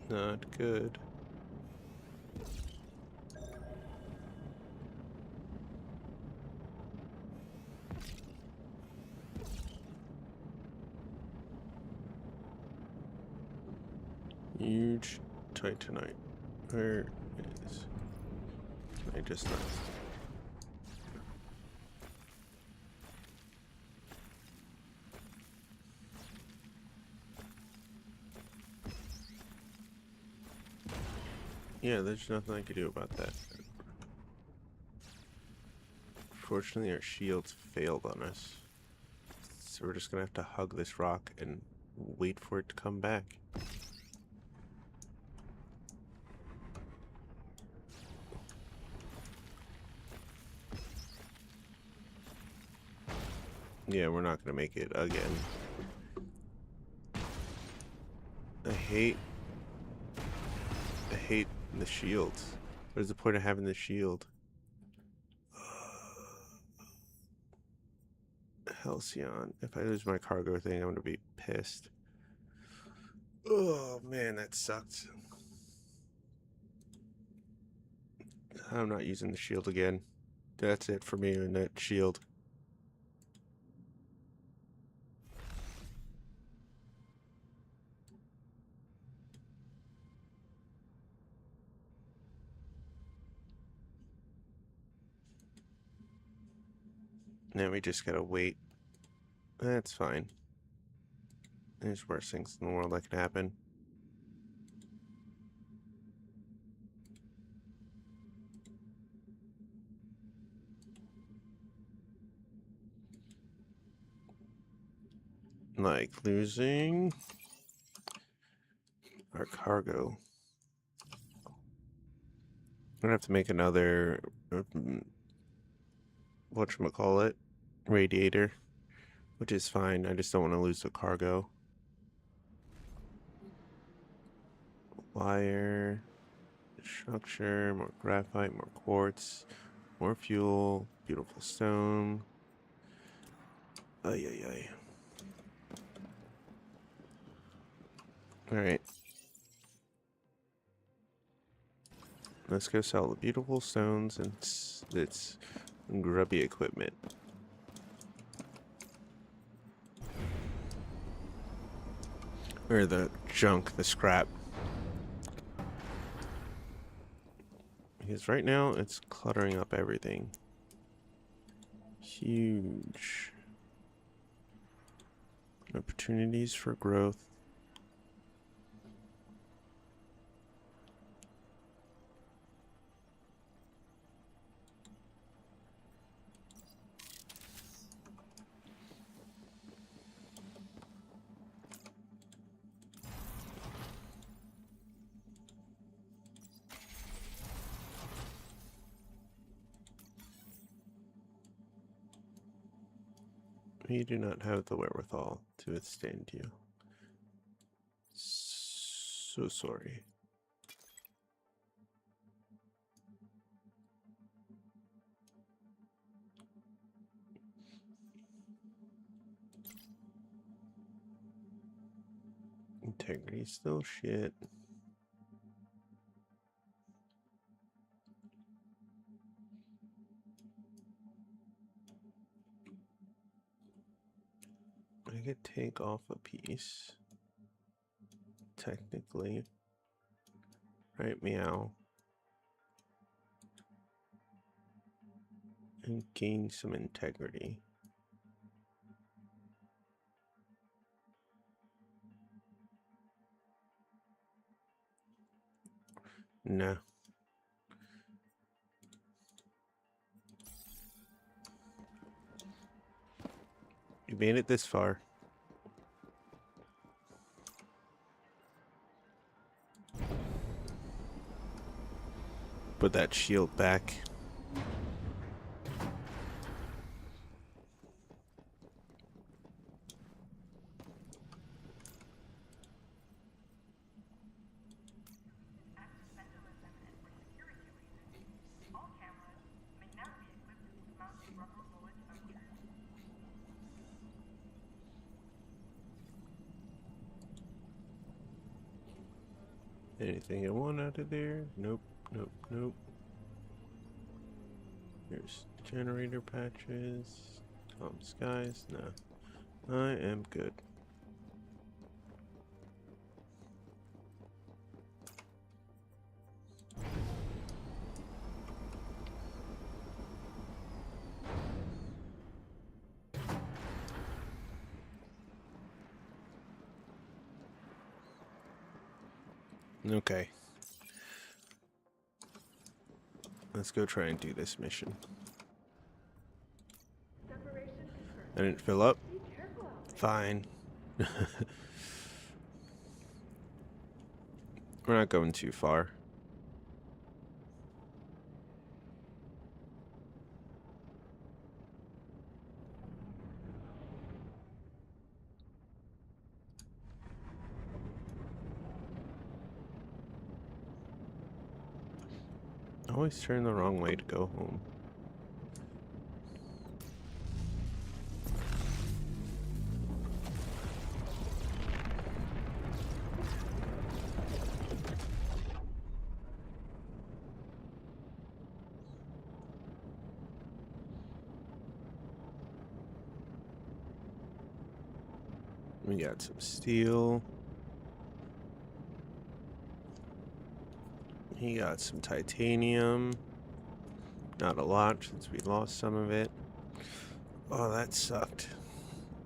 Not good. Huge titanite. Where is... I just not. Yeah, there's nothing I can do about that. Fortunately, our shields failed on us. So we're just gonna have to hug this rock and wait for it to come back. Yeah, we're not gonna make it again. I hate the shields. What's the point of having the shield? Halcyon. If I lose my cargo thing, I'm gonna be pissed. Oh man, that sucked. I'm not using the shield again. That's it for me and that shield. Now we just gotta wait. That's fine. There's worse things in the world that can happen. Like losing our cargo. I'm gonna have to make another whatchamacallit radiator, which is fine. I just don't want to lose the cargo. Wire, structure, more graphite, more quartz, more fuel, beautiful stone. Ay ay ay. Alright. Let's go sell the beautiful stones and this grubby equipment. Or the junk, the scrap. Because right now it's cluttering up everything. Huge. Opportunities for growth. We do not have the wherewithal to withstand you. So sorry. Integrity still shit. I could take off a piece. Technically. Right, meow. And gain some integrity. No. You made it this far. Put that shield back. Anything I want out of there? Nope, nope, nope. Here's generator patches. Calm skies. No. I am good. Okay. Let's go try and do this mission. Separation confirmed. I didn't fill up. Be careful out there. Fine. We're not going too far. I always turn the wrong way to go home. We got some steel. He got some titanium. Not a lot since we lost some of it. Oh, that sucked.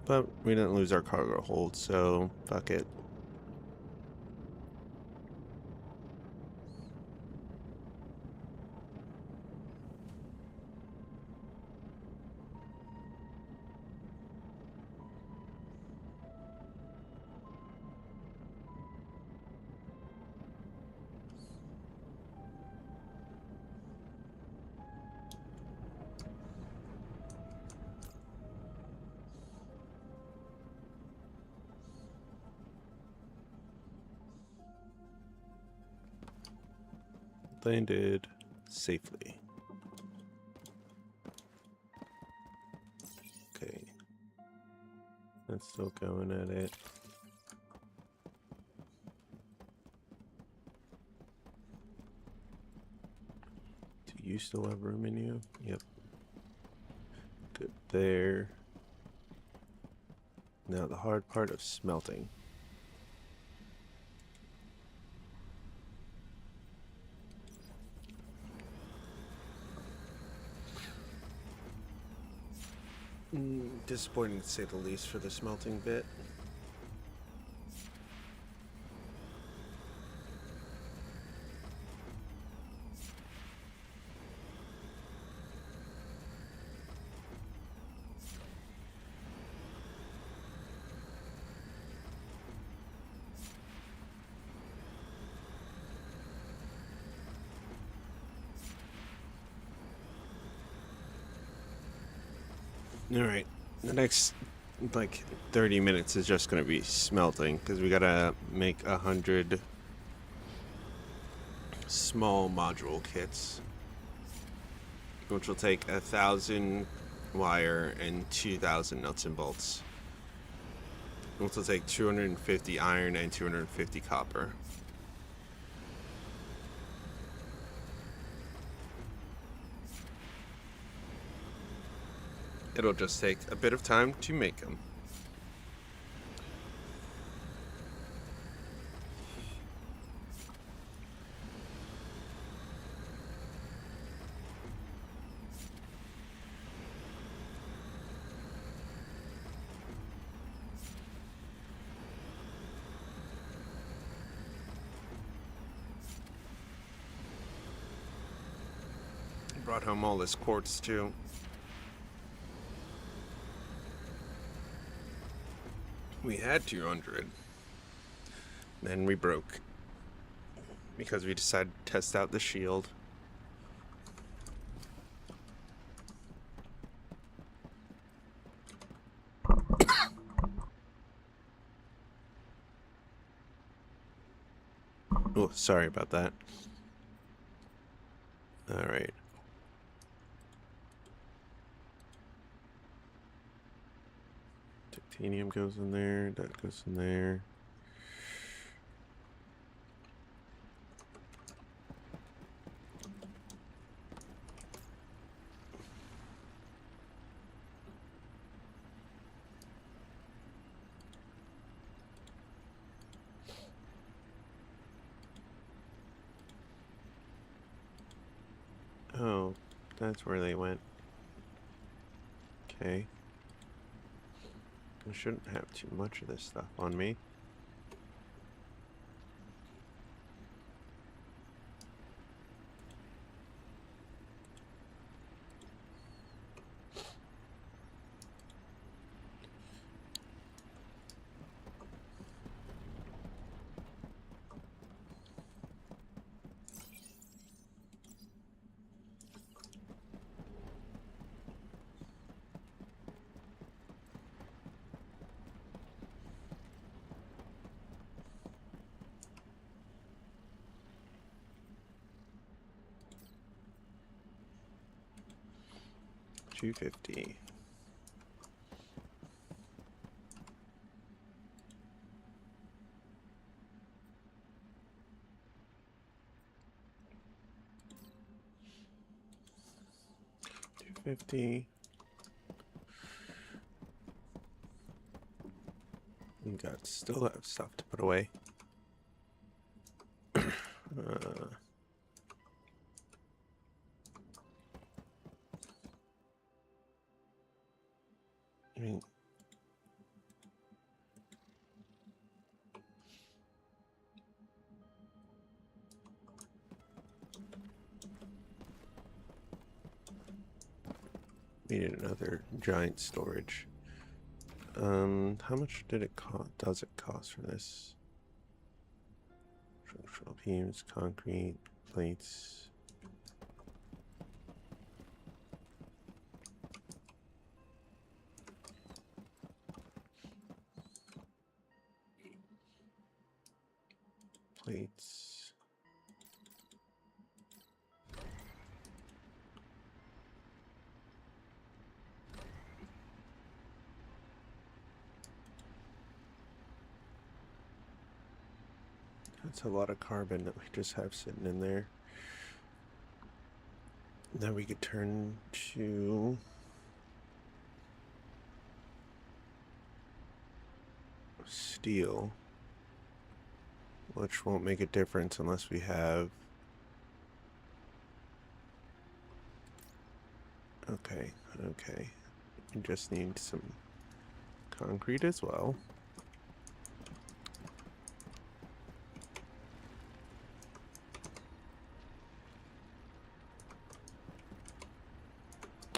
But we didn't lose our cargo hold, so fuck it. Landed safely. Okay. That's still going at it. you still have room in you? Yep. Good there. Now the hard part of smelting. Disappointing to say the least for the smelting bit. Alright, the next like 30 minutes is just going to be smelting because we got to make 100 small module kits, which will take 1,000 wire and 2,000 nuts and bolts, which will take 250 iron and 250 copper. It'll just take a bit of time to make them. Brought home all this quartz too. We had 200. Then we broke because we decided to test out the shield. Oh, sorry about that. All right. Titanium goes in there, that goes in there. Oh, that's where they went. Okay. I shouldn't have too much of this stuff on me. $250. $250. We got still have stuff to put away. I mean, needed another giant storage. How much did it cost? Does it cost for this? Structural beams, concrete, plates. Plates. That's a lot of carbon that we just have sitting in there. Then we could turn to steel, which won't make a difference unless we have... Okay, okay. We just need some concrete as well.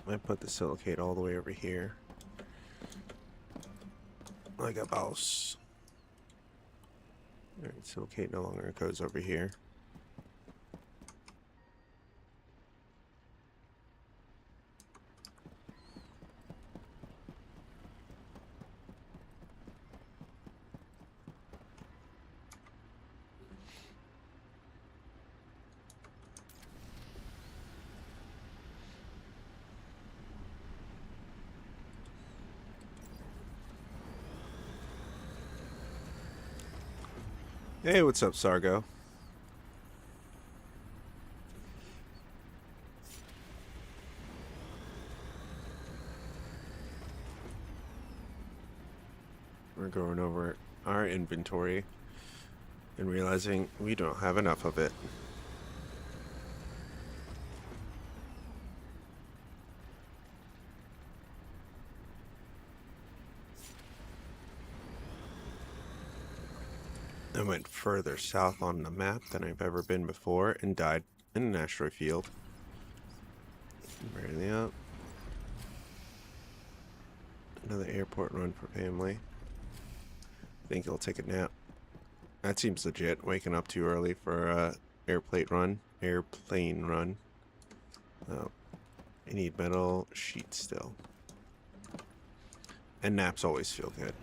I put the silicate all the way over here. Like a boss. Alright, silicate no longer goes over here. Hey, what's up, Sargo? We're going over our inventory and realizing we don't have enough of it. I went further south on the map than I've ever been before and died in an asteroid field. Barely up. Another airport run for family. Think he'll take a nap. That seems legit, waking up too early for a airplane run. Oh, I need metal sheets still. And naps always feel good.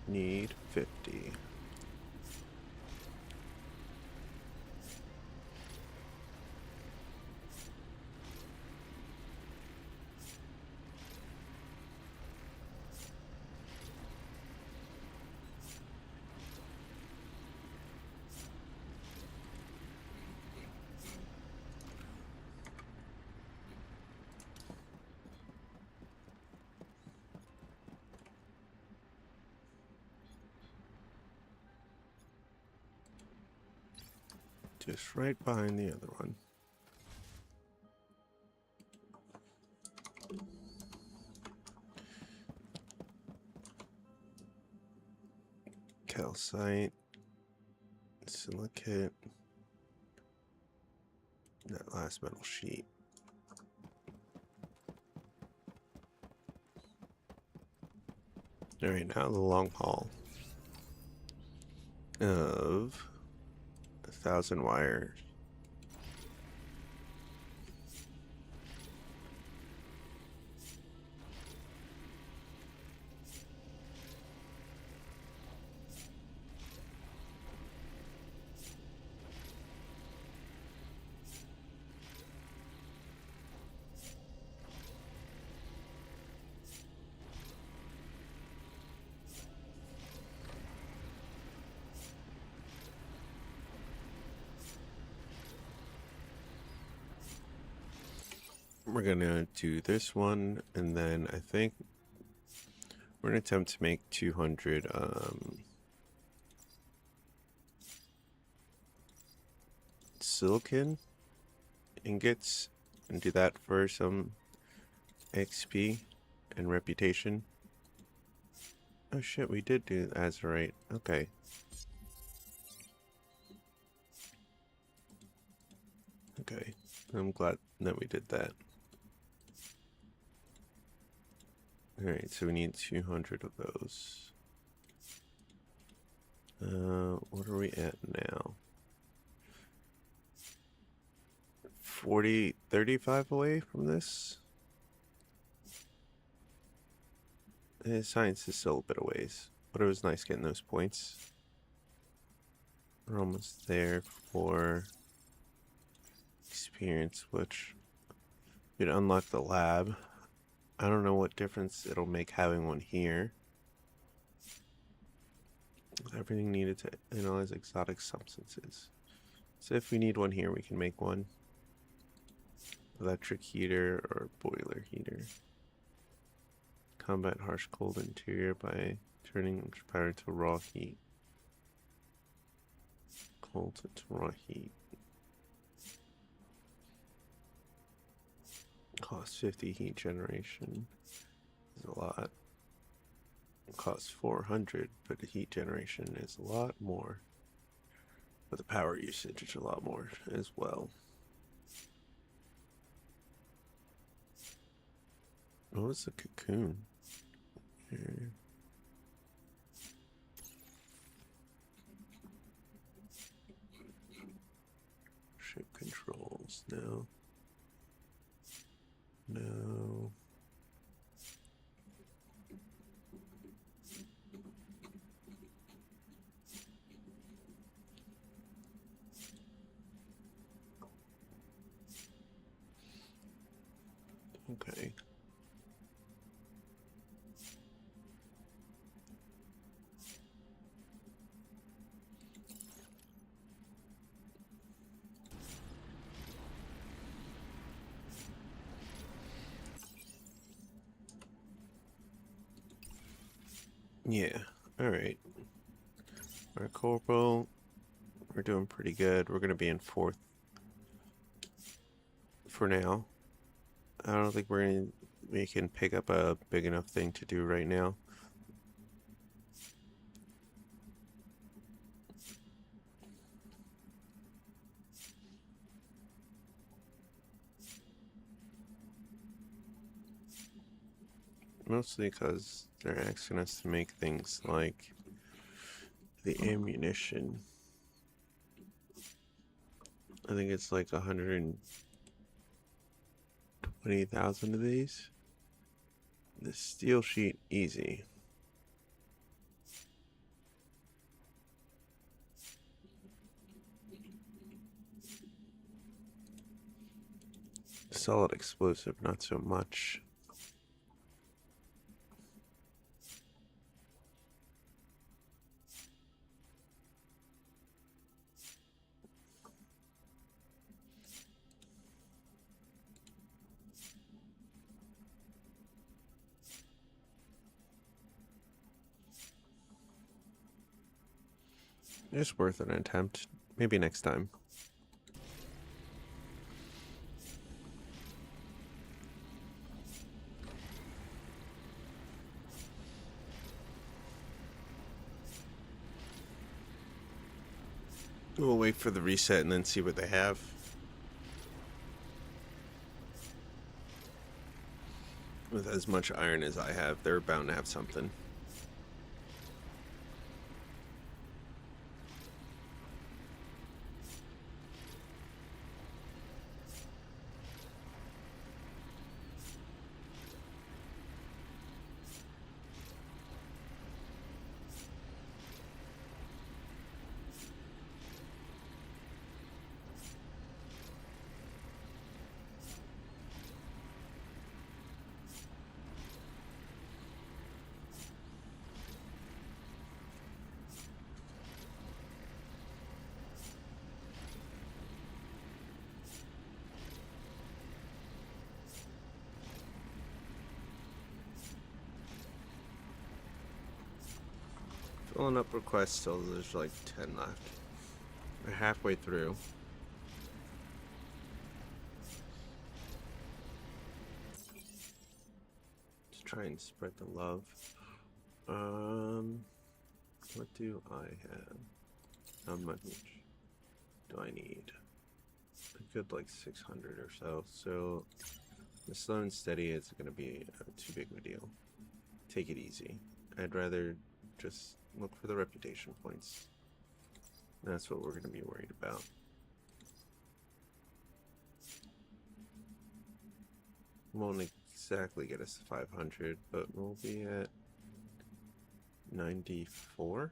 Need 50. Just right behind the other one. Calcite, silicate, that last metal sheet. Alright, now the long haul of 1,000 wires. We're gonna do this one, and then I think we're gonna attempt to make 200 silicon ingots, and do that for some XP and reputation. Oh shit, we did do azurite. Okay. Okay, I'm glad that we did that. Alright, so we need 200 of those. What are we at now? 35 away from this? Science is still a bit of ways, but it was nice getting those points. We're almost there for experience, which would unlock the lab. I don't know what difference it'll make having one here. Everything needed to analyze exotic substances. So if we need one here, we can make one. Electric heater or boiler heater. Combat harsh cold interior by turning power to raw heat. Cold to raw heat. Cost 50 heat generation. Is a lot. Costs 400, but the heat generation is a lot more. But the power usage is a lot more as well. What is a cocoon? Here. Ship controls, no. No. Okay. Yeah, alright. Our corporal, we're doing pretty good. We're gonna be in 4th for now. I don't think we can pick up a big enough thing to do right now. Mostly because they're asking us to make things like the ammunition. I think it's like 120,000 of these. The steel sheet, easy. Solid explosive, not so much. It's worth an attempt. Maybe next time. We'll wait for the reset and then see what they have. With as much iron as I have, they're bound to have something. Filling up requests till there's like 10 left. We're halfway through. Let's try and spread the love. What do I have? How much do I need? A good like 600 or so. So the slow and steady is going to be too big of a deal. Take it easy. I'd rather just look for the reputation points. That's what we're going to be worried about. Won't exactly get us to 500, but we'll be at 94.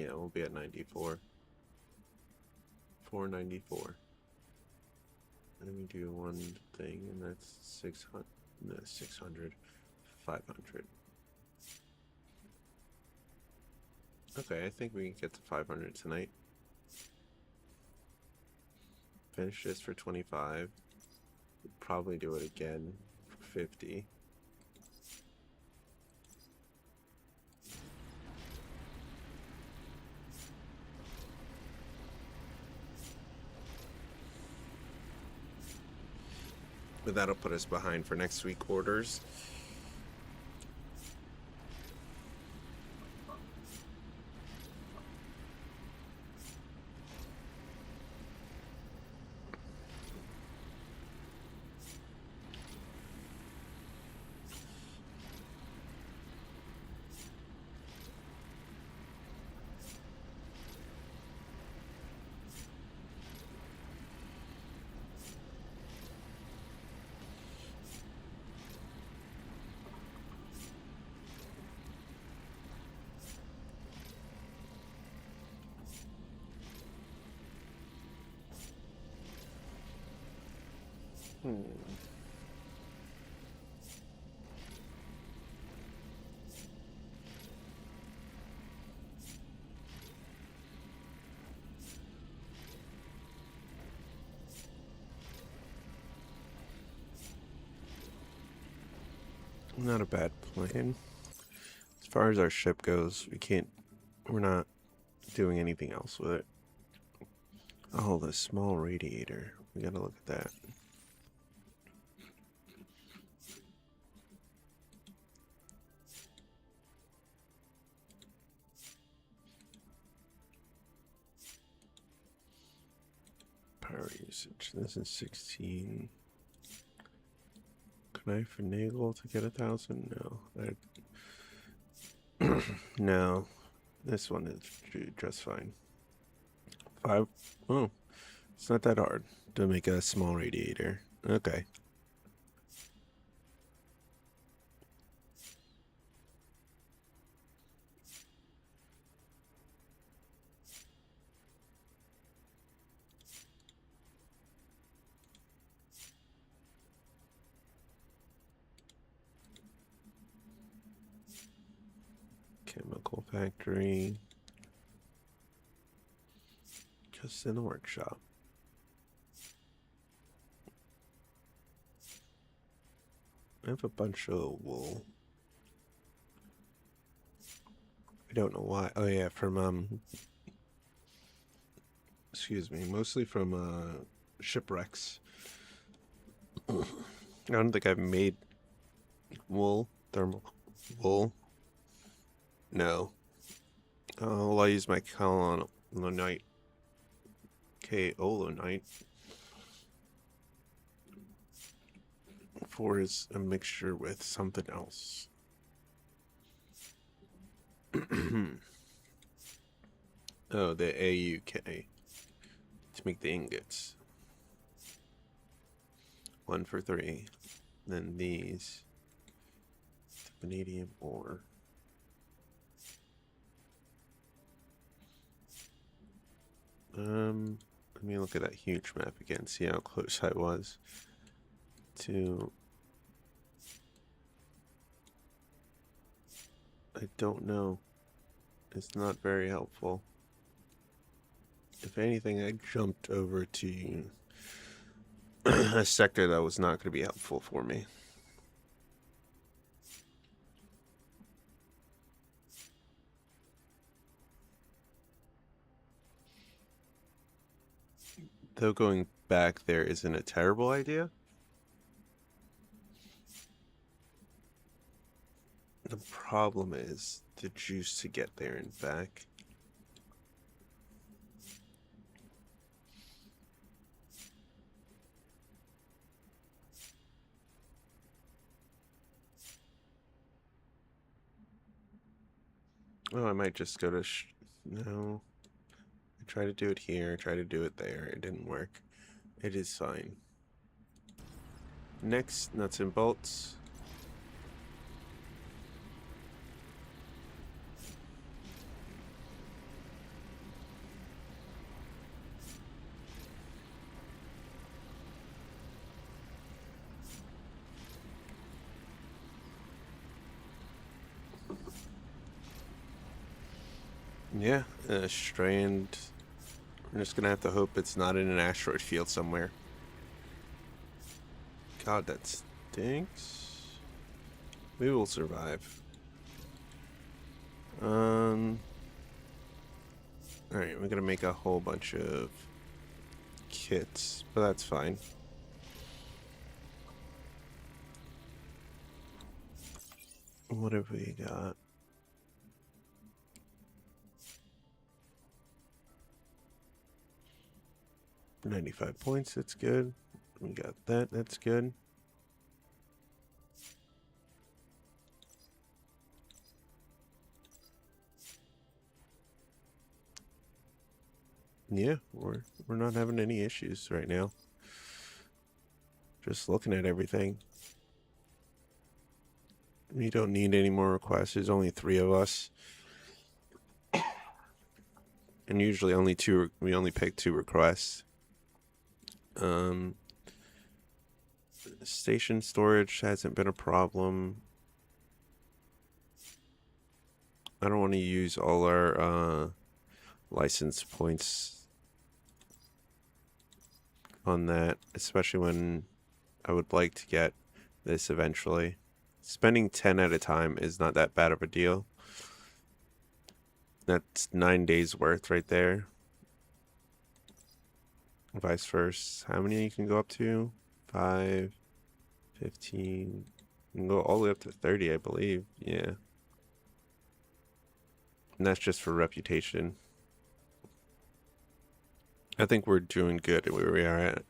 Yeah, we'll be at 94. 494. Let me do one thing, and that's 600. No, 600. 500. Okay, I think we can get to 500 tonight. Finish this for 25. Probably do it again for 50. But that'll put us behind for next week orders. Not a bad plan. As far as our ship goes, we're not doing anything else with it. Oh, the small radiator. We gotta look at that. Power usage. This is 16. Can I finagle to get 1,000? No. No. This one is just fine. 5. Oh, it's not that hard to make a small radiator. Okay. Chemical factory. Just in the workshop. I have a bunch of wool. I don't know why. Oh yeah, from excuse me, mostly from shipwrecks. I don't think I've made wool, thermal wool. No. Well, I use my kaolinite. Kaolinite. For is a mixture with something else. Oh, the AUK. To make the ingots. 1 for 3. Then these. The vanadium ore. Let me look at that huge map again, see how close I was to... I don't know. It's not very helpful. If anything, I jumped over to a sector that was not going to be helpful for me. Though going back there isn't a terrible idea. The problem is the juice to get there and back. Oh, I might just go to... No. I tried to do it here, try to do it there. It didn't work. It is fine. Next, nuts and bolts. Yeah, strand. We're just gonna have to hope it's not in an asteroid field somewhere. God, that stinks. We will survive. Alright, we're gonna make a whole bunch of kits, but that's fine. What have we got? $95 points, that's good. We got that, that's good. Yeah, we're not having any issues right now. Just looking at everything. We don't need any more requests. There's only 3 of us. And usually only 2, we only pick 2 requests. Station storage hasn't been a problem. I don't want to use all our license points on that, especially when I would like to get this eventually. Spending 10 at a time is not that bad of a deal. That's 9 days worth right there. Vice versa. How many you can go up to? 5, 15. You can go all the way up to 30, I believe. Yeah. And that's just for reputation. I think we're doing good where we are at.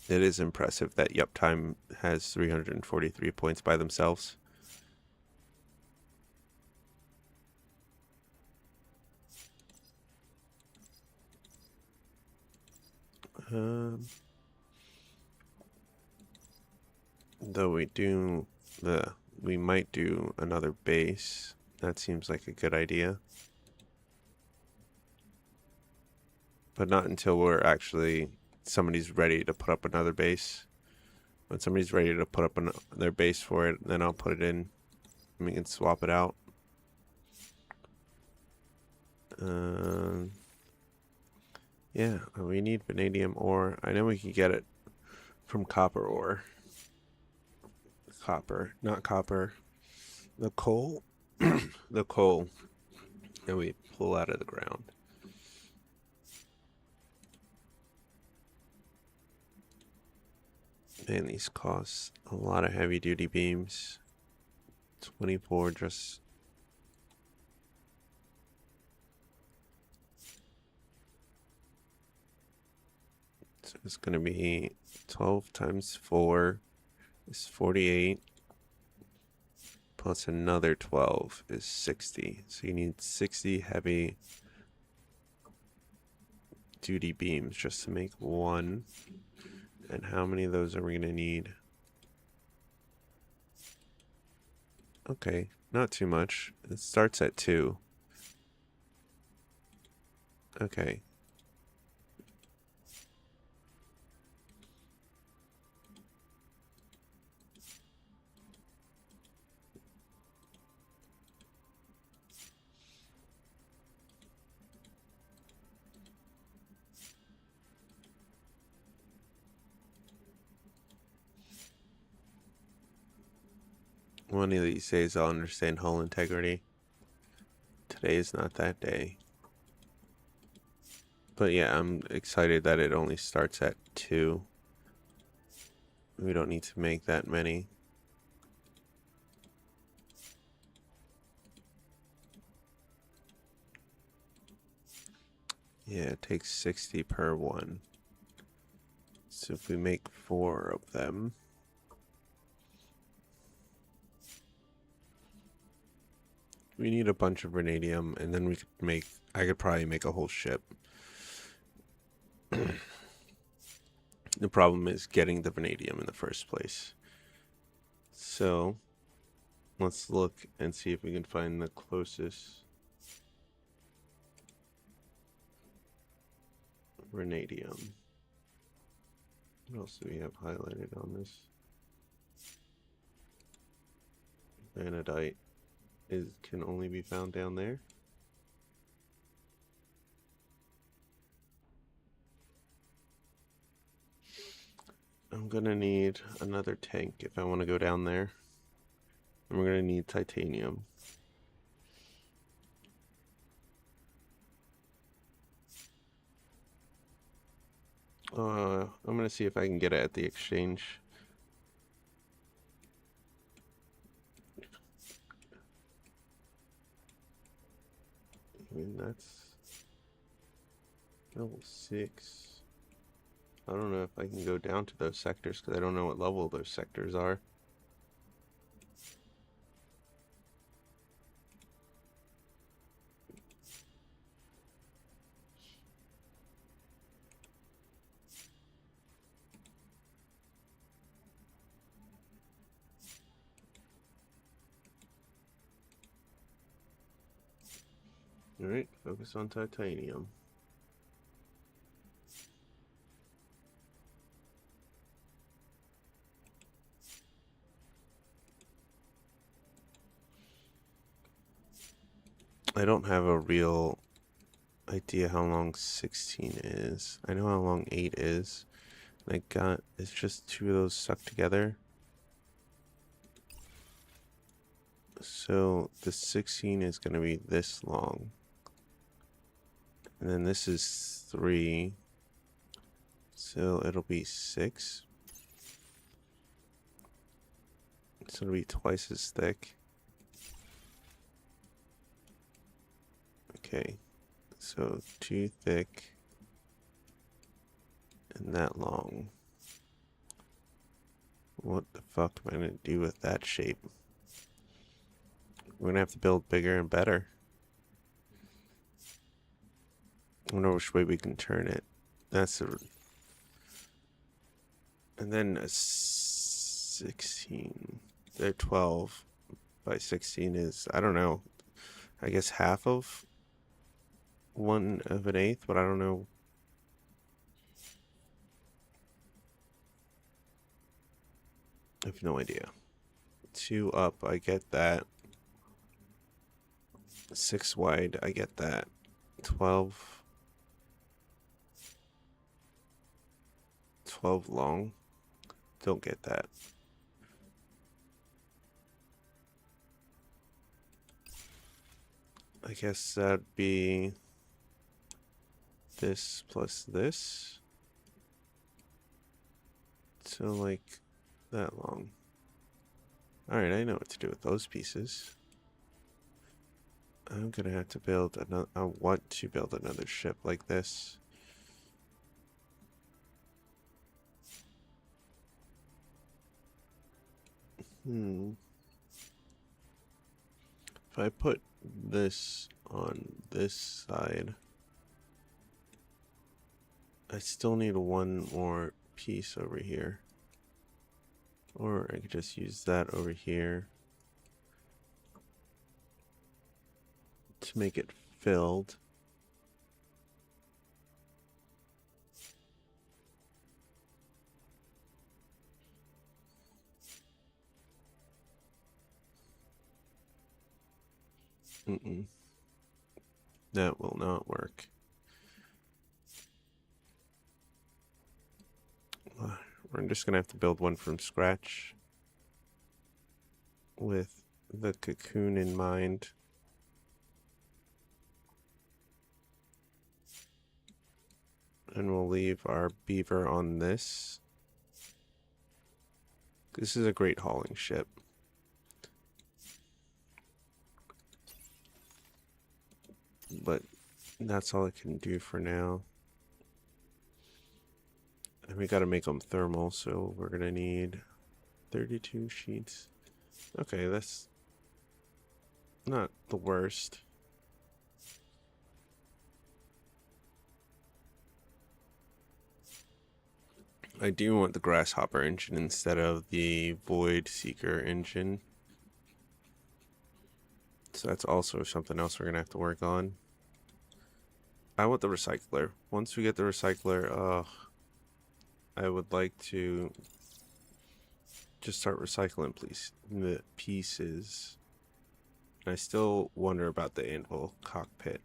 It is impressive that Uptime has 343 points by themselves. Though we might do another base. That seems like a good idea. But not until somebody's ready to put up another base. When somebody's ready to put up their base for it, then I'll put it in. And we can swap it out. Yeah, we need vanadium ore. I know we can get it from copper ore. Not copper. The coal. The coal that we pull out of the ground. Man, these cost a lot of heavy duty beams. 24 just. So it's going to be 12 times 4 is 48. Plus another 12 is 60. So you need 60 heavy duty beams just to make one. And how many of those are we going to need? Okay, not too much. It starts at 2. Okay. One of these days I'll understand hull integrity. Today is not that day. But yeah, I'm excited that it only starts at 2. We don't need to make that many. Yeah, it takes 60 per one. So if we make 4 of them. We need a bunch of vanadium, and then I could probably make a whole ship. The problem is getting the vanadium in the first place. So, let's look and see if we can find the closest vanadium. What else do we have highlighted on this? vanadite can only be found down there. I'm gonna need another tank if I want to go down there. And we're gonna need titanium. I'm gonna see if I can get it at the exchange. I mean, that's level 6. I don't know if I can go down to those sectors because I don't know what level those sectors are. Alright, focus on titanium. I don't have a real idea how long 16 is. I know how long 8 is. And it's just 2 of those stuck together. So the 16 is going to be this long. And then this is 3. So it'll be 6. So it'll be twice as thick. Okay. So 2 thick. And that long. What the fuck am I going to do with that shape? We're going to have to build bigger and better. I wonder which way we can turn it. That's a... And then a 16. They're 12 by 16 is, I don't know. I guess half of 1/8, but I don't know. I have no idea. 2 up, I get that. 6 wide, I get that. 12 long. Don't get that. I guess that'd be this plus this. So like that long. Alright, I know what to do with those pieces. I'm gonna have to build another. I want to build another ship like this. If I put this on this side, I still need one more piece over here. Or I could just use that over here to make it filled. That will not work. We're just gonna have to build one from scratch with the cocoon in mind. And we'll leave our beaver on this. This is a great hauling ship. But that's all it can do for now. And we gotta make them thermal, so we're gonna need 32 sheets. Okay, that's not the worst. I do want the Grasshopper engine instead of the Void Seeker engine. So that's also something else we're gonna have to work on. I want the recycler. Once we get the recycler, I would like to just start recycling, please. The pieces. I still wonder about the anvil cockpit.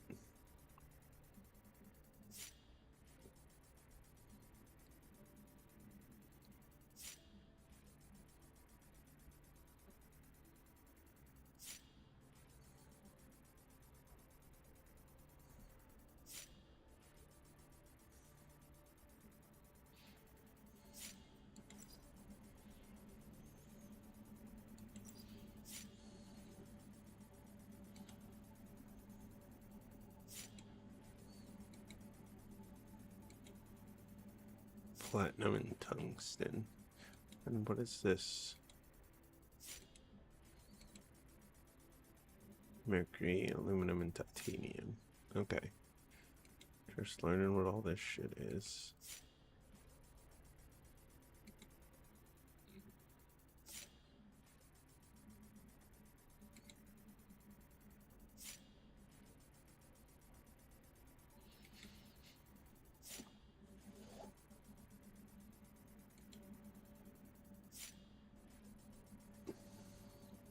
Platinum and tungsten. And what is this? Mercury, aluminum, and titanium. Okay. Just learning what all this shit is.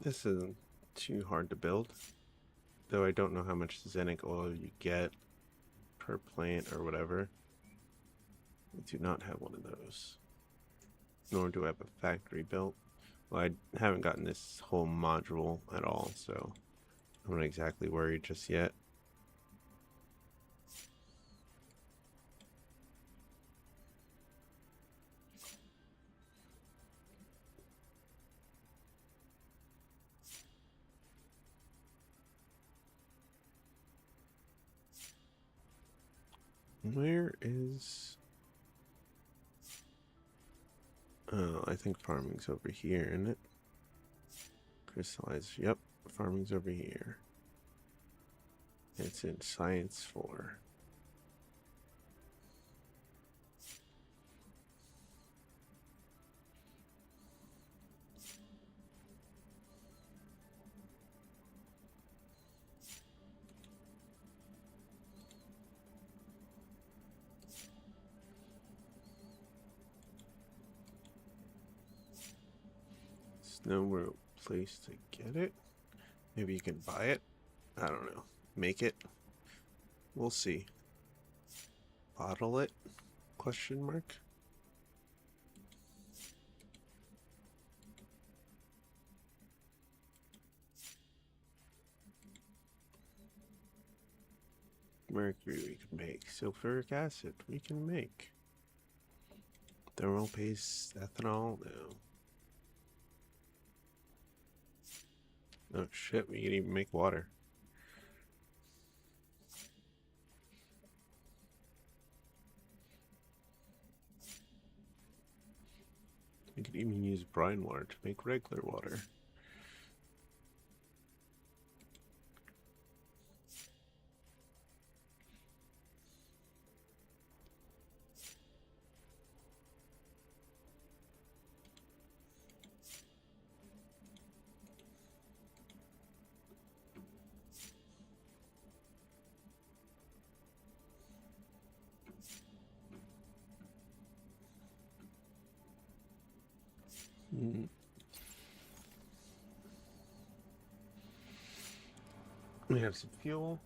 This isn't too hard to build, though I don't know how much Zenic oil you get per plant or whatever. I do not have one of those, nor do I have a factory built. Well, I haven't gotten this whole module at all, so I'm not exactly worried just yet. Where is... Oh, I think farming's over here, isn't it? Crystallize. Yep, farming's over here. It's in Science 4. There's no real place to get it. Maybe you can buy it. I don't know. Make it. We'll see. Bottle it? Question mark. Mercury we can make. Sulfuric acid we can make. Thermal paste, ethanol, no. Oh shit, we can even make water. We could even use brine water to make regular water. We have some fuel.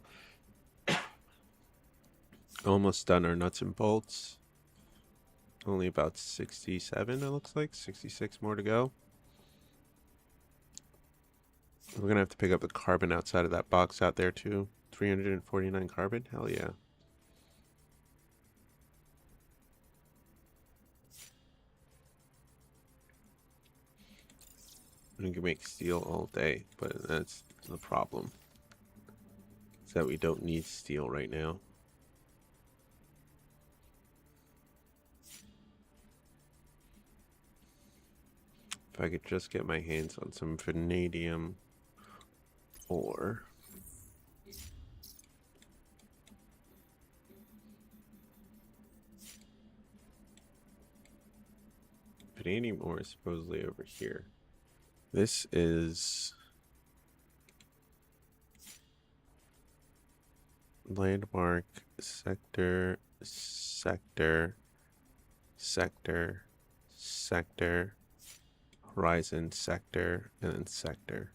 Almost done our nuts and bolts. Only about 67, it looks like. 66 more to go. We're going to have to pick up the carbon outside of that box out there, too. 349 carbon? Hell yeah. We can make steel all day, but that's the problem. Is that we don't need steel right now. If I could just get my hands on some vanadium ore. Vanadium ore is supposedly over here. This is landmark sector, sector, sector, sector, horizon, sector, and then sector.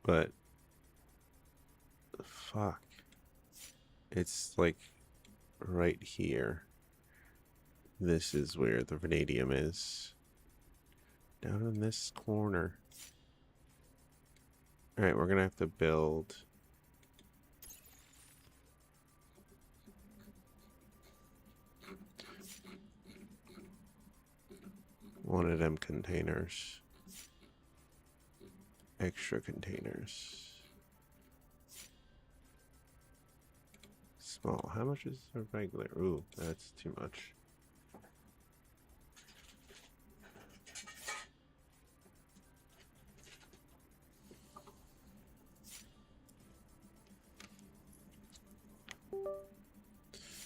But fuck. It's like right here. This is where the vanadium is. Down in this corner. Alright, we're gonna have to build one of them containers. Extra containers. Small. How much is a regular? Ooh, that's too much.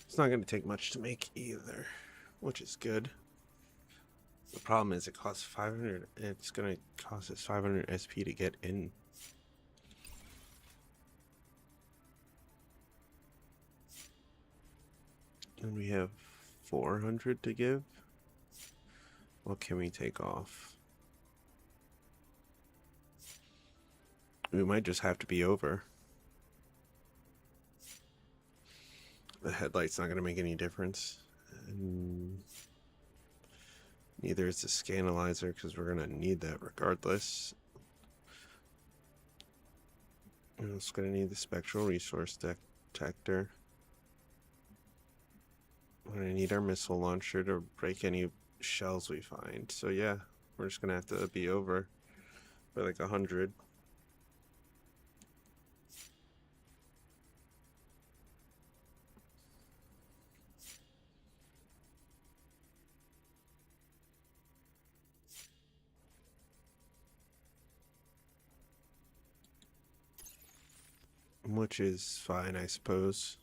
It's not going to take much to make either, which is good. The problem is it costs 500. It's going to cost us 500 SP to get in. And we have 400 to give. What can we take off? We might just have to be over. The headlight's not going to make any difference. And neither is the scanalyzer, because we're going to need that regardless. We're also going to need the spectral resource detector. We're going to need our missile launcher to break any shells we find. So yeah, we're just going to have to be over by like 100. Which is fine, I suppose.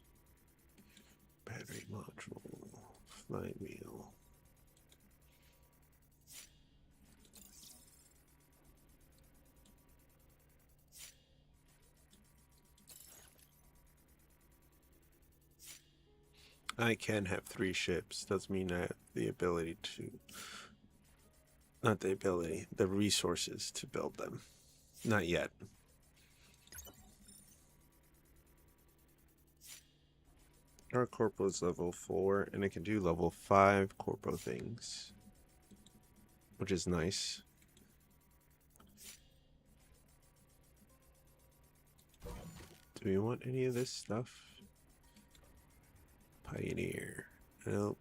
Battery module, flywheel. I can have 3 ships. Doesn't mean I have the ability to... Not the ability, the resources to build them. Not yet. Our corpo is level 4, and it can do level 5 corpo things. Which is nice. Do we want any of this stuff? Pioneer. Nope.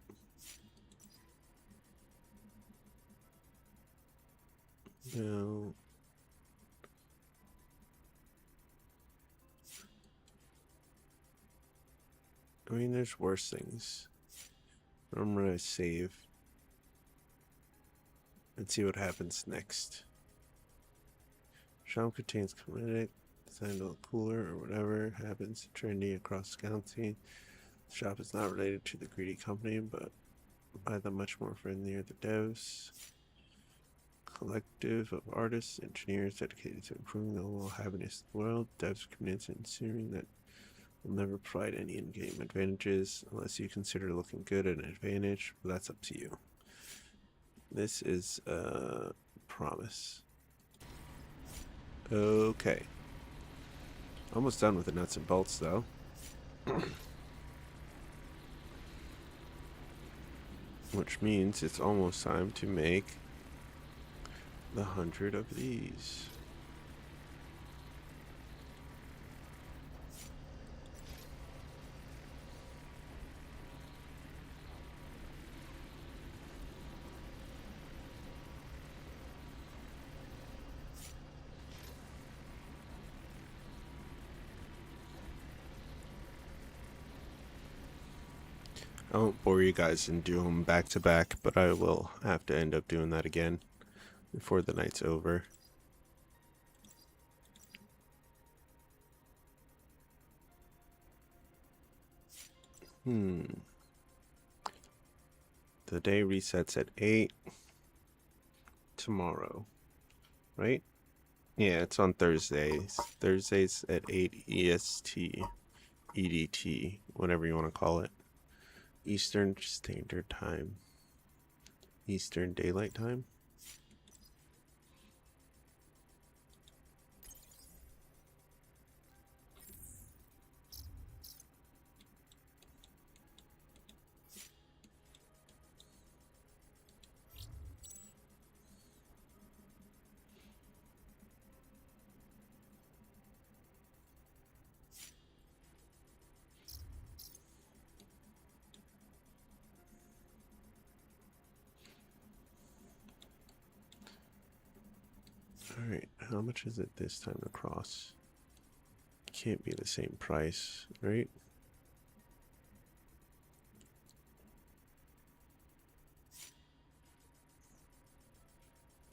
No. I mean, there's worse things. I'm gonna save and see what happens next. Shop contains kinetic, designed to look cooler or whatever happens trendy across the galaxy. The shop is not related to the greedy company, but by the much more friendlier the devs. Collective of artists, engineers dedicated to improving the overall happiness of the world. Devs commit to ensuring that will never provide any in-game advantages unless you consider looking good an advantage, but that's up to you. This is a promise. Okay. Almost done with the nuts and bolts though. Which means it's almost time to make the 100 of these. I won't bore you guys and do them back to back, but I will have to end up doing that again before the night's over. The day resets at 8 tomorrow, right? Yeah, it's on Thursdays. Thursdays at 8 EST, EDT, whatever you want to call it. Eastern Standard Time. Eastern Daylight Time. Alright, how much is it this time to cross? Can't be the same price, right?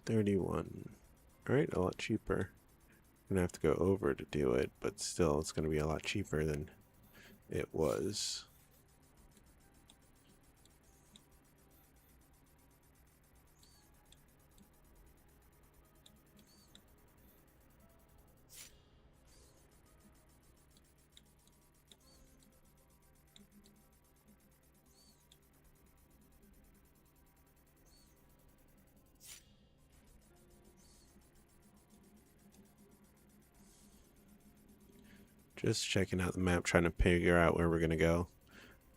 $31. Alright, a lot cheaper. I'm gonna have to go over to do it, but still it's gonna be a lot cheaper than it was. Just checking out the map, trying to figure out where we're gonna go.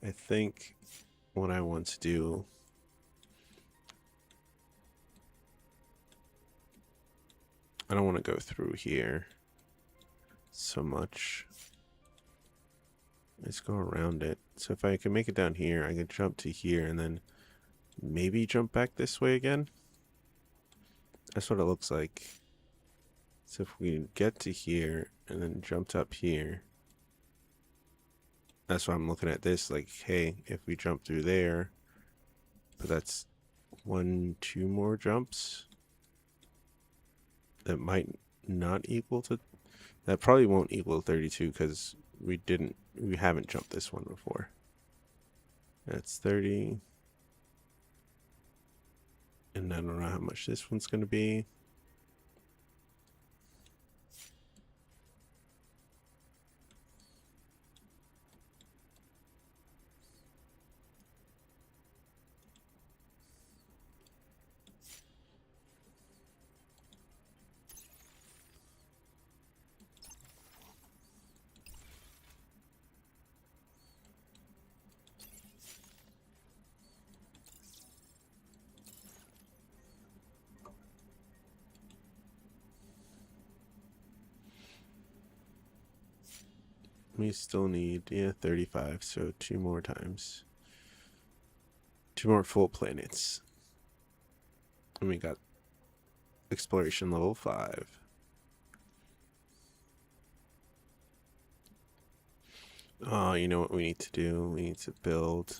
I think what I want to do, I don't want to go through here so much. Let's go around it. So if I can make it down here, I can jump to here and then maybe jump back this way again. That's what it looks like. So if we get to here and then jumped up here, that's why I'm looking at this like, hey, if we jump through there, but that's 1, 2 more jumps. That might not equal to, that probably won't equal 32 because we haven't jumped this one before. That's 30. And I don't know how much this one's going to be. We still need, 35, so 2 more times. 2 more full planets. And we got exploration level 5. Oh, you know what we need to do? We need to build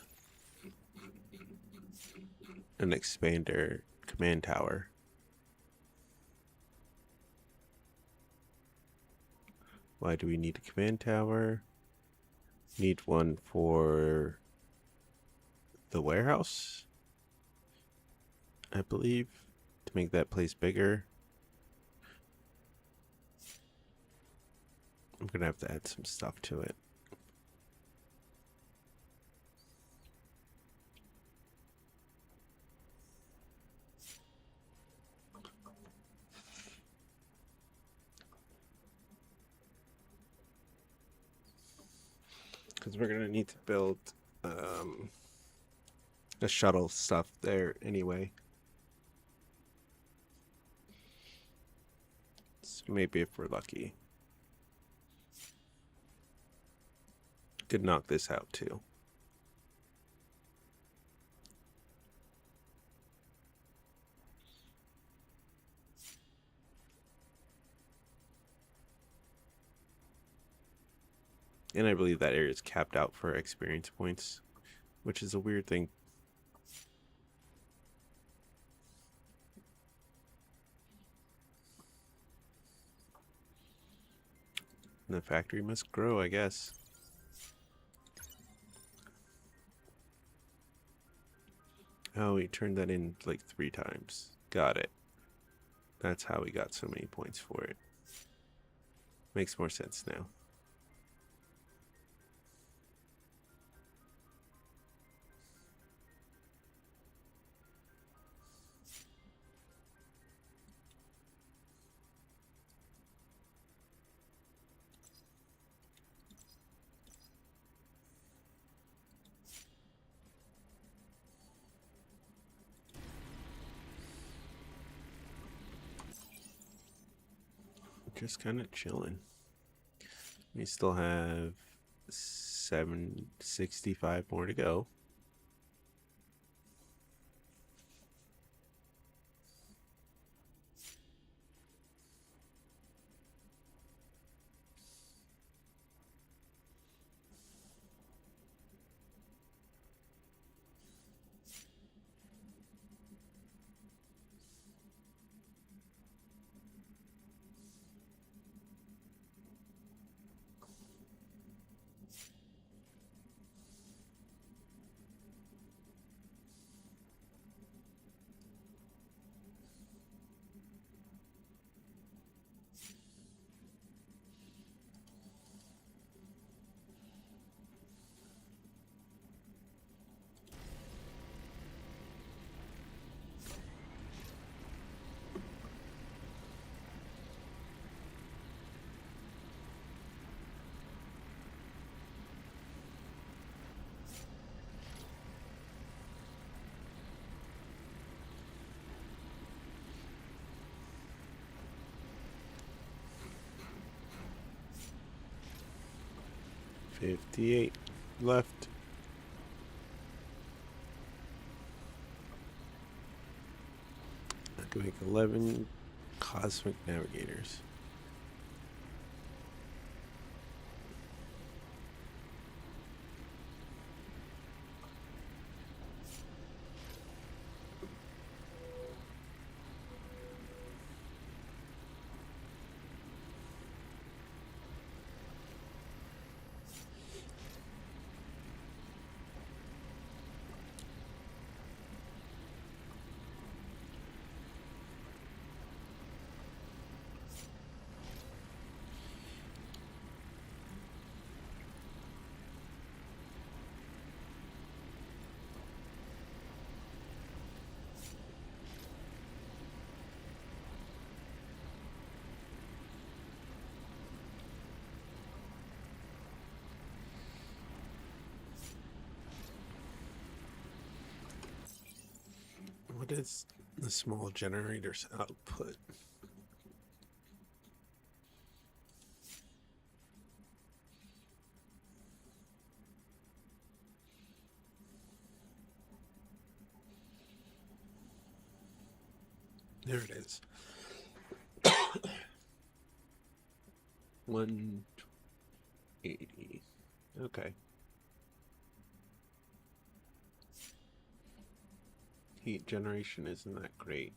an expander command tower. Why do we need a command tower? Need one for the warehouse, I believe, to make that place bigger. I'm gonna have to add some stuff to it. Because we're gonna need to build the shuttle stuff there anyway. So maybe if we're lucky. Could knock this out too. And I believe that area is capped out for experience points, which is a weird thing. The factory must grow, I guess. Oh, we turned that in like 3 times. Got it. That's how we got so many points for it. Makes more sense now. just kind of chilling. We still have 765 more to go. $58 left. I can make 11 cosmic navigators. What is the small generator's output? There it is. 180. Okay. Heat generation isn't that great.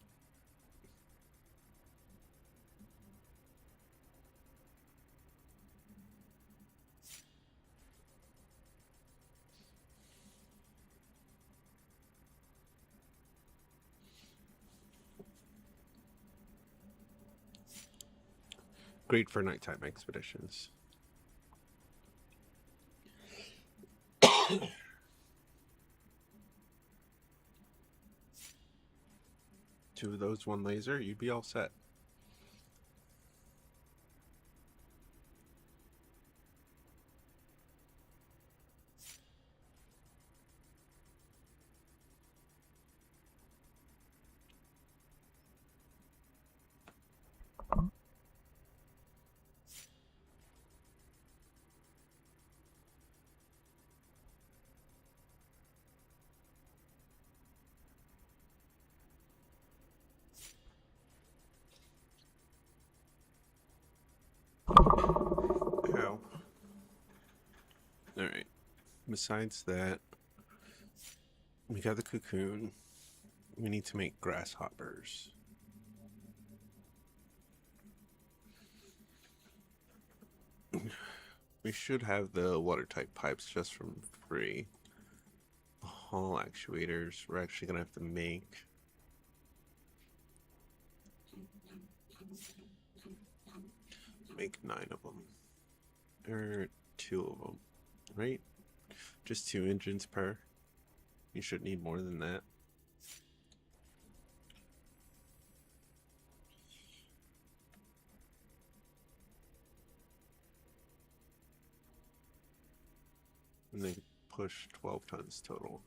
Great for nighttime expeditions. Two of those, one laser, you'd be all set. Ow. Alright. Besides that, we got the cocoon. We need to make grasshoppers. We should have the water type pipes just from free. Hall actuators we're actually gonna have to make. Make 9 of them. Or 2 of them, right? Just 2 engines per. You should need more than that. And they push 12 tons total.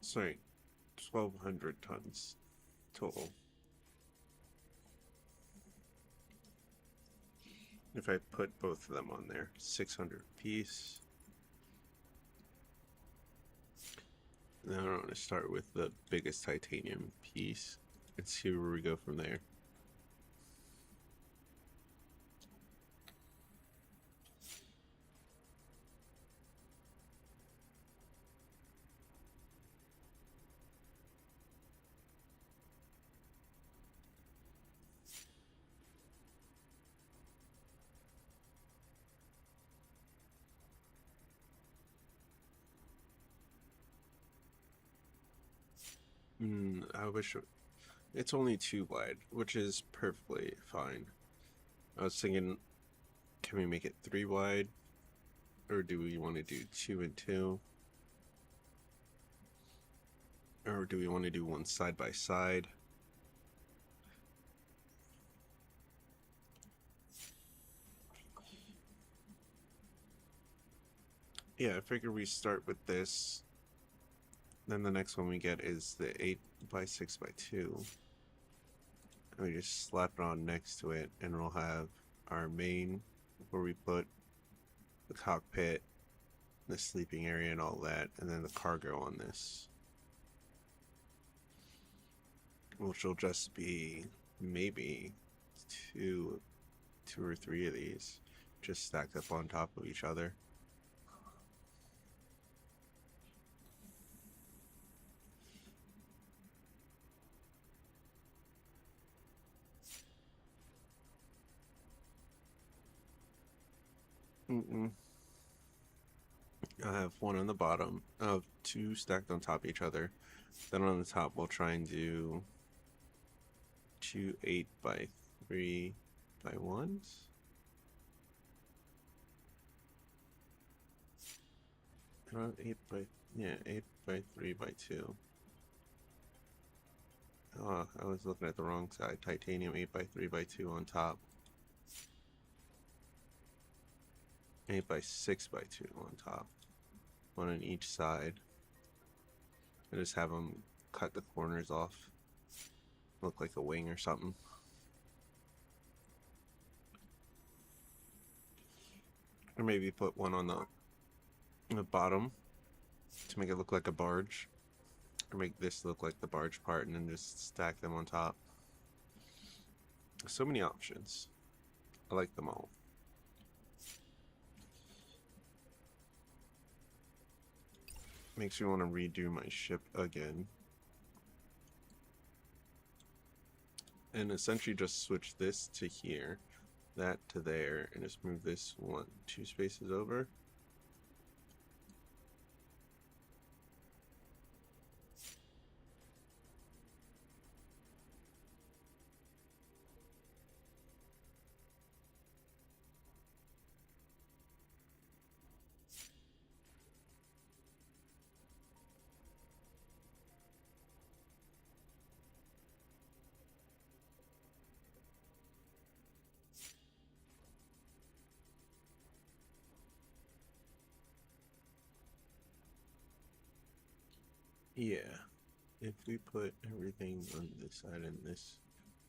Sorry, 1,200 tons. total. If I put both of them on there, 600 piece. Now I want to start with the biggest titanium piece and see where we go from there. I wish it's only 2 wide, which is perfectly fine. I was thinking, can we make it 3 wide? Or do we want to do 2 and 2? Or do we want to do one side by side? Yeah, I figure we start with this. Then the next one we get is the 8 by 6 by 2. And we just slap it on next to it, and we'll have our main where we put the cockpit, the sleeping area, and all that, and then the cargo on this, which will just be maybe two or three of these just stacked up on top of each other. I have one on the bottom of 2 stacked on top of each other. Then on the top we'll try and do 2 8 by 3 by 1s. Around 8 by 3 by 2. Oh, I was looking at the wrong side. Titanium 8 by 3 by 2 on top. 8 by 6 by 2 on top. One on each side. I just have them cut the corners off. Look like a wing or something. Or maybe put one on the bottom to make it look like a barge. Or make this look like the barge part and then just stack them on top. So many options. I like them all. Makes me want to redo my ship again. And essentially just switch this to here, that to there, and just move this 2 spaces over. Yeah, if we put everything on this side and this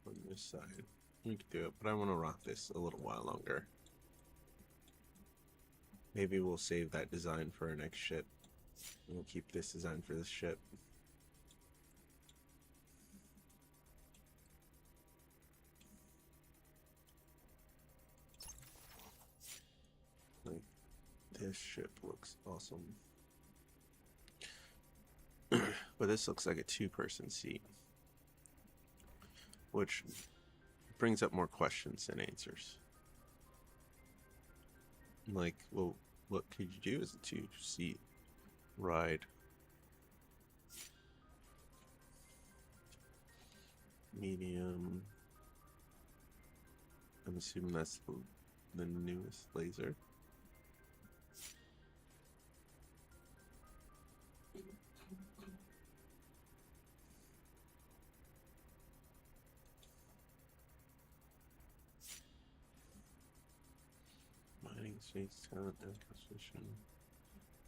on this side, we could do it, but I want to rock this a little while longer. Maybe we'll save that design for our next ship. We'll keep this design for this ship. Like, this ship looks awesome. But this looks like a 2-person seat, which brings up more questions than answers. Like, well, what could you do as a 2-seat ride? Medium. I'm assuming that's the newest laser. Mining, space, talent, and acquisition.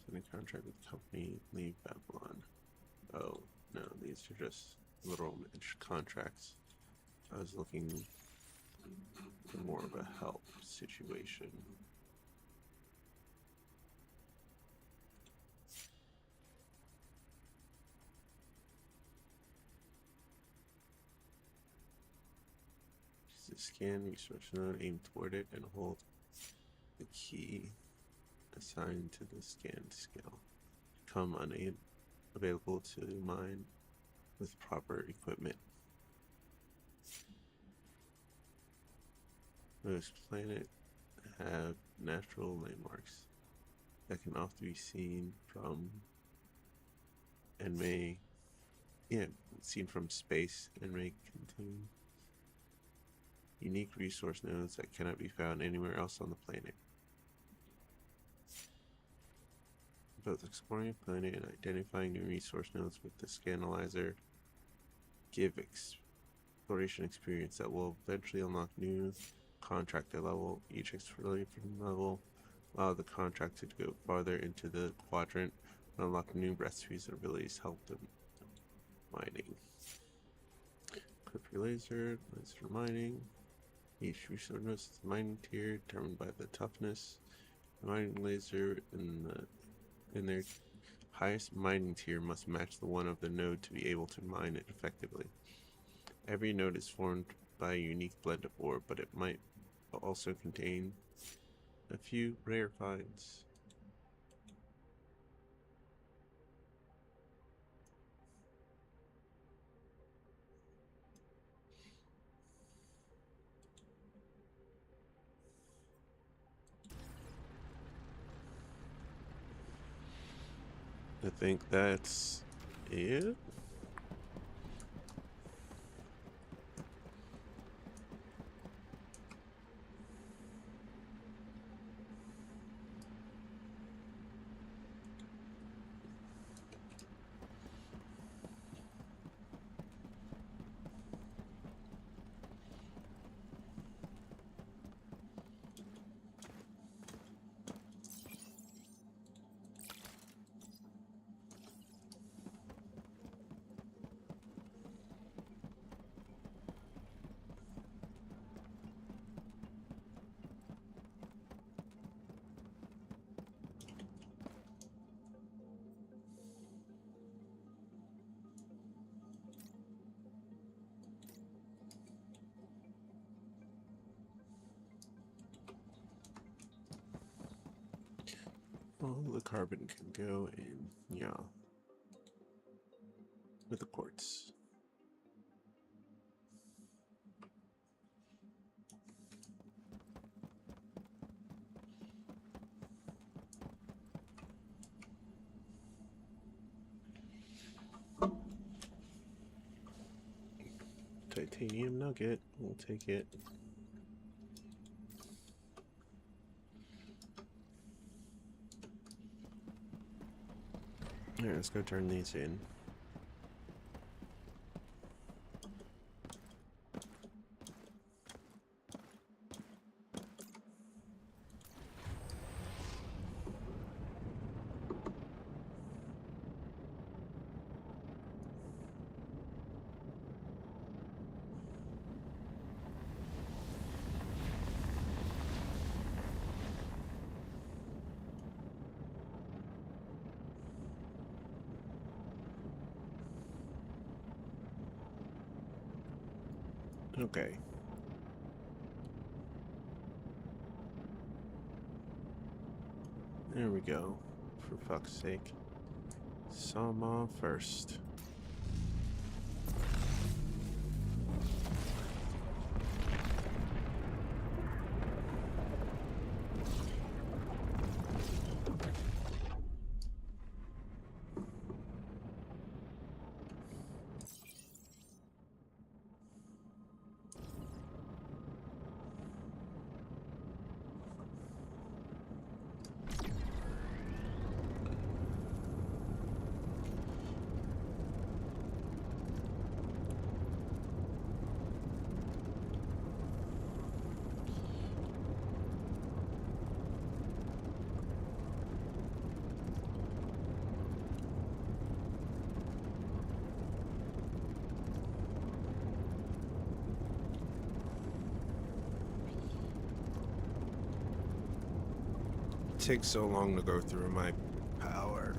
Sign a contract with the company, leave Babylon. Oh, no, these are just literal managed contracts. I was looking for more of a help situation. Use the scan resource node, aim toward it, and hold the key assigned to the scan skill. Become unavailable to mine with proper equipment. Most planets have natural landmarks that can often be seen from seen from space and may contain unique resource nodes that cannot be found anywhere else on the planet. Both exploring a planet and identifying new resource nodes with the Scanalyzer give exploration experience that will eventually unlock new contractor level. Each exploration level allow the contractor to go farther into the quadrant and unlock new recipes and abilities to help them mining. Equip your laser mining. Each resource node is the mining tier determined by the toughness. The mining laser in their highest mining tier must match the one of the node to be able to mine it effectively. Every node is formed by a unique blend of ore, but it might also contain a few rare finds. I think that's it. All the carbon can go in, yeah, with the quartz. Titanium nugget, we'll take it. Alright, let's go turn these in. Okay. There we go. For fuck's sake. Sama first. takes so long to go through my power?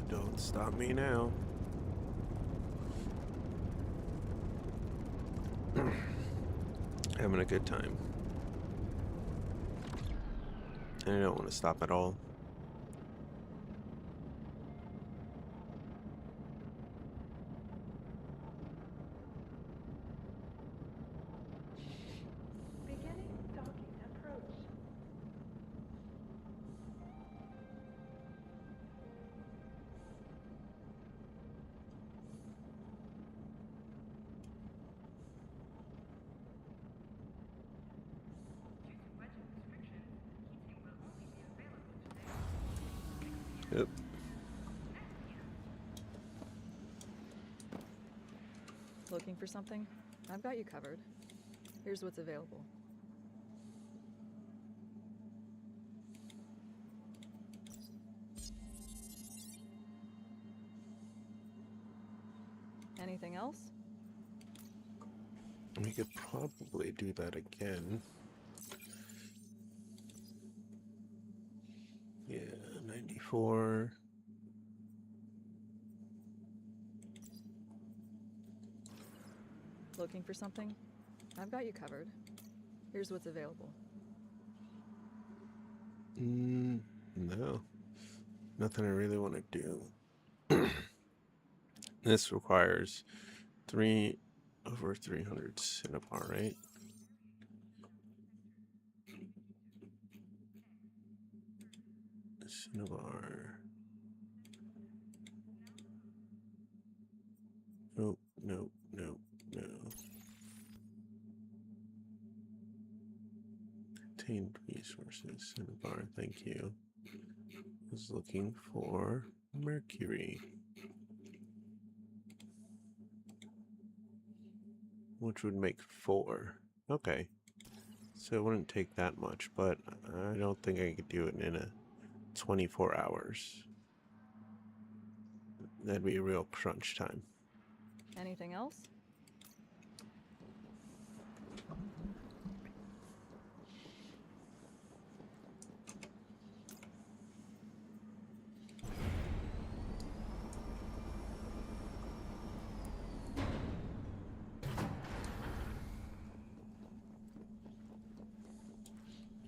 Don't stop me now. Having a good time. And I don't want to stop at all. Beginning docking approach. Yep. Looking for something? I've got you covered. Here's what's available. Anything else? We could probably do that again. Yeah, 94. Looking for something? I've got you covered. Here's what's available. No. Nothing I really want to do. This requires 3 over 300 cinnabar, right? Cinnabar. Nope, nope, nope, no. Obtained resources. Cinnabar, thank you. Was looking for mercury. Which would make 4. Okay. So it wouldn't take that much, but I don't think I could do it in a 24 hours. That'd be a real crunch time. Anything else?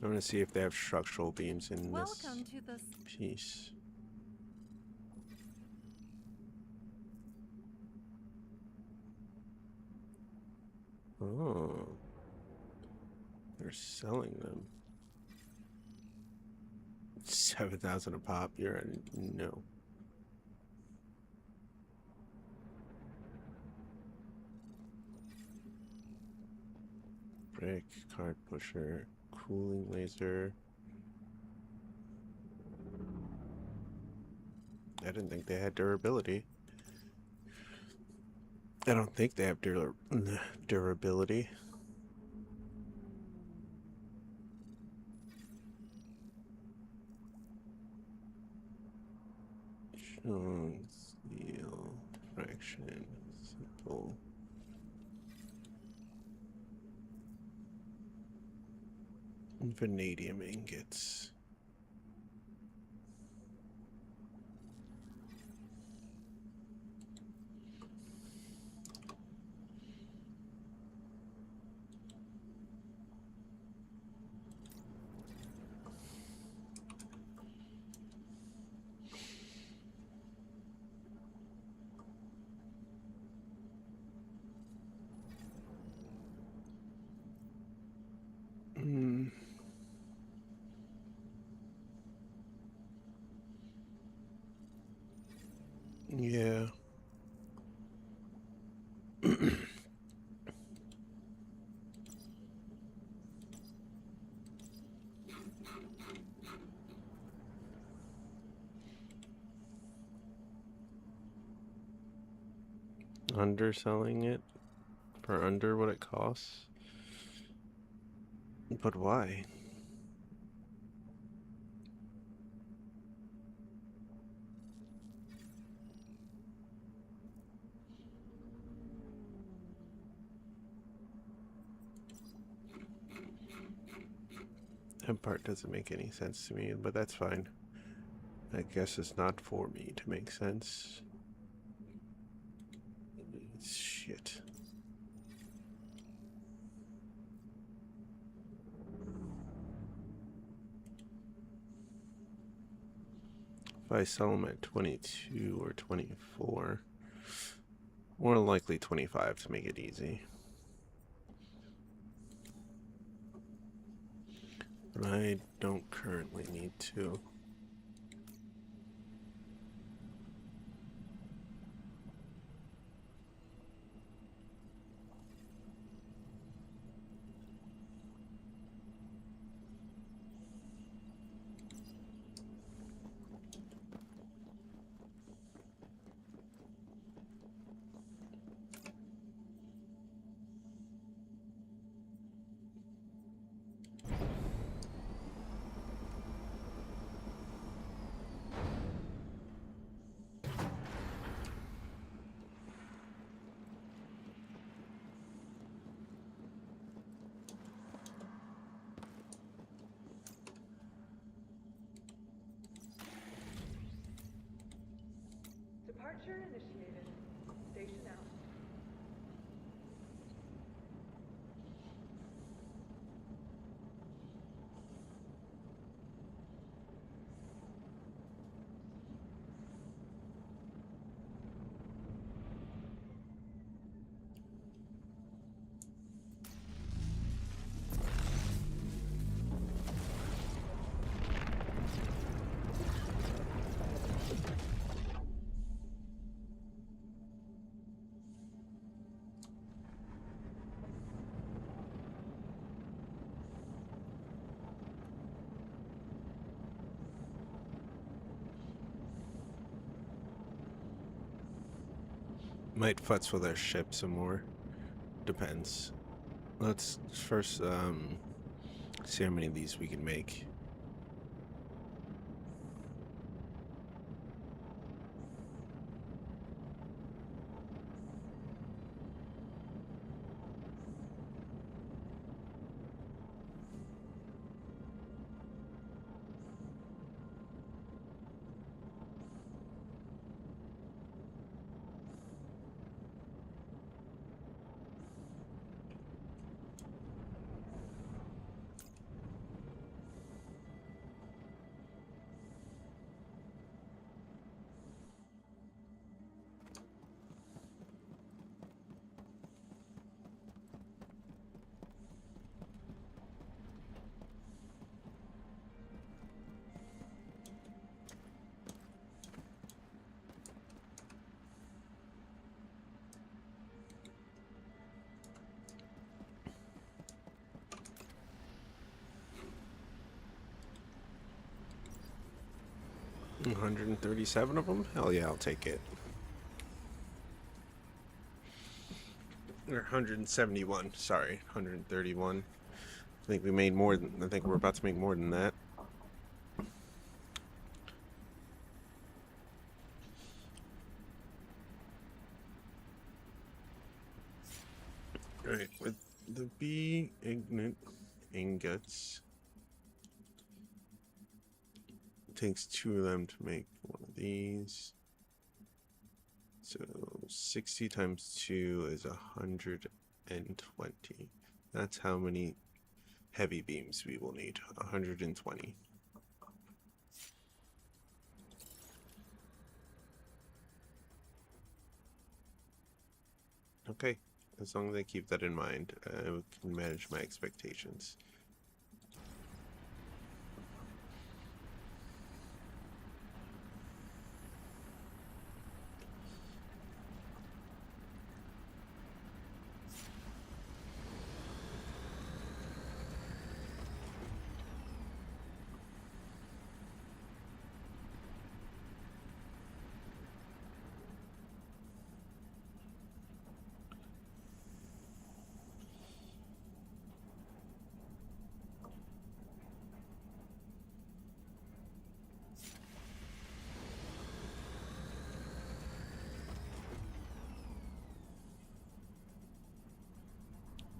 I'm gonna see if they have structural beams in Welcome this to the piece. Oh. They're selling them. 7,000 a pop. You're a no. Brick, card pusher, cooling laser. I didn't think they had durability. I don't think they have durability. Strong steel fraction, simple. Vanadium ingots. Yeah. Underselling it for under what it costs? But why? That part doesn't make any sense to me, but that's fine. I guess it's not for me to make sense. Shit. If I sell them at 22 or 24, more likely 25 to make it easy. But I don't currently need to. Departure initiated. Station out. Might futz with our ship some more. Depends. Let's first see how many of these we can make. $137 of them? Hell yeah, I'll take it. Or 171, sorry, 131. I think we made more than, I think we're about to make more than that. Alright, with the B ignorant ingots, it takes 2 of them to make one of these. So 60 times 2 is 120. That's how many heavy beams we will need. 120. Okay, as long as I keep that in mind, I can manage my expectations.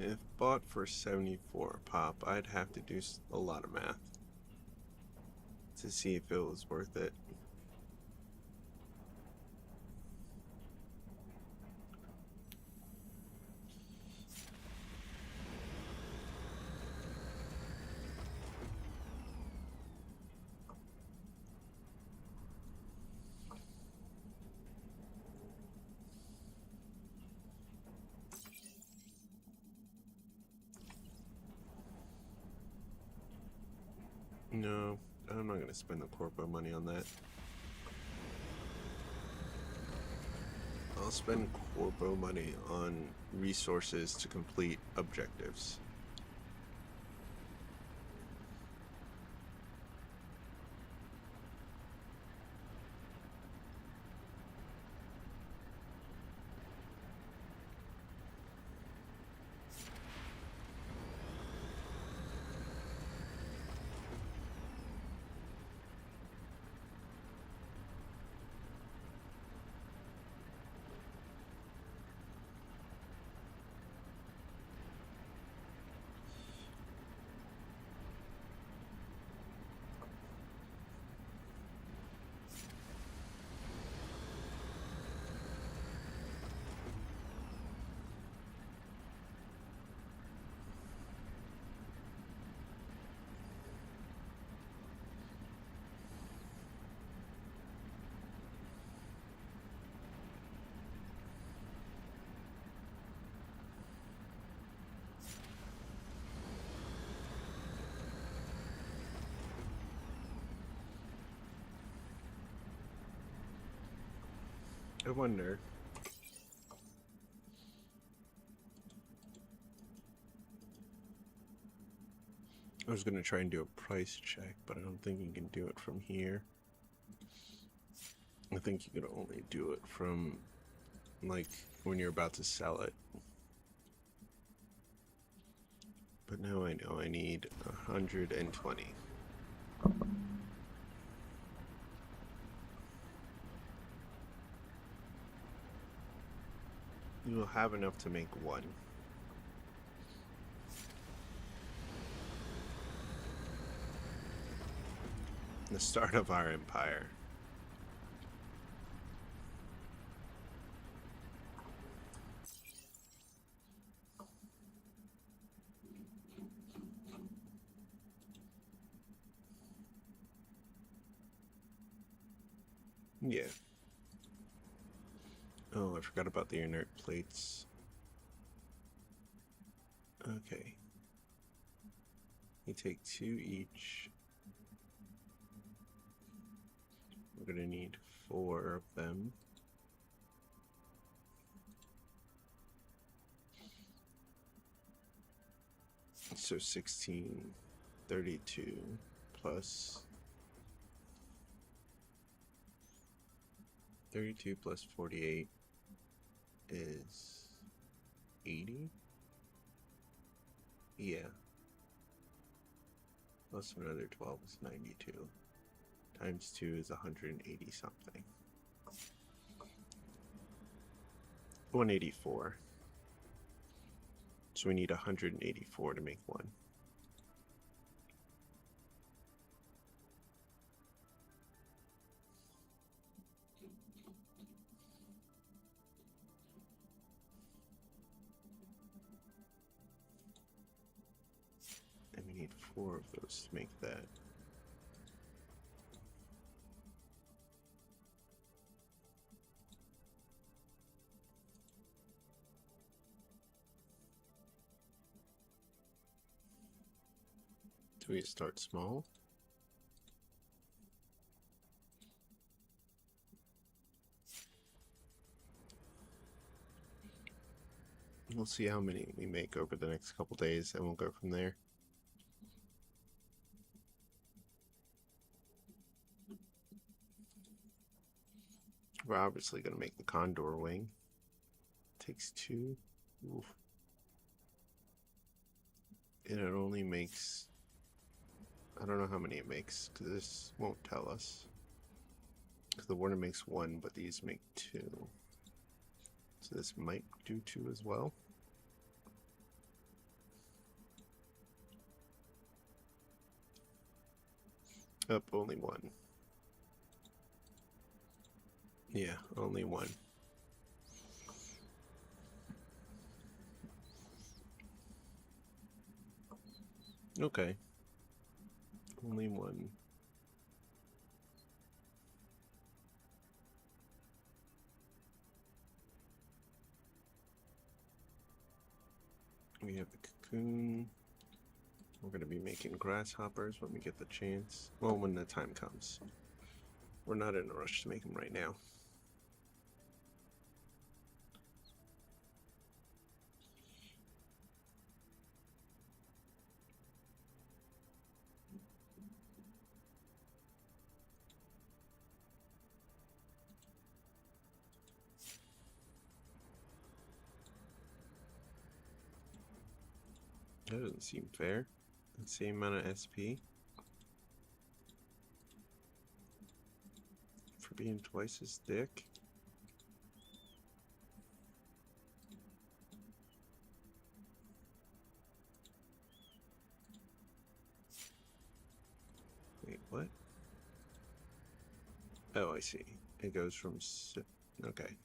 If bought for 74 pop, I'd have to do a lot of math to see if it was worth it. No, I'm not going to spend the corpo money on that. I'll spend corpo money on resources to complete objectives. I wonder. I was going to try and do a price check, but I don't think you can do it from here. I think you could only do it from, like, when you're about to sell it. But now I know I need 120. You will have enough to make one. The start of our empire. Yeah. Oh, I forgot about the inert plates. Okay. You take 2 each. We're gonna need 4 of them. So 16, 32 plus 32 plus 48 is 80. Yeah. Plus another 12 is 92. Times 2 is 180 something. 184. So we need 184 to make one. And we need 4 of those to make that. Do we start small? We'll see how many we make over the next couple days, and we'll go from there. We're obviously going to make the Condor wing. Takes 2. Oof. And it only makes... I don't know how many it makes, because this won't tell us. Because the Warner makes 1, but these make 2. So this might do 2 as well. Up, only one. Yeah, only one. Okay. Only one. We have a cocoon. We're going to be making grasshoppers when we get the chance. Well, when the time comes. We're not in a rush to make them right now. That doesn't seem fair. The same amount of SP for being twice as thick. Wait, what? Oh, I see. It goes from... Okay.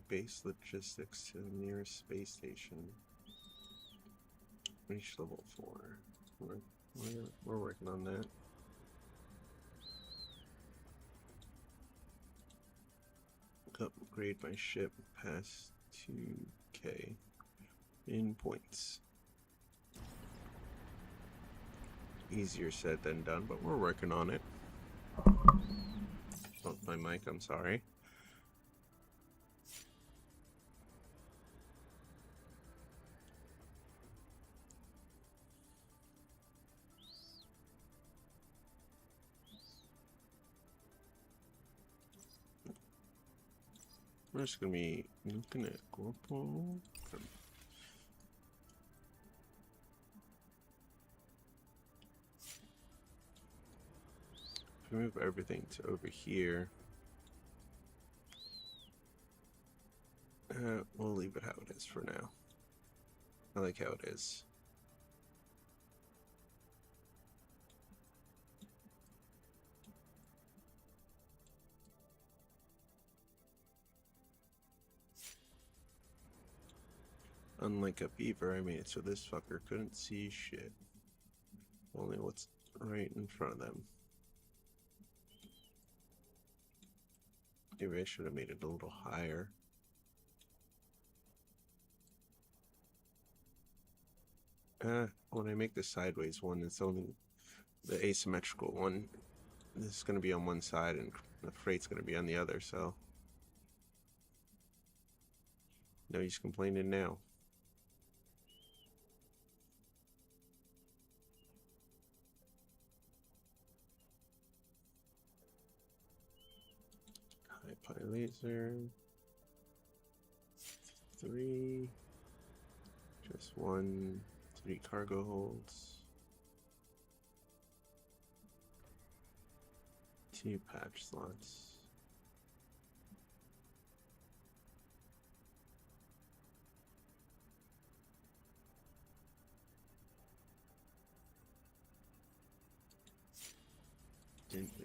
Base logistics to the nearest space station. Reach level 4. We're working on that. Upgrade my ship past 2K in points. Easier said than done, but we're working on it. Oh, my mic, I'm sorry. We're just gonna be looking at Corporal. If we move everything to over here, we'll leave it how it is for now. I like how it is. Unlike a beaver, I made it so this fucker couldn't see shit. Only what's right in front of them. Maybe I should have made it a little higher. When I make the sideways one, it's only the asymmetrical one. This is going to be on one side and the freight's going to be on the other, so no use complaining now. High pi laser. 3. Just 1. 3 cargo holds. 2 patch slots. Inventory.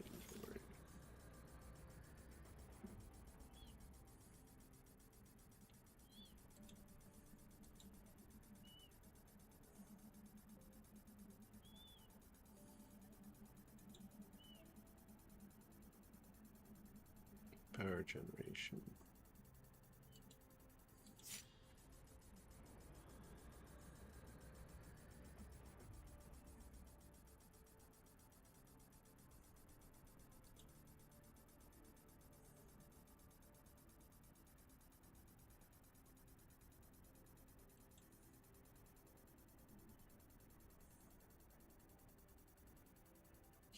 Power generation.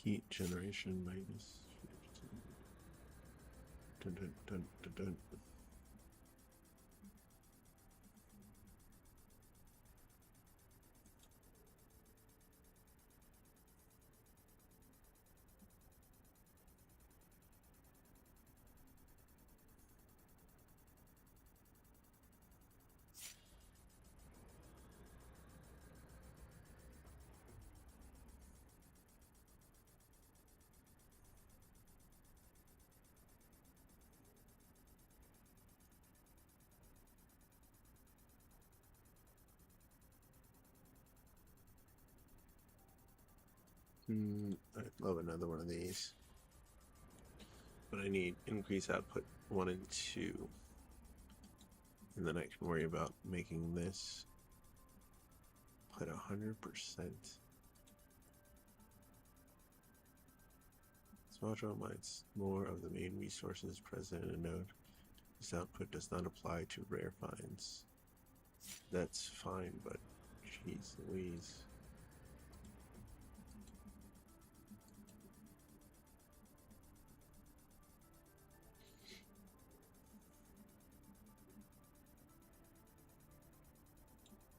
Heat generation minus 15. Dun, dun, dun, dun, dun. I'd love another one of these. But I need increase output 1 and 2. And then I can worry about making this put 100%. Small drill mines more of the main resources present in a node. This output does not apply to rare finds. That's fine, but jeez Louise.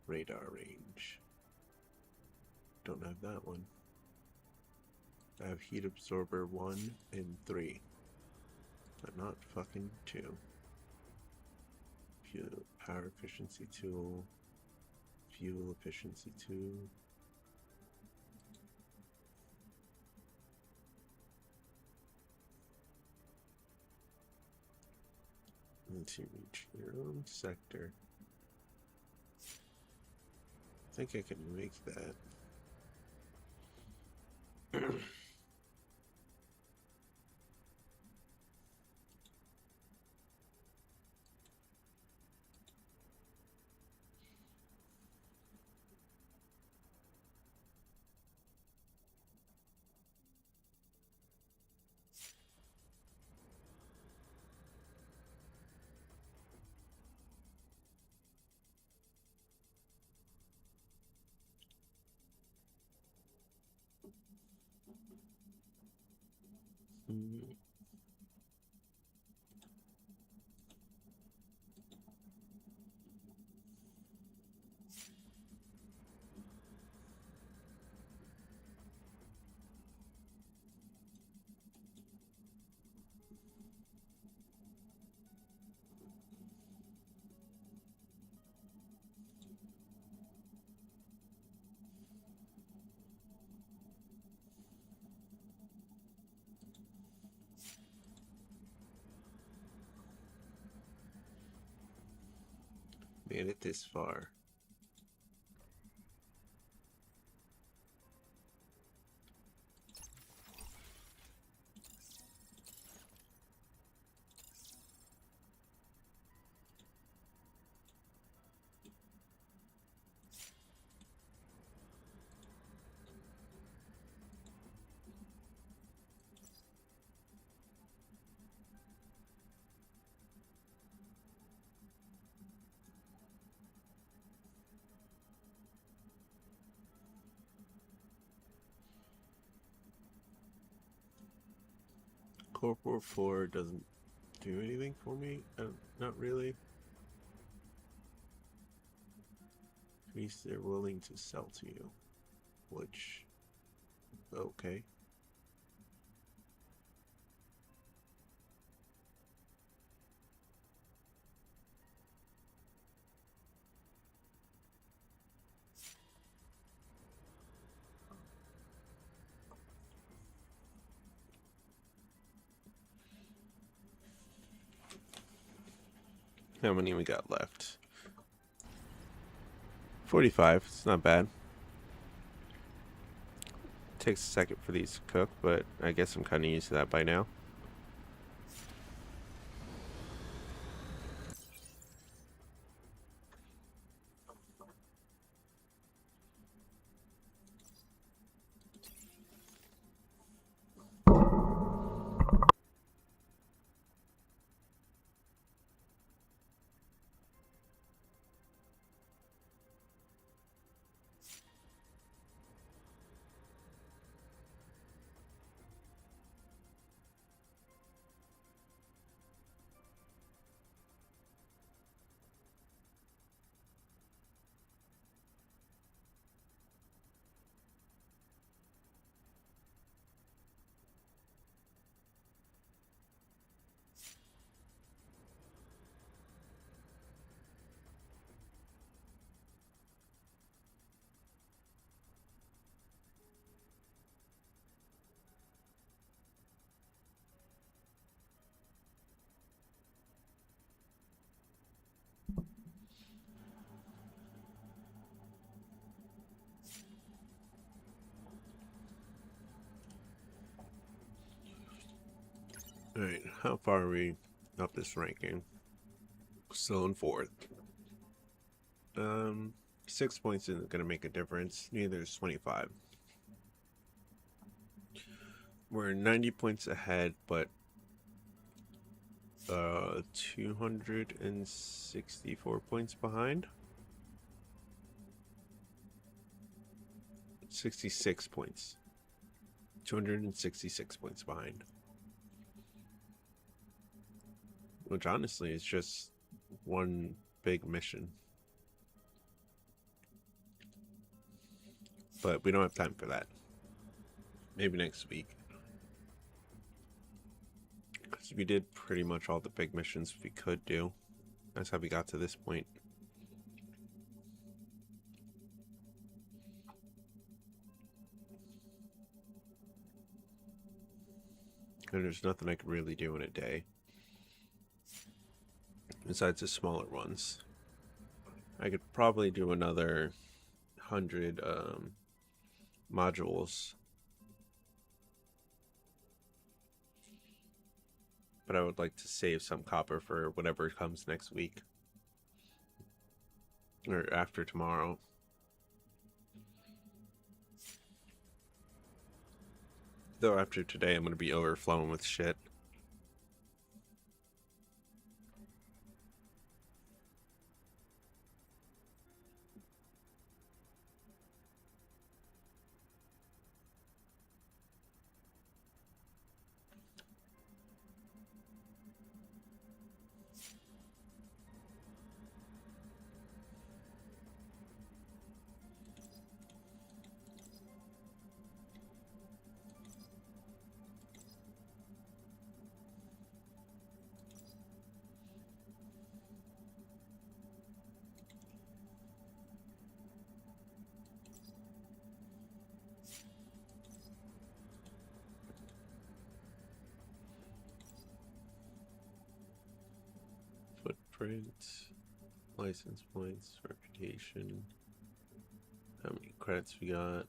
Radar range. Don't have that one. I have heat absorber 1 and 3. But not fucking 2. Fuel, power efficiency tool. Fuel efficiency 2. And to reach your own sector. I think I can make that. Mm. Made it this far. Corporal 4 doesn't do anything for me? Not really. At least they're willing to sell to you. Which, okay. How many we got left? 45. It's not bad. Takes a second for these to cook, but I guess I'm kind of used to that by now. Alright, how far are we up this ranking? Still in 4th. 6 points isn't going to make a difference. Neither is 25. We're 90 points ahead, but 264 points behind. 66 points. 266 points behind. Which honestly is just one big mission. But we don't have time for that. Maybe next week. Because we did pretty much all the big missions we could do. That's how we got to this point. And there's nothing I could really do in a day. Besides the smaller ones. I could probably do another 100 modules. But I would like to save some copper for whatever comes next week. Or after tomorrow. Though after today I'm going to be overflowing with shit. Footprint, license points, reputation, how many credits we got,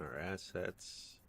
our assets.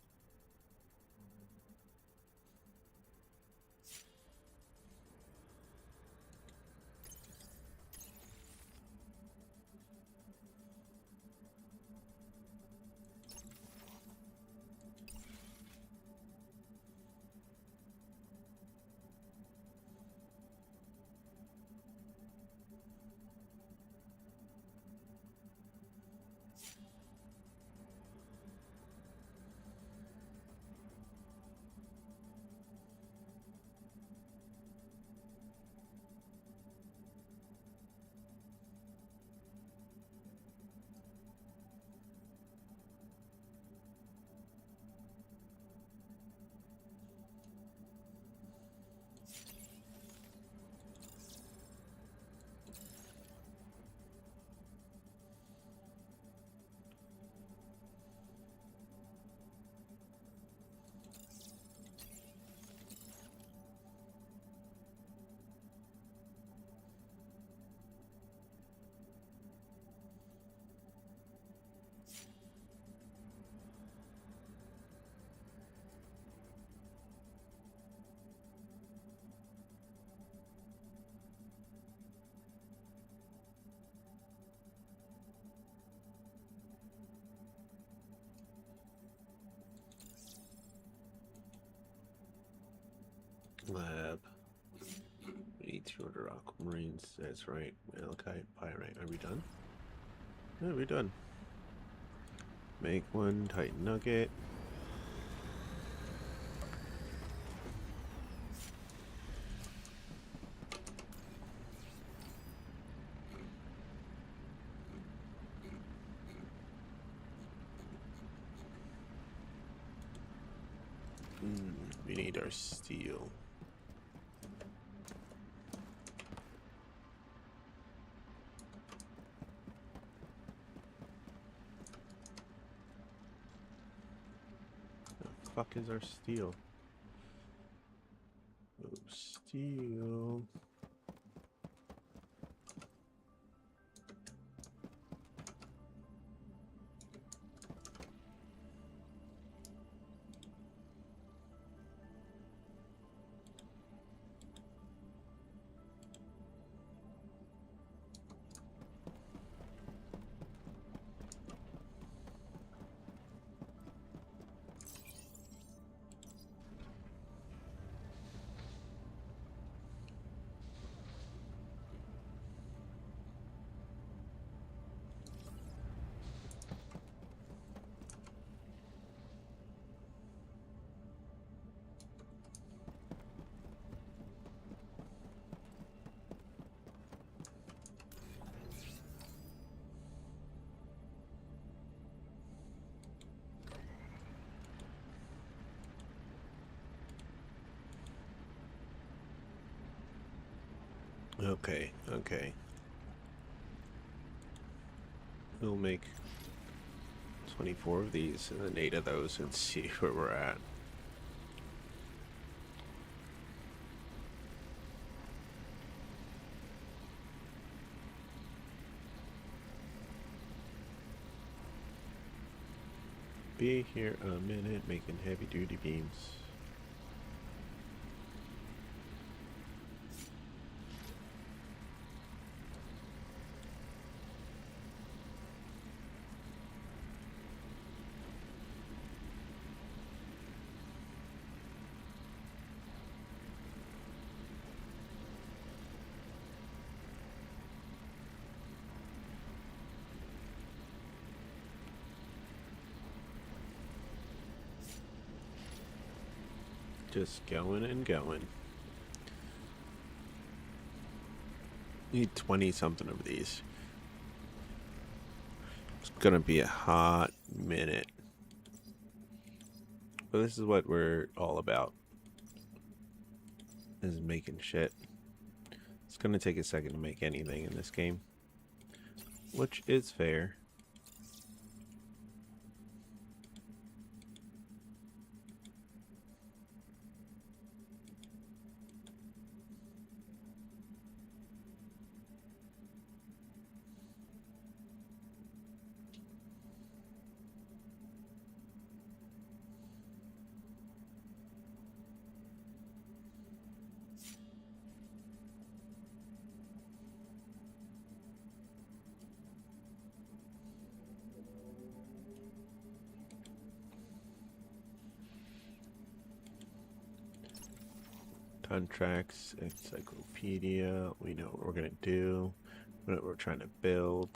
Lab. We need 200 aquamarines. That's right. Malachite, pyrite. Are we done? Yeah, we're done. Make one titan nugget. We need our steel. The fuck is our steel? Oh, steel. Okay, okay. We'll make 24 of these and then 8 of those and see where we're at. Be here a minute making heavy duty beams. Just going and going. Need 20 something of these. It's gonna be a hot minute. But this is what we're all about. Is making shit. It's gonna take a second to make anything in this game. Which is fair. Contracts, encyclopedia, we know what we're gonna do, what we're trying to build.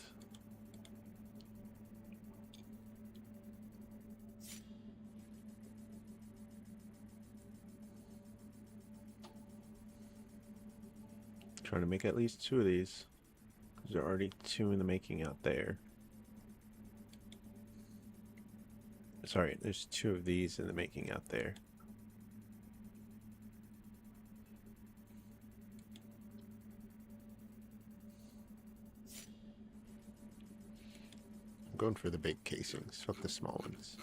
Trying to make at least 2 of these, because there are already 2 in the making out there. Sorry, there's 2 of these in the making out there. I'm going for the big casings, fuck the small ones.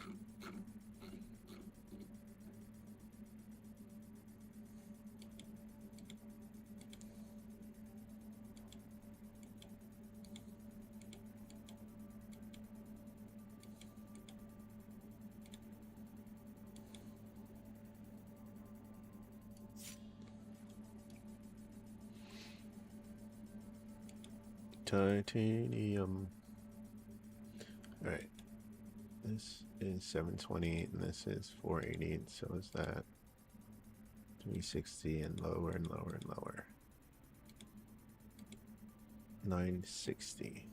Titanium. Alright. This is 720 and this is 480, and so is that 360 and lower and lower and lower. 960.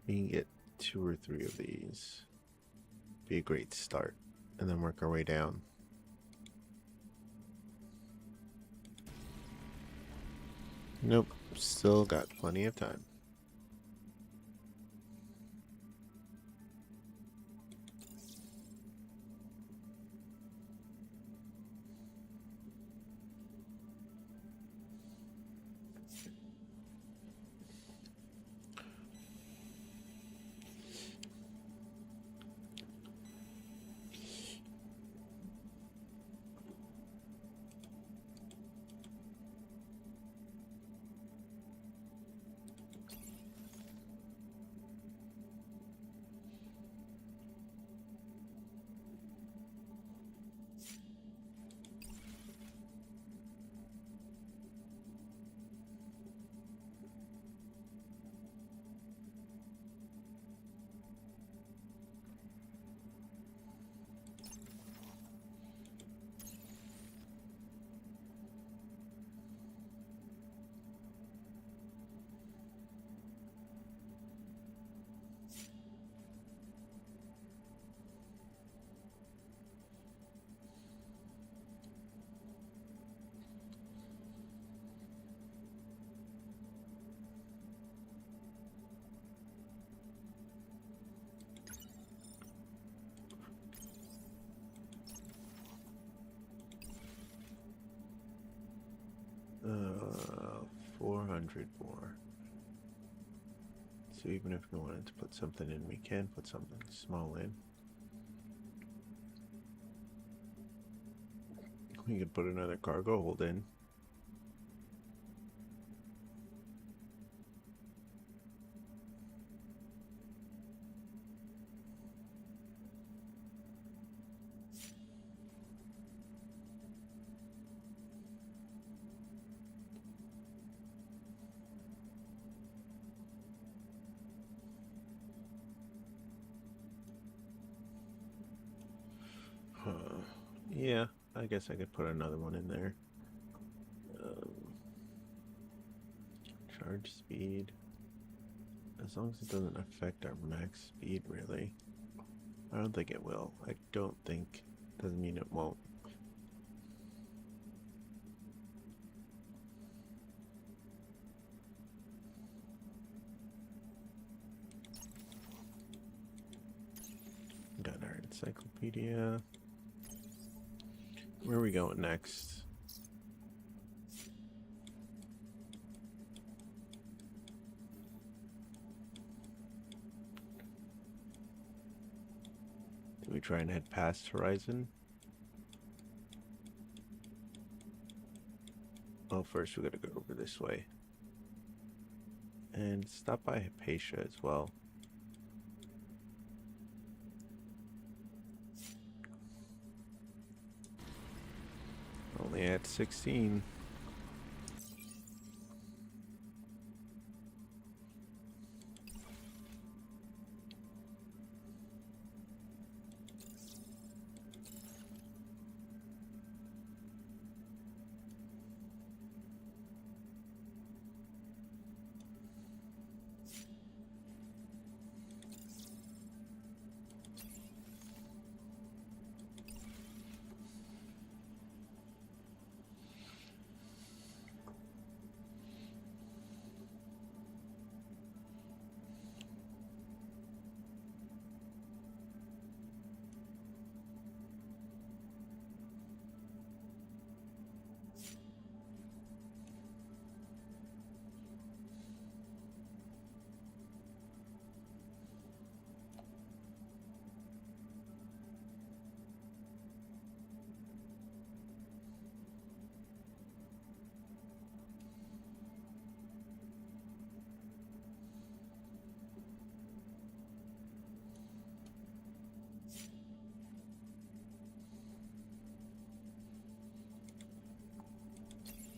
We can get 2 or 3 of these. Be a great start. And then work our way down. Nope. Still got plenty of time. 400 more. So even if we wanted to put something in, we can put something small in. We could put another cargo hold in. Yeah, I guess I could put another one in there. Charge speed. As long as it doesn't affect our max speed, really. I don't think it will. I don't think. Doesn't mean it won't. Got our encyclopedia. Where are we going next? Do we try and head past Horizon? Oh, first we gotta go over this way. And stop by Hypatia as well. Only at 16.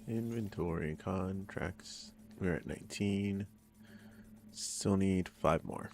Inventory, contracts. We're at 19. Still need 5 more.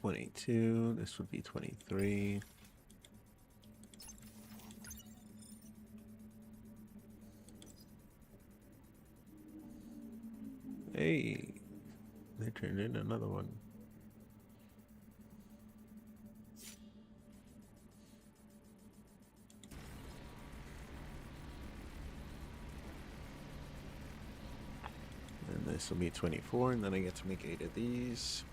$22. This would be $23. Hey, they turned in another one. And this will be 24, and then I get to make 8 of these.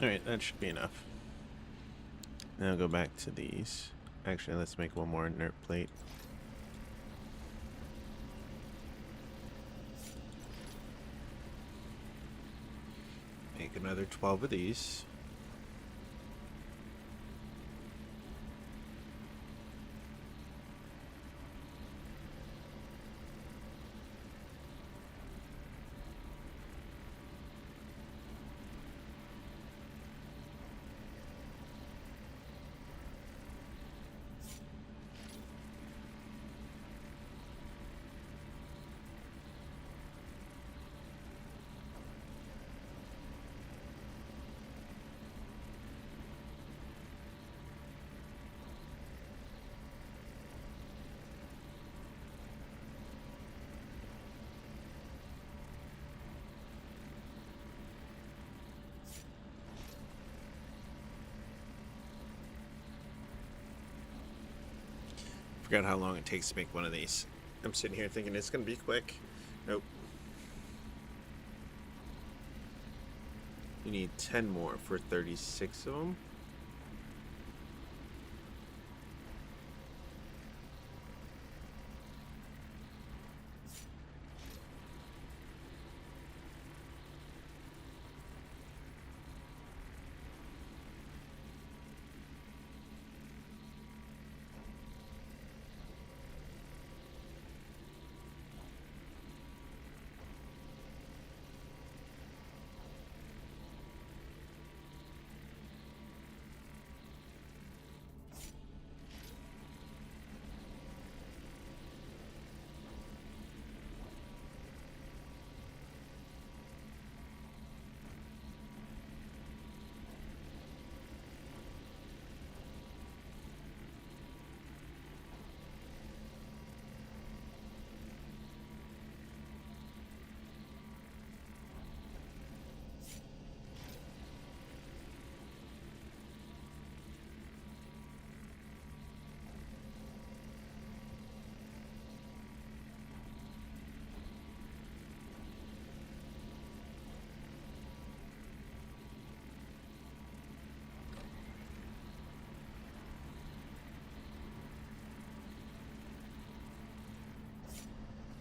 Alright, that should be enough. Now go back to these. Actually, let's make one more inert plate. Make another 12 of these. Forgot how long it takes to make one of these. I'm sitting here thinking it's gonna be quick. Nope. You need 10 more for 36 of them.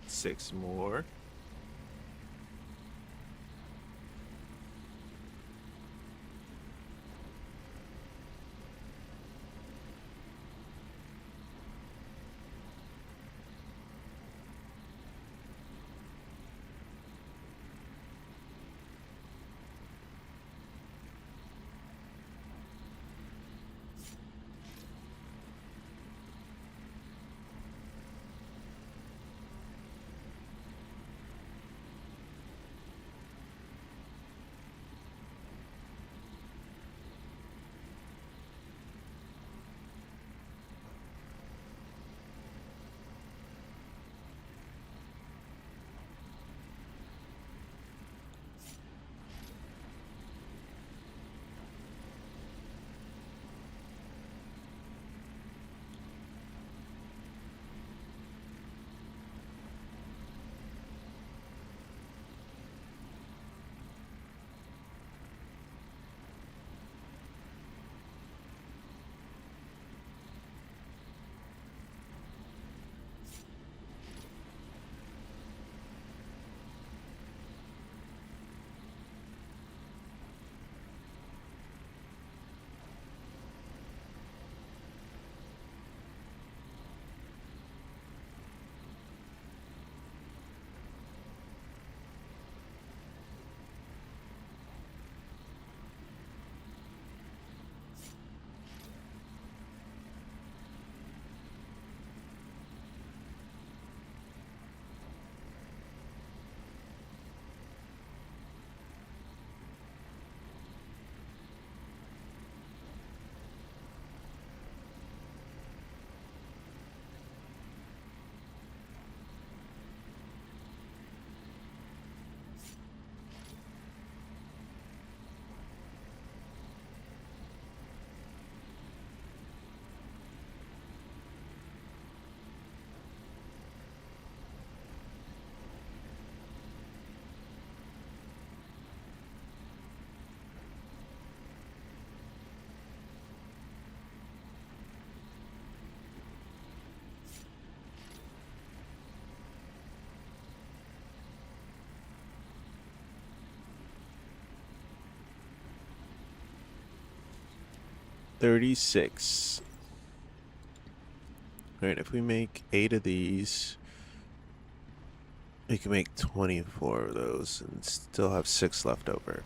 Six more. 36. Alright, if we make 8 of these, we can make 24 of those and still have 6 left over.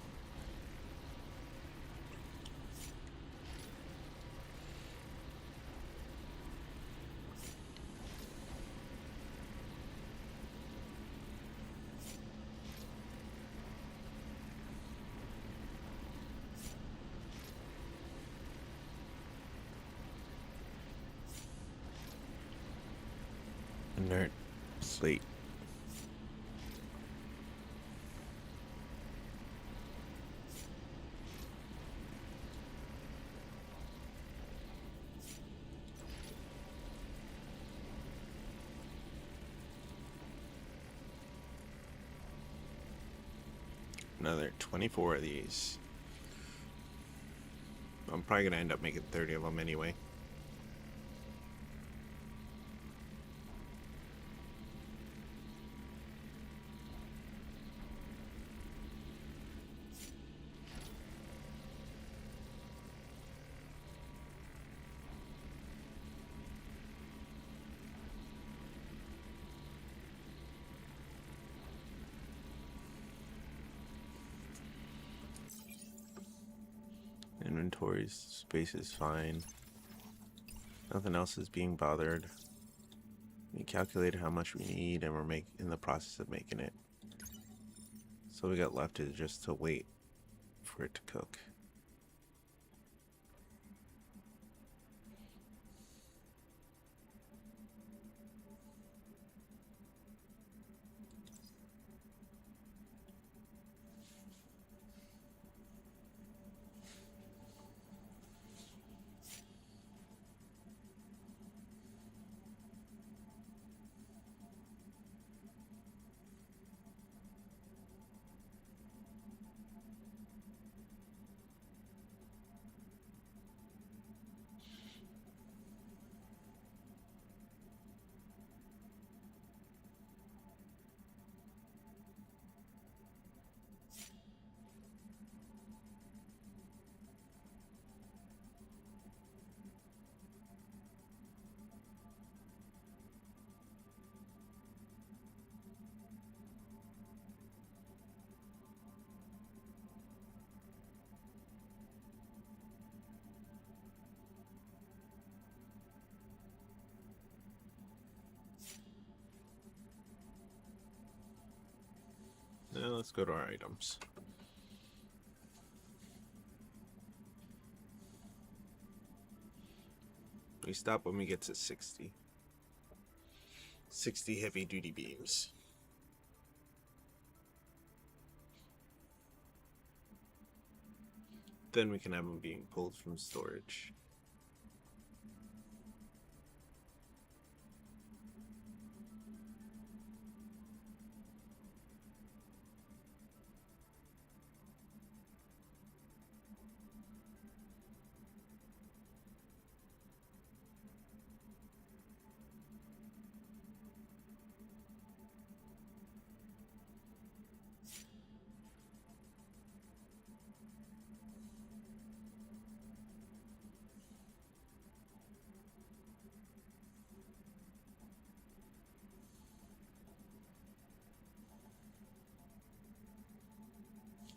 Inert slate. Another 24 of these. I'm probably gonna end up making 30 of them anyway. Inventory space is fine. Nothing else is being bothered. We calculated how much we need and we're in the process of making it. So we got left is just to wait for it to cook. Now let's go to our items. We stop when we get to 60. 60 heavy duty beams. Then we can have them being pulled from storage.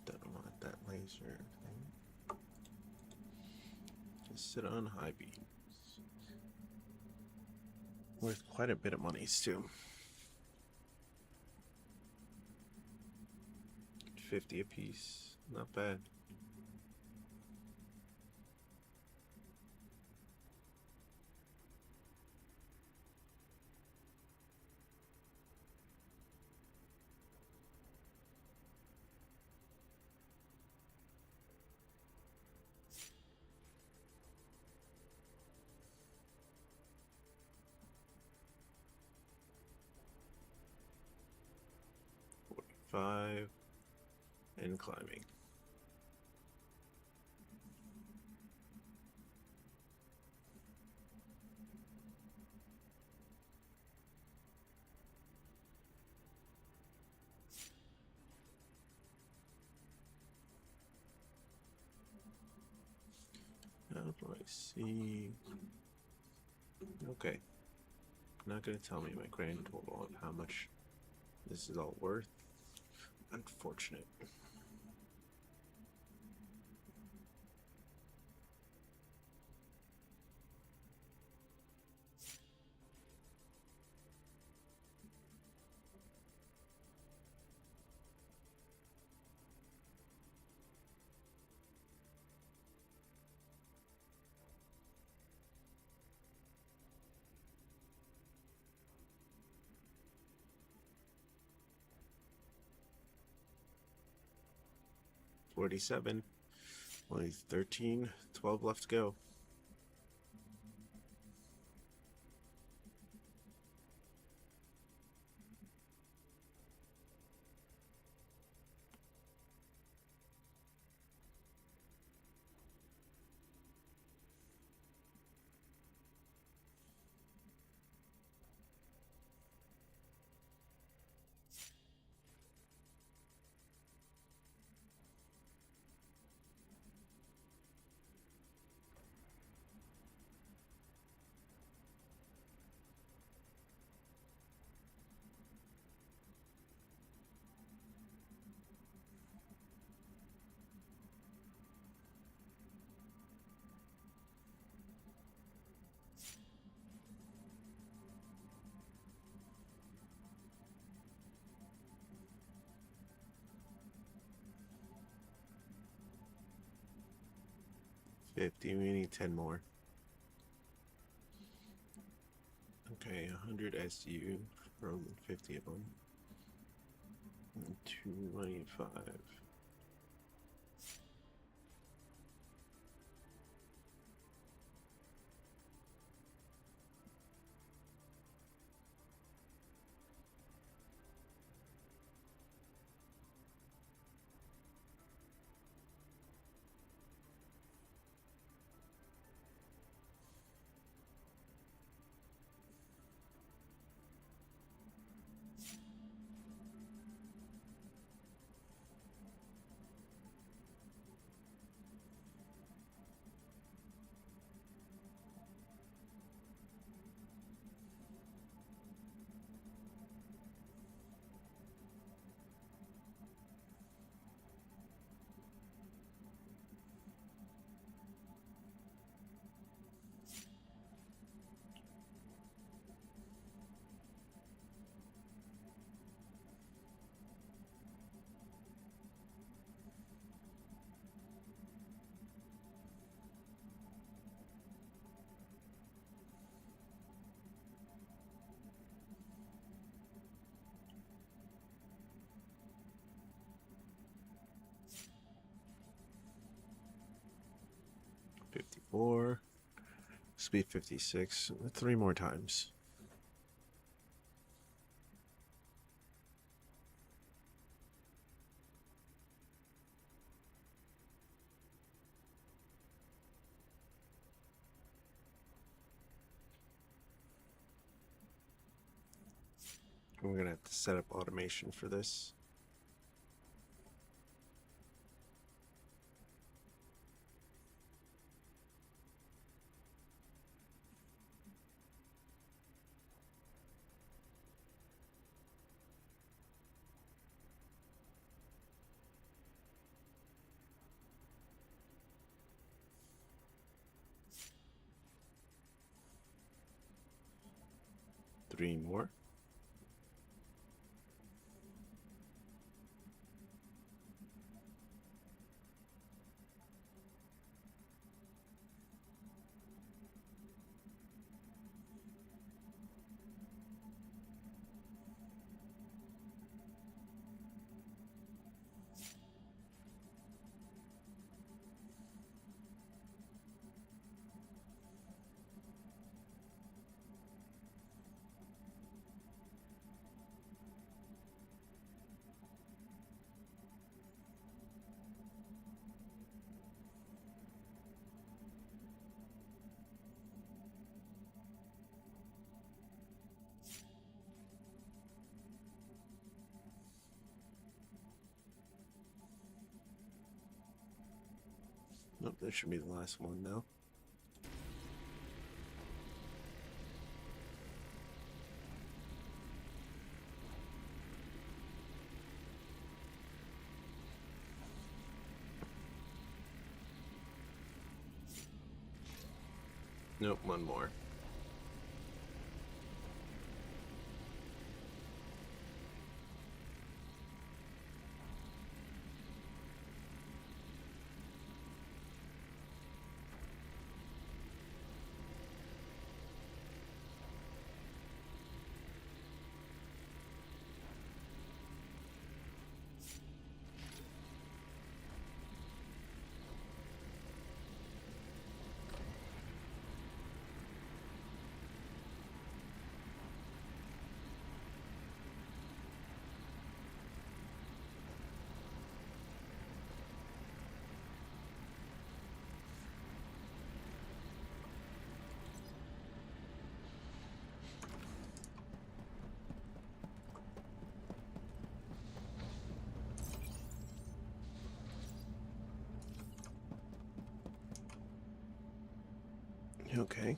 Don't want that laser thing. Just sit on high beams. Worth quite a bit of money too. 50 a piece, not bad. Five and climbing. I see. Okay. Not gonna tell me my grand total of how much this is all worth. Unfortunate. $47. Only 13, 12 left to go. $50. We need 10 more. Okay, 100 SU from 50 of them. And 225. $54. Speed 56. 3 more times. We're gonna have to set up automation for this. Three more. Nope, that should be the last one now. Nope, one more. Okay.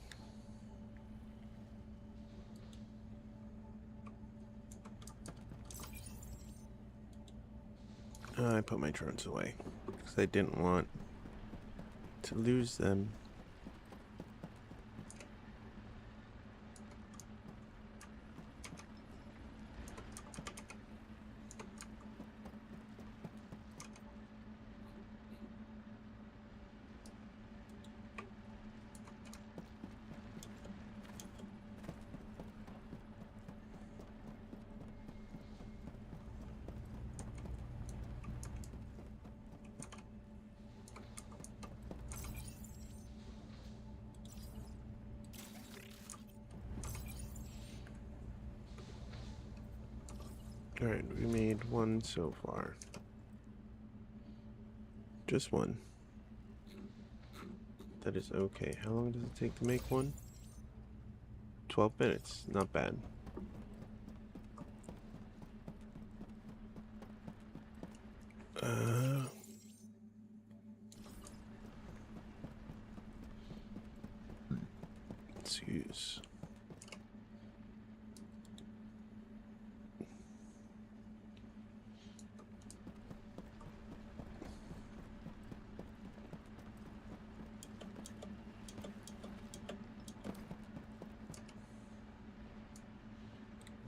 I put my drones away because I didn't want to lose them. Alright, we made one so far. Just one. That is okay. How long does it take to make one? 12 minutes. Not bad. Let's use.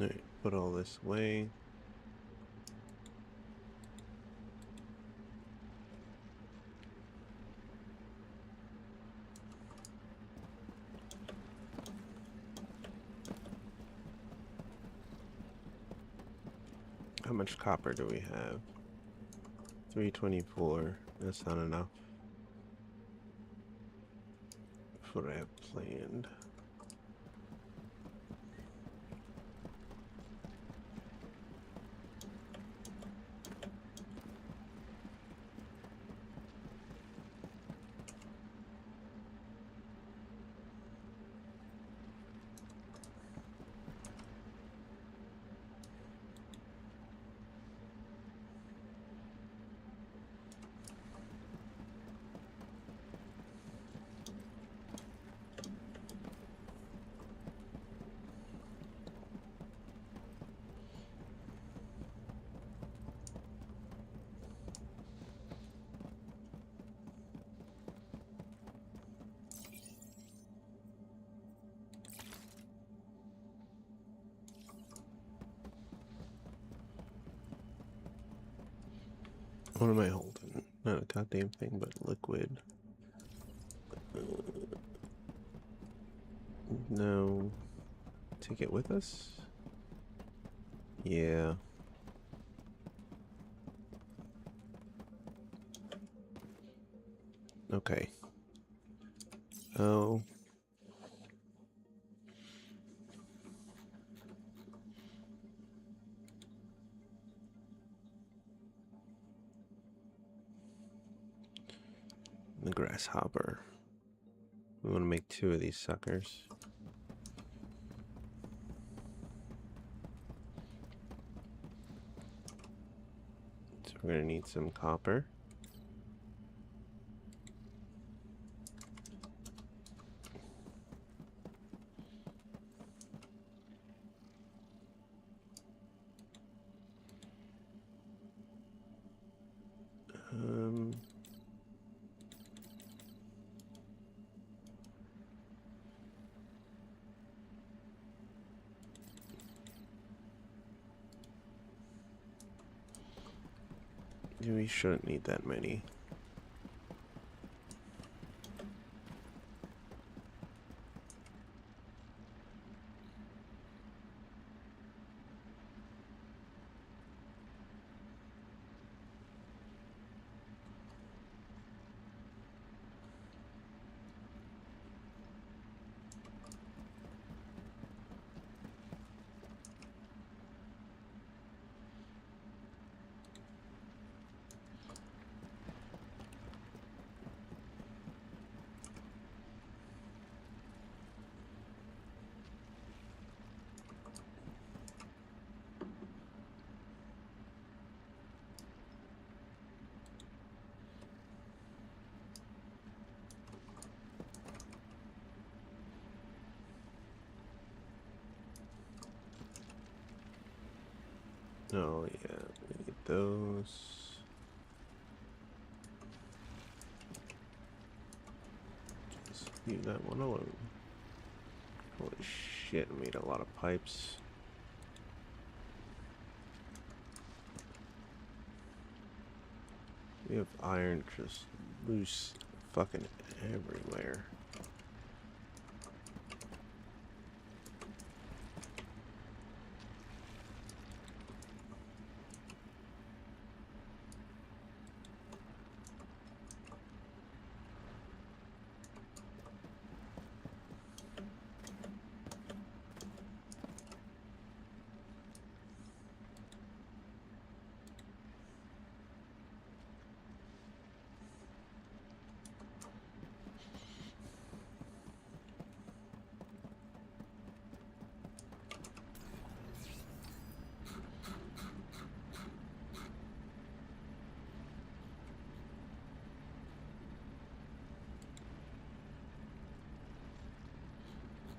Alright, put all this away. How much copper do we have? 324. That's not enough for what I have planned. What am I holding? Not a goddamn thing, but liquid. No. Take it with us? Yeah. Okay. Oh. The grasshopper. We want to make 2 of these suckers. So we're going to need some copper. We shouldn't need that many. Oh yeah, we need those. Just leave that one alone. Holy shit, I made a lot of pipes. We have iron just loose fucking everywhere.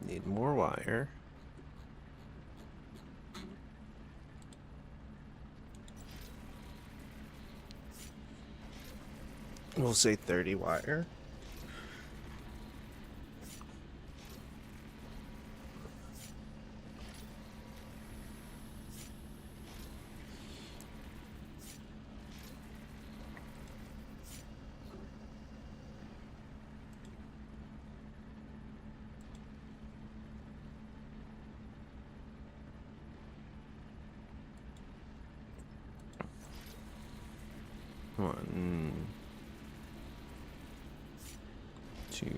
Need more wire. We'll say 30 wire. One, two.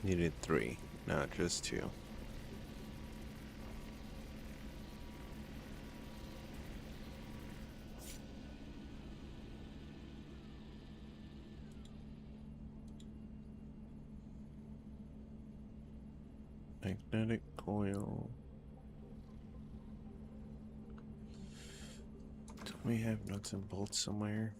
Needed 3, not just 2. Magnetic coil. Don't we have nuts and bolts somewhere?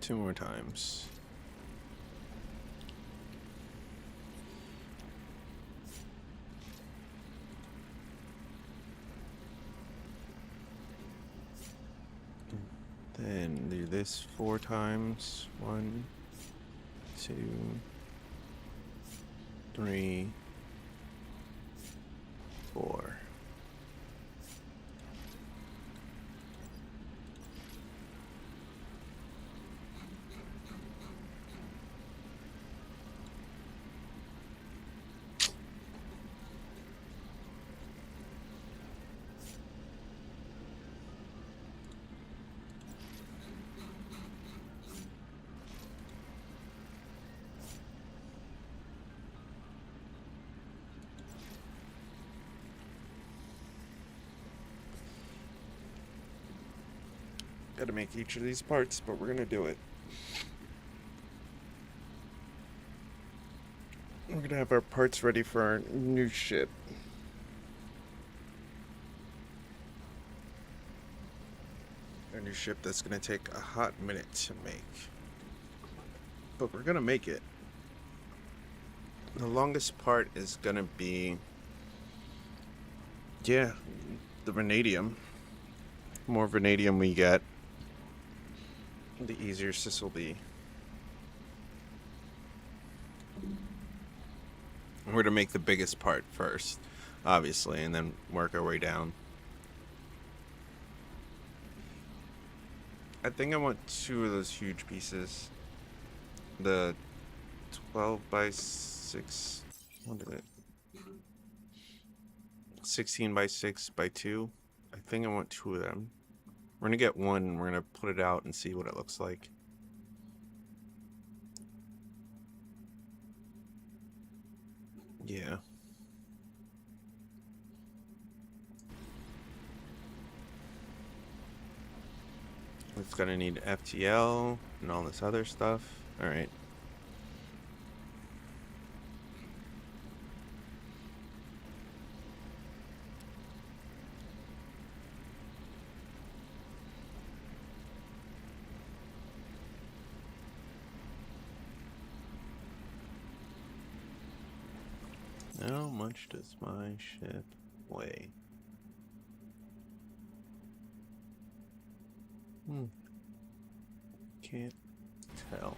Two more times. Then do this 4 times. 1, 2, 3, 4. Gotta make each of these parts, but we're gonna do it. We're gonna have our parts ready for our new ship. Our new ship that's gonna take a hot minute to make. But we're gonna make it. The longest part is gonna be, yeah, the vanadium. The more vanadium we get, the easier this will be. We're to make the biggest part first, obviously, and then work our way down. I think I want 2 of those huge pieces. The 12 by 6, what is it? 16 by 6 by 2. I think I want 2 of them. We're gonna get one and we're gonna put it out and see what it looks like. Yeah. It's gonna need FTL and all this other stuff. Alright. How much does my ship weigh? Can't tell.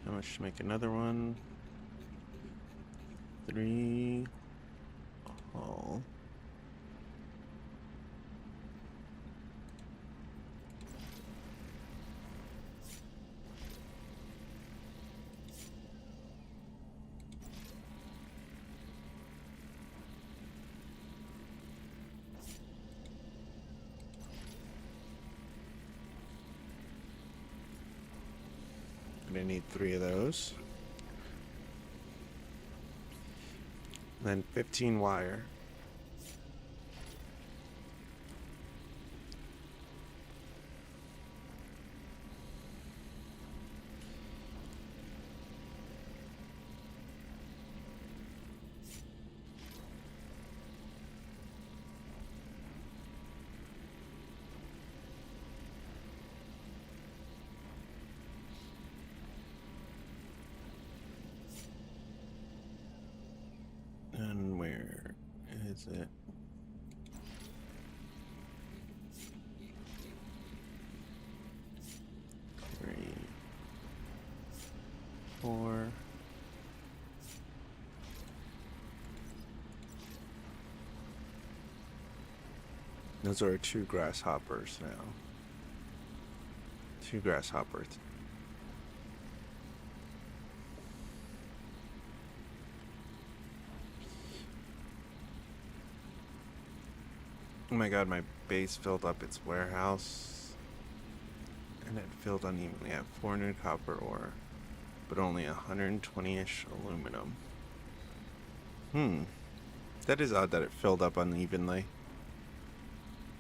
How much to make another one? 3 hull. Gonna need 3 of those. Then 15 wire. And where is it? Three, 4. Those are 2 grasshoppers now. 2 grasshoppers. Oh my god, my base filled up its warehouse. And it filled unevenly. I have 400 copper ore, but only 120-ish aluminum. That is odd that it filled up unevenly.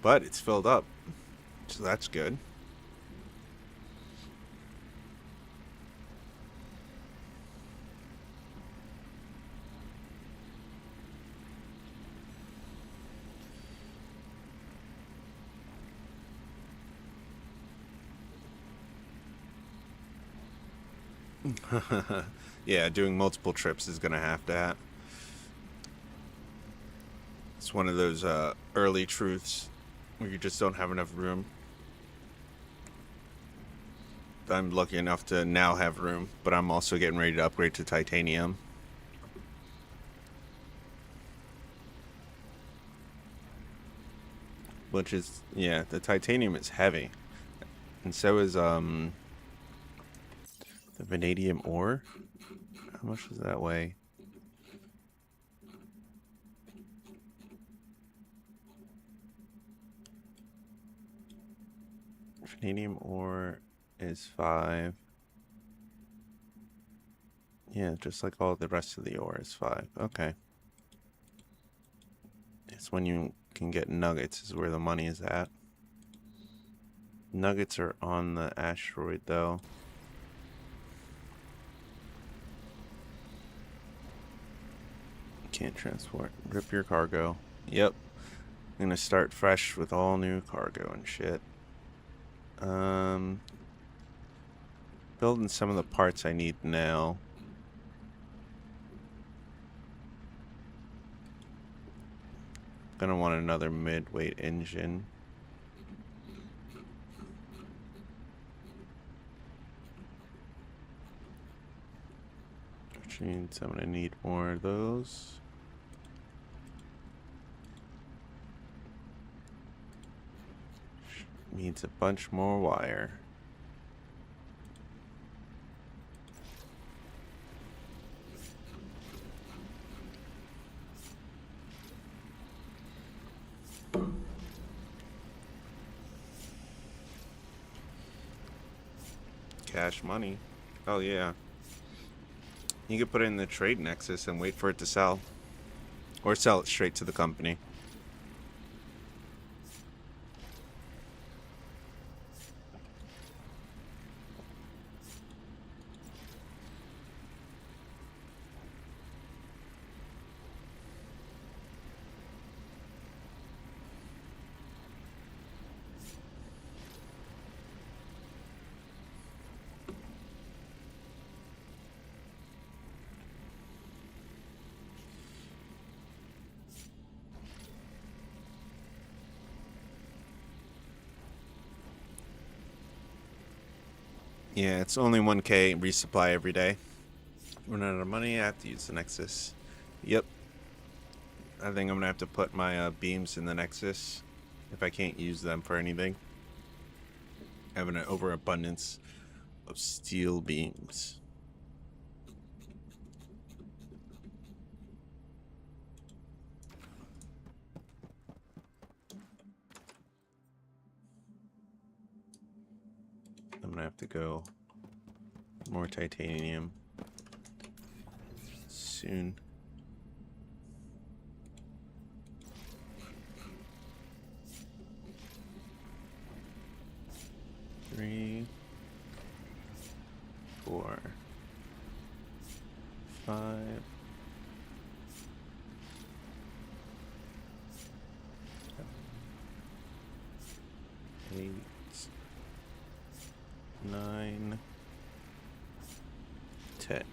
But it's filled up, so that's good. Yeah, doing multiple trips is gonna have to It's one of those early truths where you just don't have enough room. I'm lucky enough to now have room, but I'm also getting ready to upgrade to titanium. Which is, yeah, the titanium is heavy. And so is the vanadium ore. How much does that weigh? Vanadium ore is 5. Yeah, just like all the rest of the ore is 5. Okay. It's when you can get nuggets is where the money is at. Nuggets are on the asteroid though. Can't transport. Rip your cargo. Yep. I'm gonna start fresh with all new cargo and shit. Building some of the parts I need now. Gonna want another mid-weight engine. Which means I'm gonna need more of those. Needs a bunch more wire. Cash money. Oh yeah. You could put it in the trade nexus and wait for it to sell. Or sell it straight to the company. Yeah, it's only 1K resupply every day. Run out of money, I have to use the Nexus. Yep. I think I'm gonna have to put my beams in the Nexus if I can't use them for anything. Having an overabundance of steel beams. I'm gonna have to go more titanium soon. Three, 4, 5. 8, 9, 10.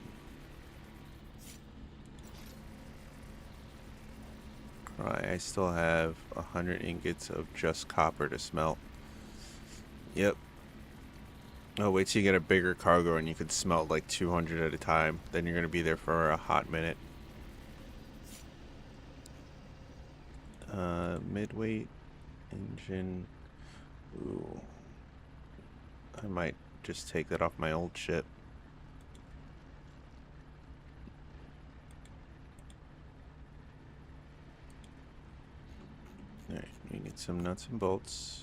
Right, I still have 100 ingots of just copper to smelt. Yep. Oh, wait till you get a bigger cargo and you could smelt like 200 at a time. Then you're going to be there for a hot minute. Midweight engine. Ooh. I might just take that off my old ship. Alright, we need some nuts and bolts.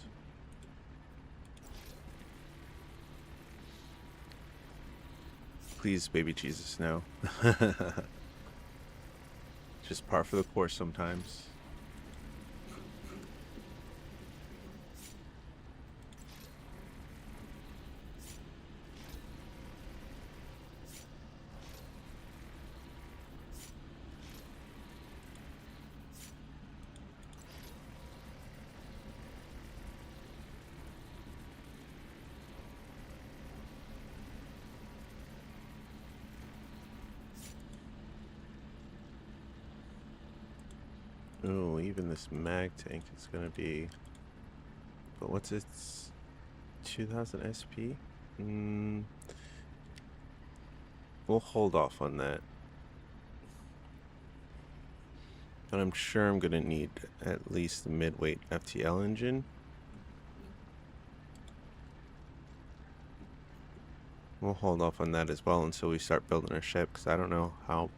Please, baby Jesus, no. Just par for the course sometimes. Oh, even this mag tank is gonna be. But what's its 2000 SP? We'll hold off on that. But I'm sure I'm gonna need at least the mid-weight FTL engine. We'll hold off on that as well until we start building our ship, because I don't know how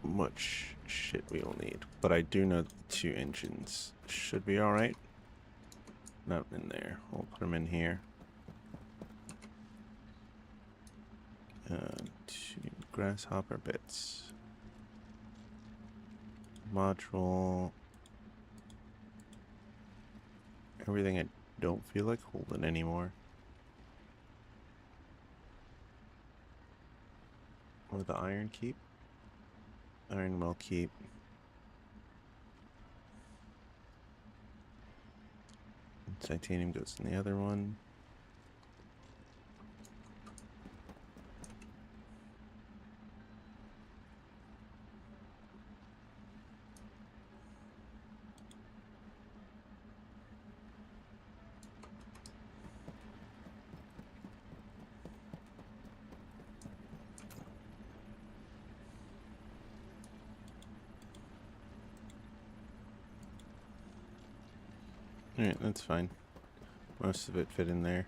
much shit we will need. But I do know the 2 engines should be alright. Not in there. We'll put them in here. 2 grasshopper bits. Module. Everything I don't feel like holding anymore. Or the iron keep. Iron will keep. Titanium goes in the other one. Alright, that's fine. Most of it fit in there.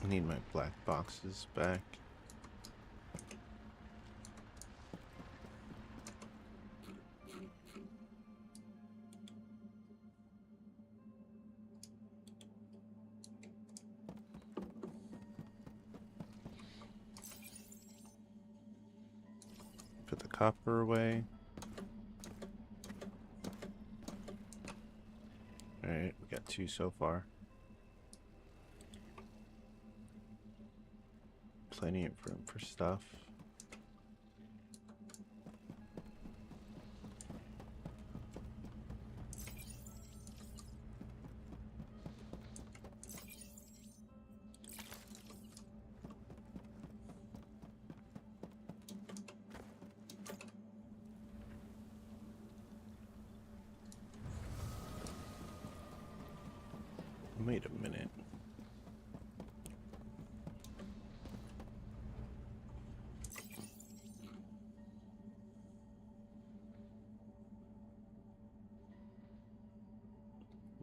I need my black boxes back. Put the copper away. Alright, we got 2 so far. Plenty of room for stuff. Wait a minute.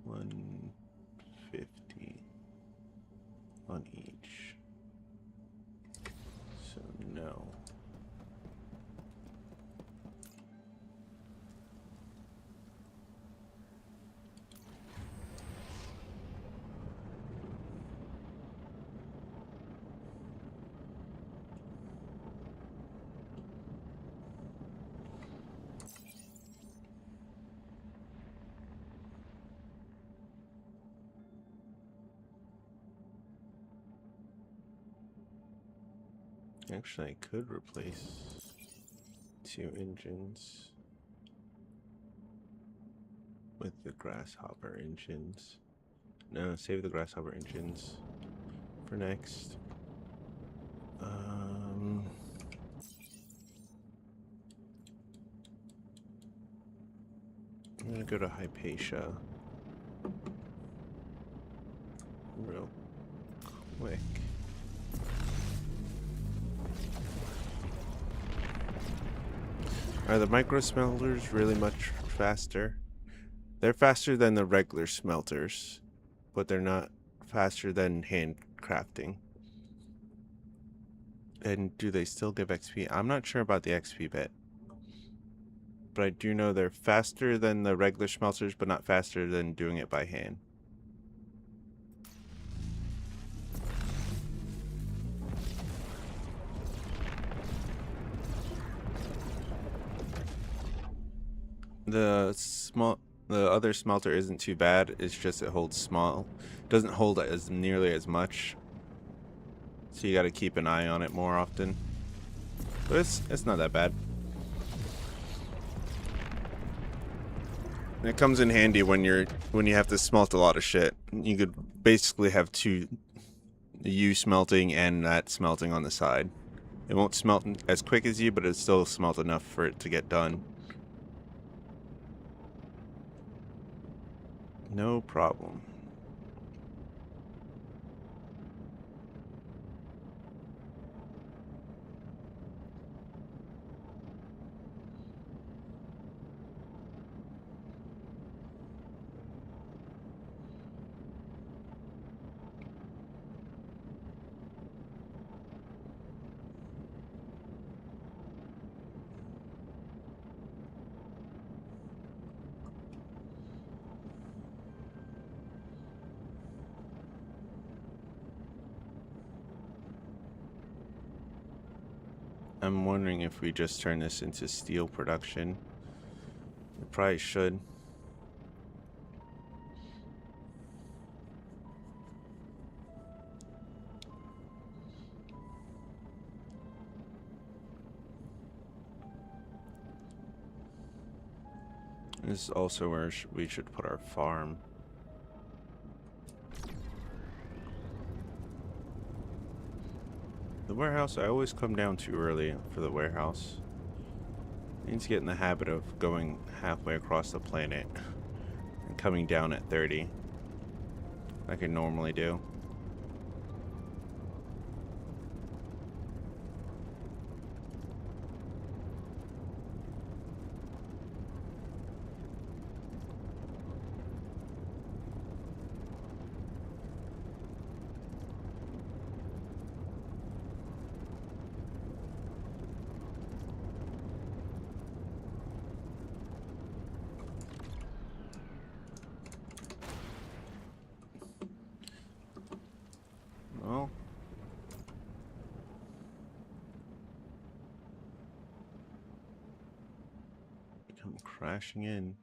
$150 on each. So no. Actually, I could replace 2 engines with the grasshopper engines. No, save the grasshopper engines for next. I'm gonna go to Hypatia real quick. Are the micro smelters really much faster? They're faster than the regular smelters, but they're not faster than handcrafting. And do they still give XP? I'm not sure about the XP bit. But I do know they're faster than the regular smelters, but not faster than doing it by hand. The other smelter isn't too bad. It's just it holds small. Doesn't hold as nearly as much. So you got to keep an eye on it more often. But it's not that bad. And it comes in handy when you have to smelt a lot of shit. You could basically have two you smelting and that smelting on the side. It won't smelt as quick as you, but it's still smelt enough for it to get done. No problem. I'm wondering if we just turn this into steel production. We probably should. This is also where we should put our farm. The warehouse, I always come down too early for the warehouse. I need to get in the habit of going halfway across the planet and coming down at 30, like I normally do. Well, come crashing in.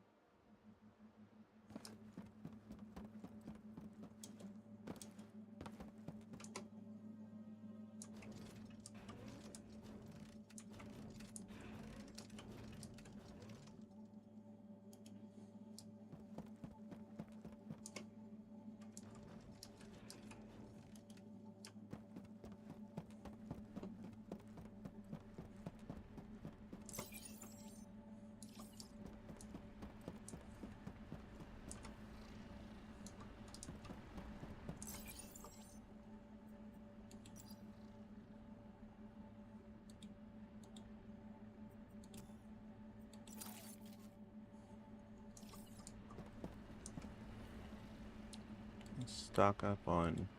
Stock up on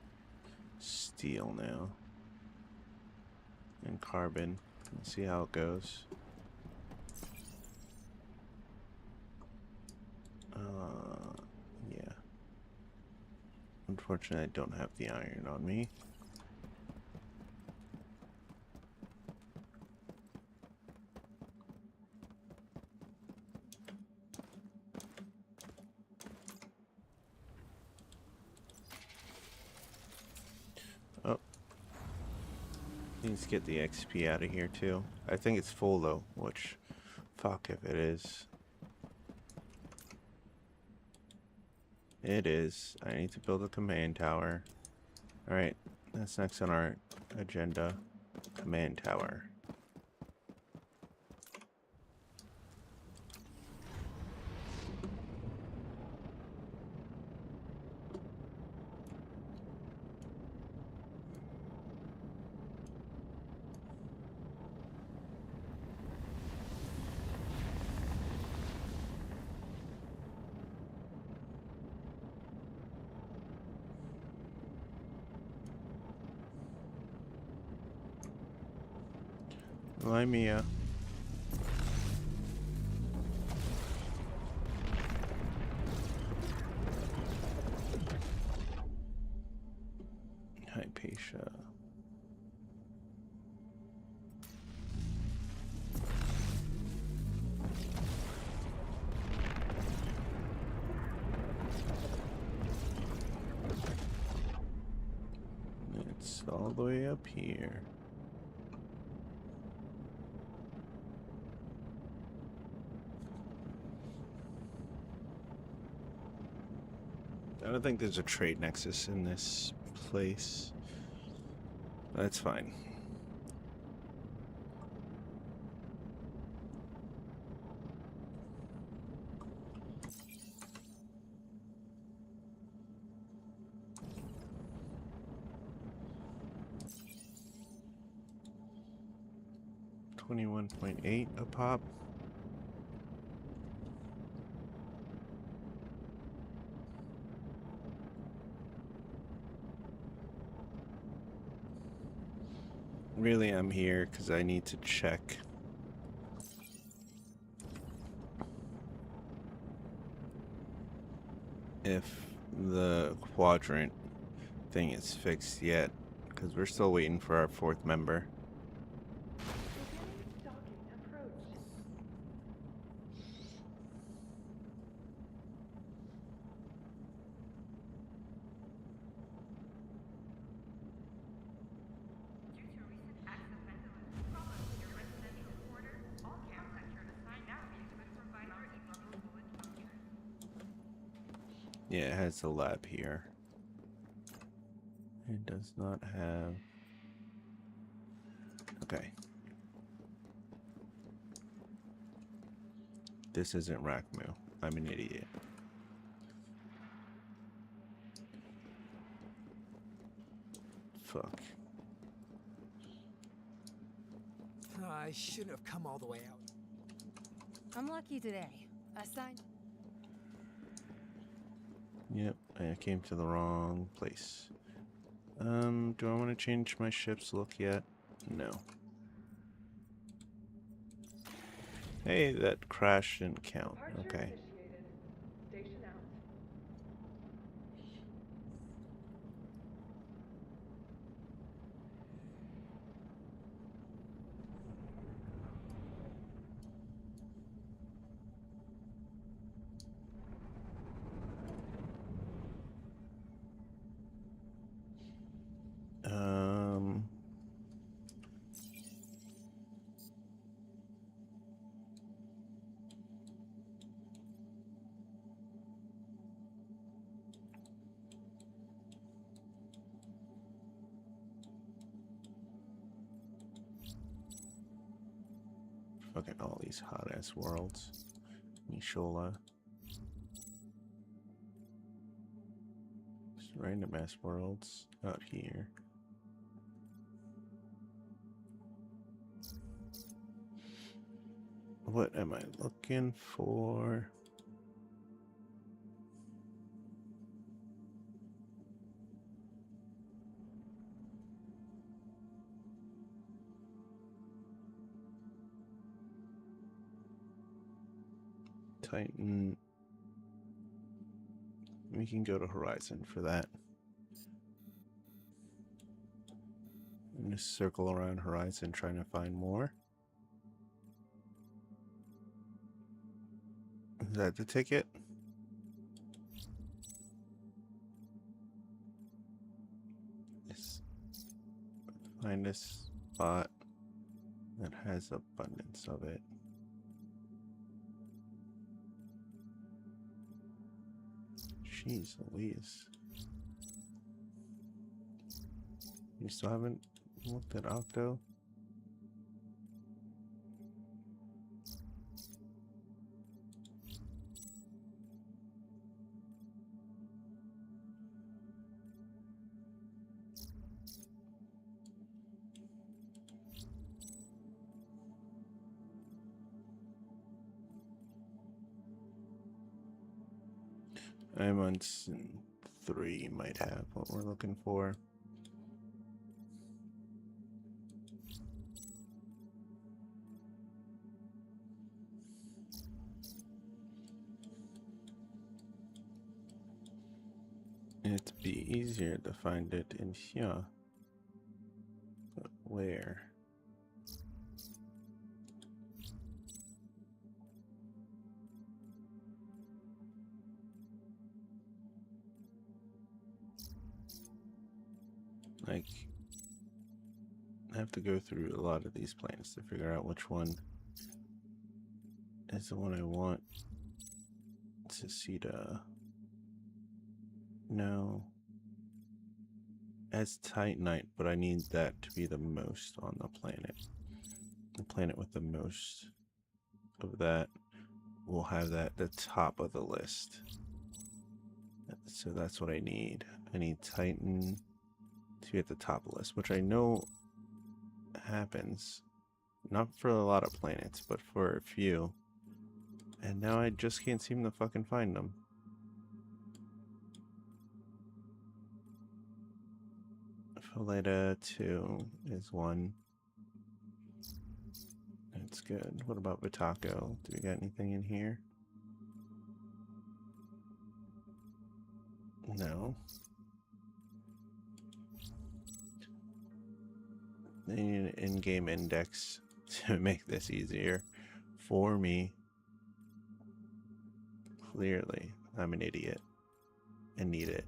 steel now and carbon. Let's see how it goes. Yeah. Unfortunately, I don't have the iron on me. Oh. Needs to get the XP out of here too. I think it's full though, which, fuck if it is. It is. I need to build a command tower. Alright, that's next on our agenda. Command tower. Limea. Hypatia. It's all the way up here. I don't think there's a trade nexus in this place. That's fine. $21.8 a pop. Really, I'm here because I need to check if the quadrant thing is fixed yet, because we're still waiting for our 4th member. Beginning docking approach. Due to recent acts of vandalism problems in your residential quarter, all cams at your assigned areas will provide non-level bullet punctures. Yeah, it has a lab here. It does not have... Okay. This isn't Rackmu. I'm an idiot. Fuck. I shouldn't have come all the way out. I'm lucky today. Assigned. Yep, I came to the wrong place. Do I want to change my ship's look yet? No. Hey, that crash didn't count. Departure Okay. initiated. Station out. Um... Fucking all these hot ass worlds. Nishola. Just random ass worlds out here. What am I looking for? Titan. We can go to Horizon for that. And just circle around Horizon trying to find more. Is that the ticket? Yes. Find a spot that has abundance of it. Jeez Louise. You still haven't looked at Octo? I'm on 3, might have what we're looking for. It'd be easier to find it in here. But where? Like, I have to go through a lot of these plans to figure out which one is the one I want to see. No. as Titanite, but I need that to be the most on the planet. The planet with the most of that will have that at the top of the list. So that's what I need. I need Titan to be at the top of the list, which I know happens. Not for a lot of planets, but for a few. And now I just can't seem to fucking find them. Phyllida 2 is one. That's good. What about Vitako? Do we got anything in here? No. I need an in-game index to make this easier for me. Clearly, I'm an idiot and need it.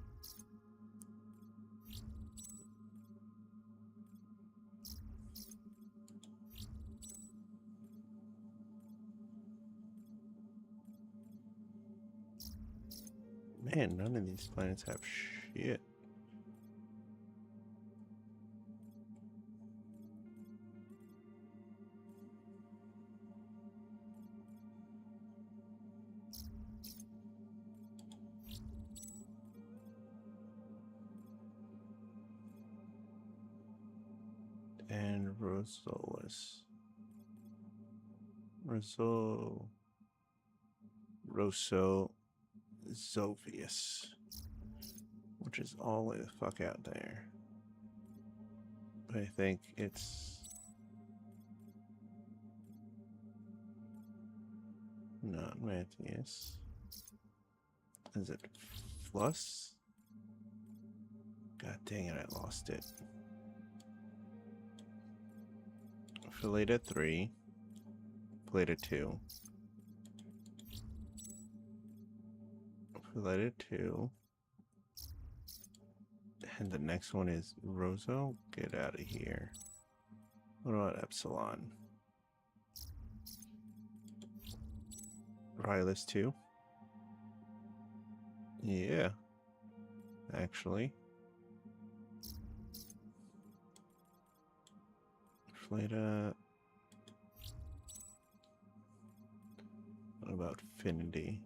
Man, none of these planets have shit. And Rosolus. Zophius, which is all the way the fuck out there. But I think it's not Matthias. Is it Fluss? God dang it, I lost it. Phyllida 3, Phyllida 2. Phyllida 2. And the next one is Roso. Get out of here. What about Epsilon? Rylus 2. Yeah. Actually. Phyllida. What about Finity?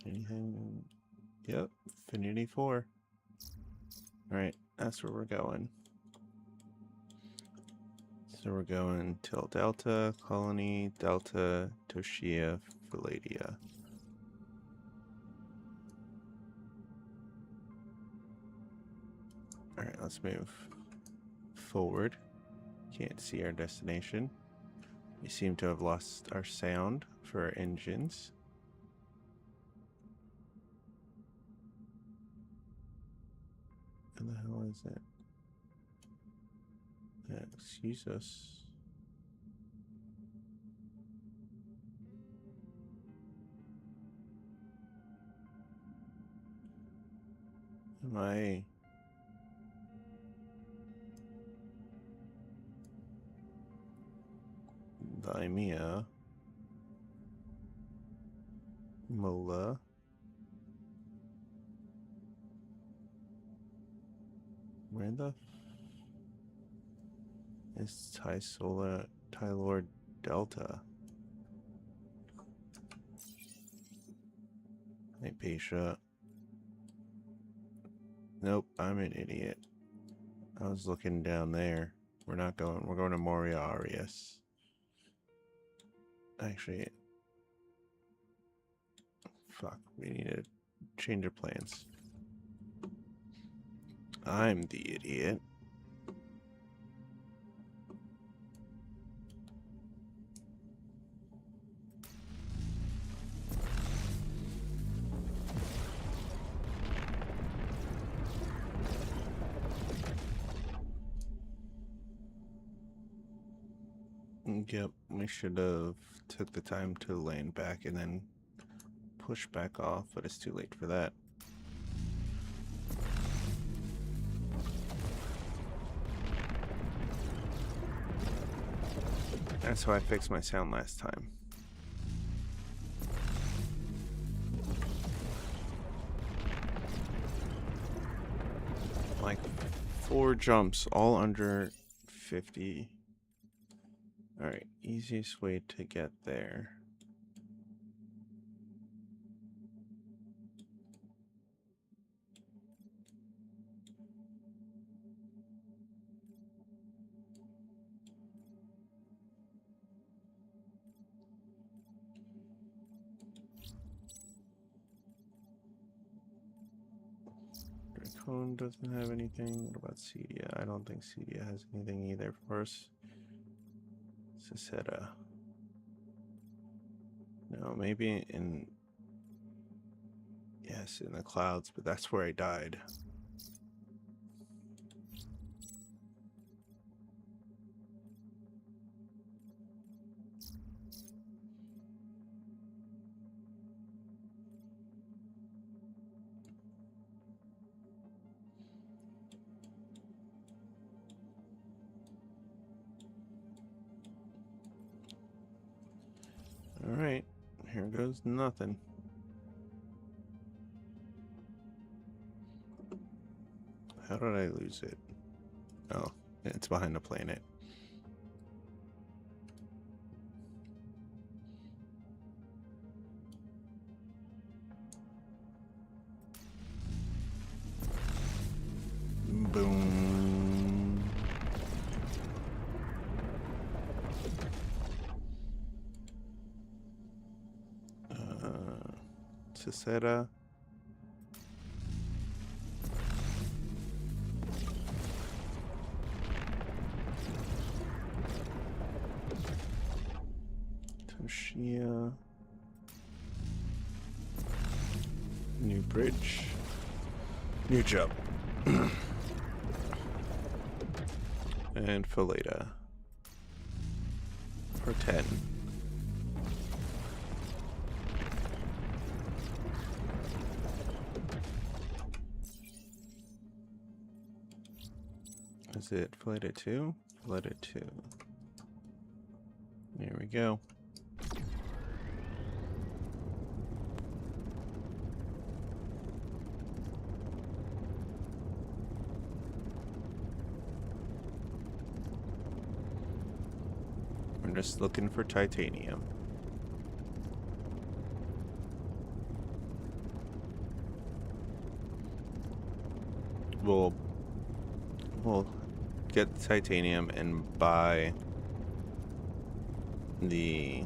Anything? Yep, Finity 4. Alright, that's where we're going. So we're going till Delta, Colony, Delta, Toshia, Philadia. Alright, let's move forward. Can't see our destination. We seem to have lost our sound for our engines. What the hell is it? Excuse us. Am I... Daimia, Mola, where the is Tylor Delta? Hypatia. Nope, I'm an idiot. I was looking down there. We're not going. We're going to Moria Arias. Actually, fuck. We need to change our plans. I'm the idiot. Yep, we should have took the time to land back and then push back off, but it's too late for that. That's how I fixed my sound last time. like 4 jumps, all under 50. Alright, easiest way to get there. Dracone doesn't have anything. What about Cedia? I don't think Cedia has anything either for us. Cicetta. No, maybe in... Yes, in the clouds, but that's where I died. Alright, here goes nothing. How did I lose it? Oh, it's behind the planet. Boom. Cicetta. Toshia. New bridge. New jump. And Phileta. For 10. Is it Phileta 2? Phileta 2. There we go. I'm just looking for titanium. We'll get the titanium and buy the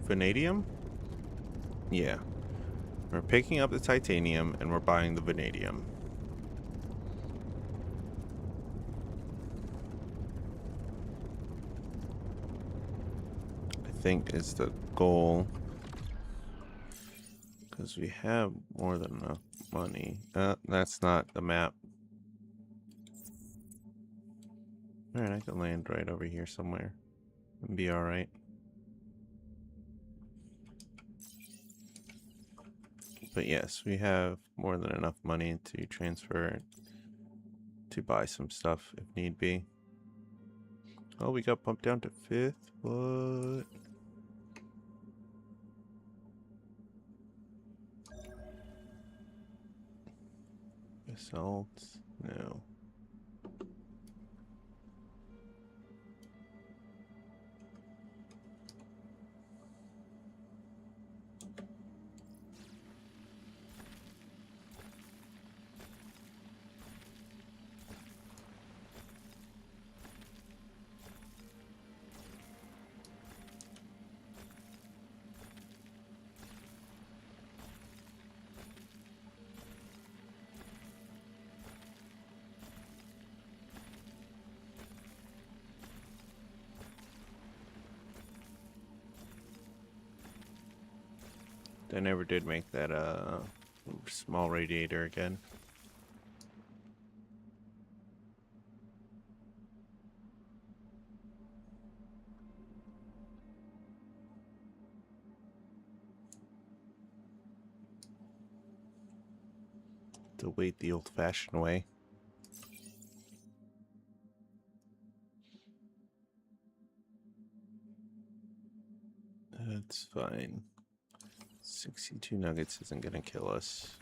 vanadium? Yeah. We're picking up the titanium and we're buying the vanadium. I think is the goal. Because we have more than enough money. That's not the map. Alright, I can land right over here somewhere and be alright. But yes, we have more than enough money to transfer to buy some stuff if need be. Oh, we got bumped down to 5th? What? Assaults? No. They never did make that small radiator again. To wait the old-fashioned way. That's fine. 62 nuggets isn't gonna kill us.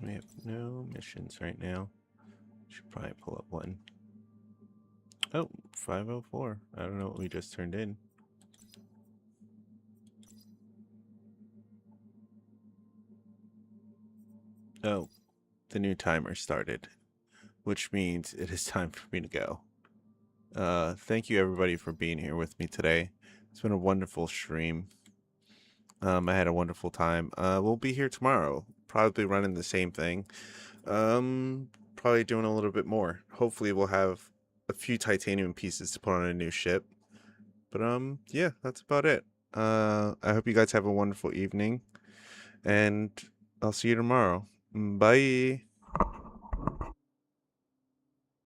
We have no missions right now. Should probably pull up one. Oh, 504. I don't know what we just turned in. Oh, the new timer started, which means it is time for me to go. Thank you everybody for being here with me today. It's been a wonderful stream. I had a wonderful time. We'll be here tomorrow, probably running the same thing. Probably doing a little bit more. Hopefully we'll have a few titanium pieces to put on a new ship. But yeah, that's about it. I hope you guys have a wonderful evening, and I'll see you tomorrow. Bye.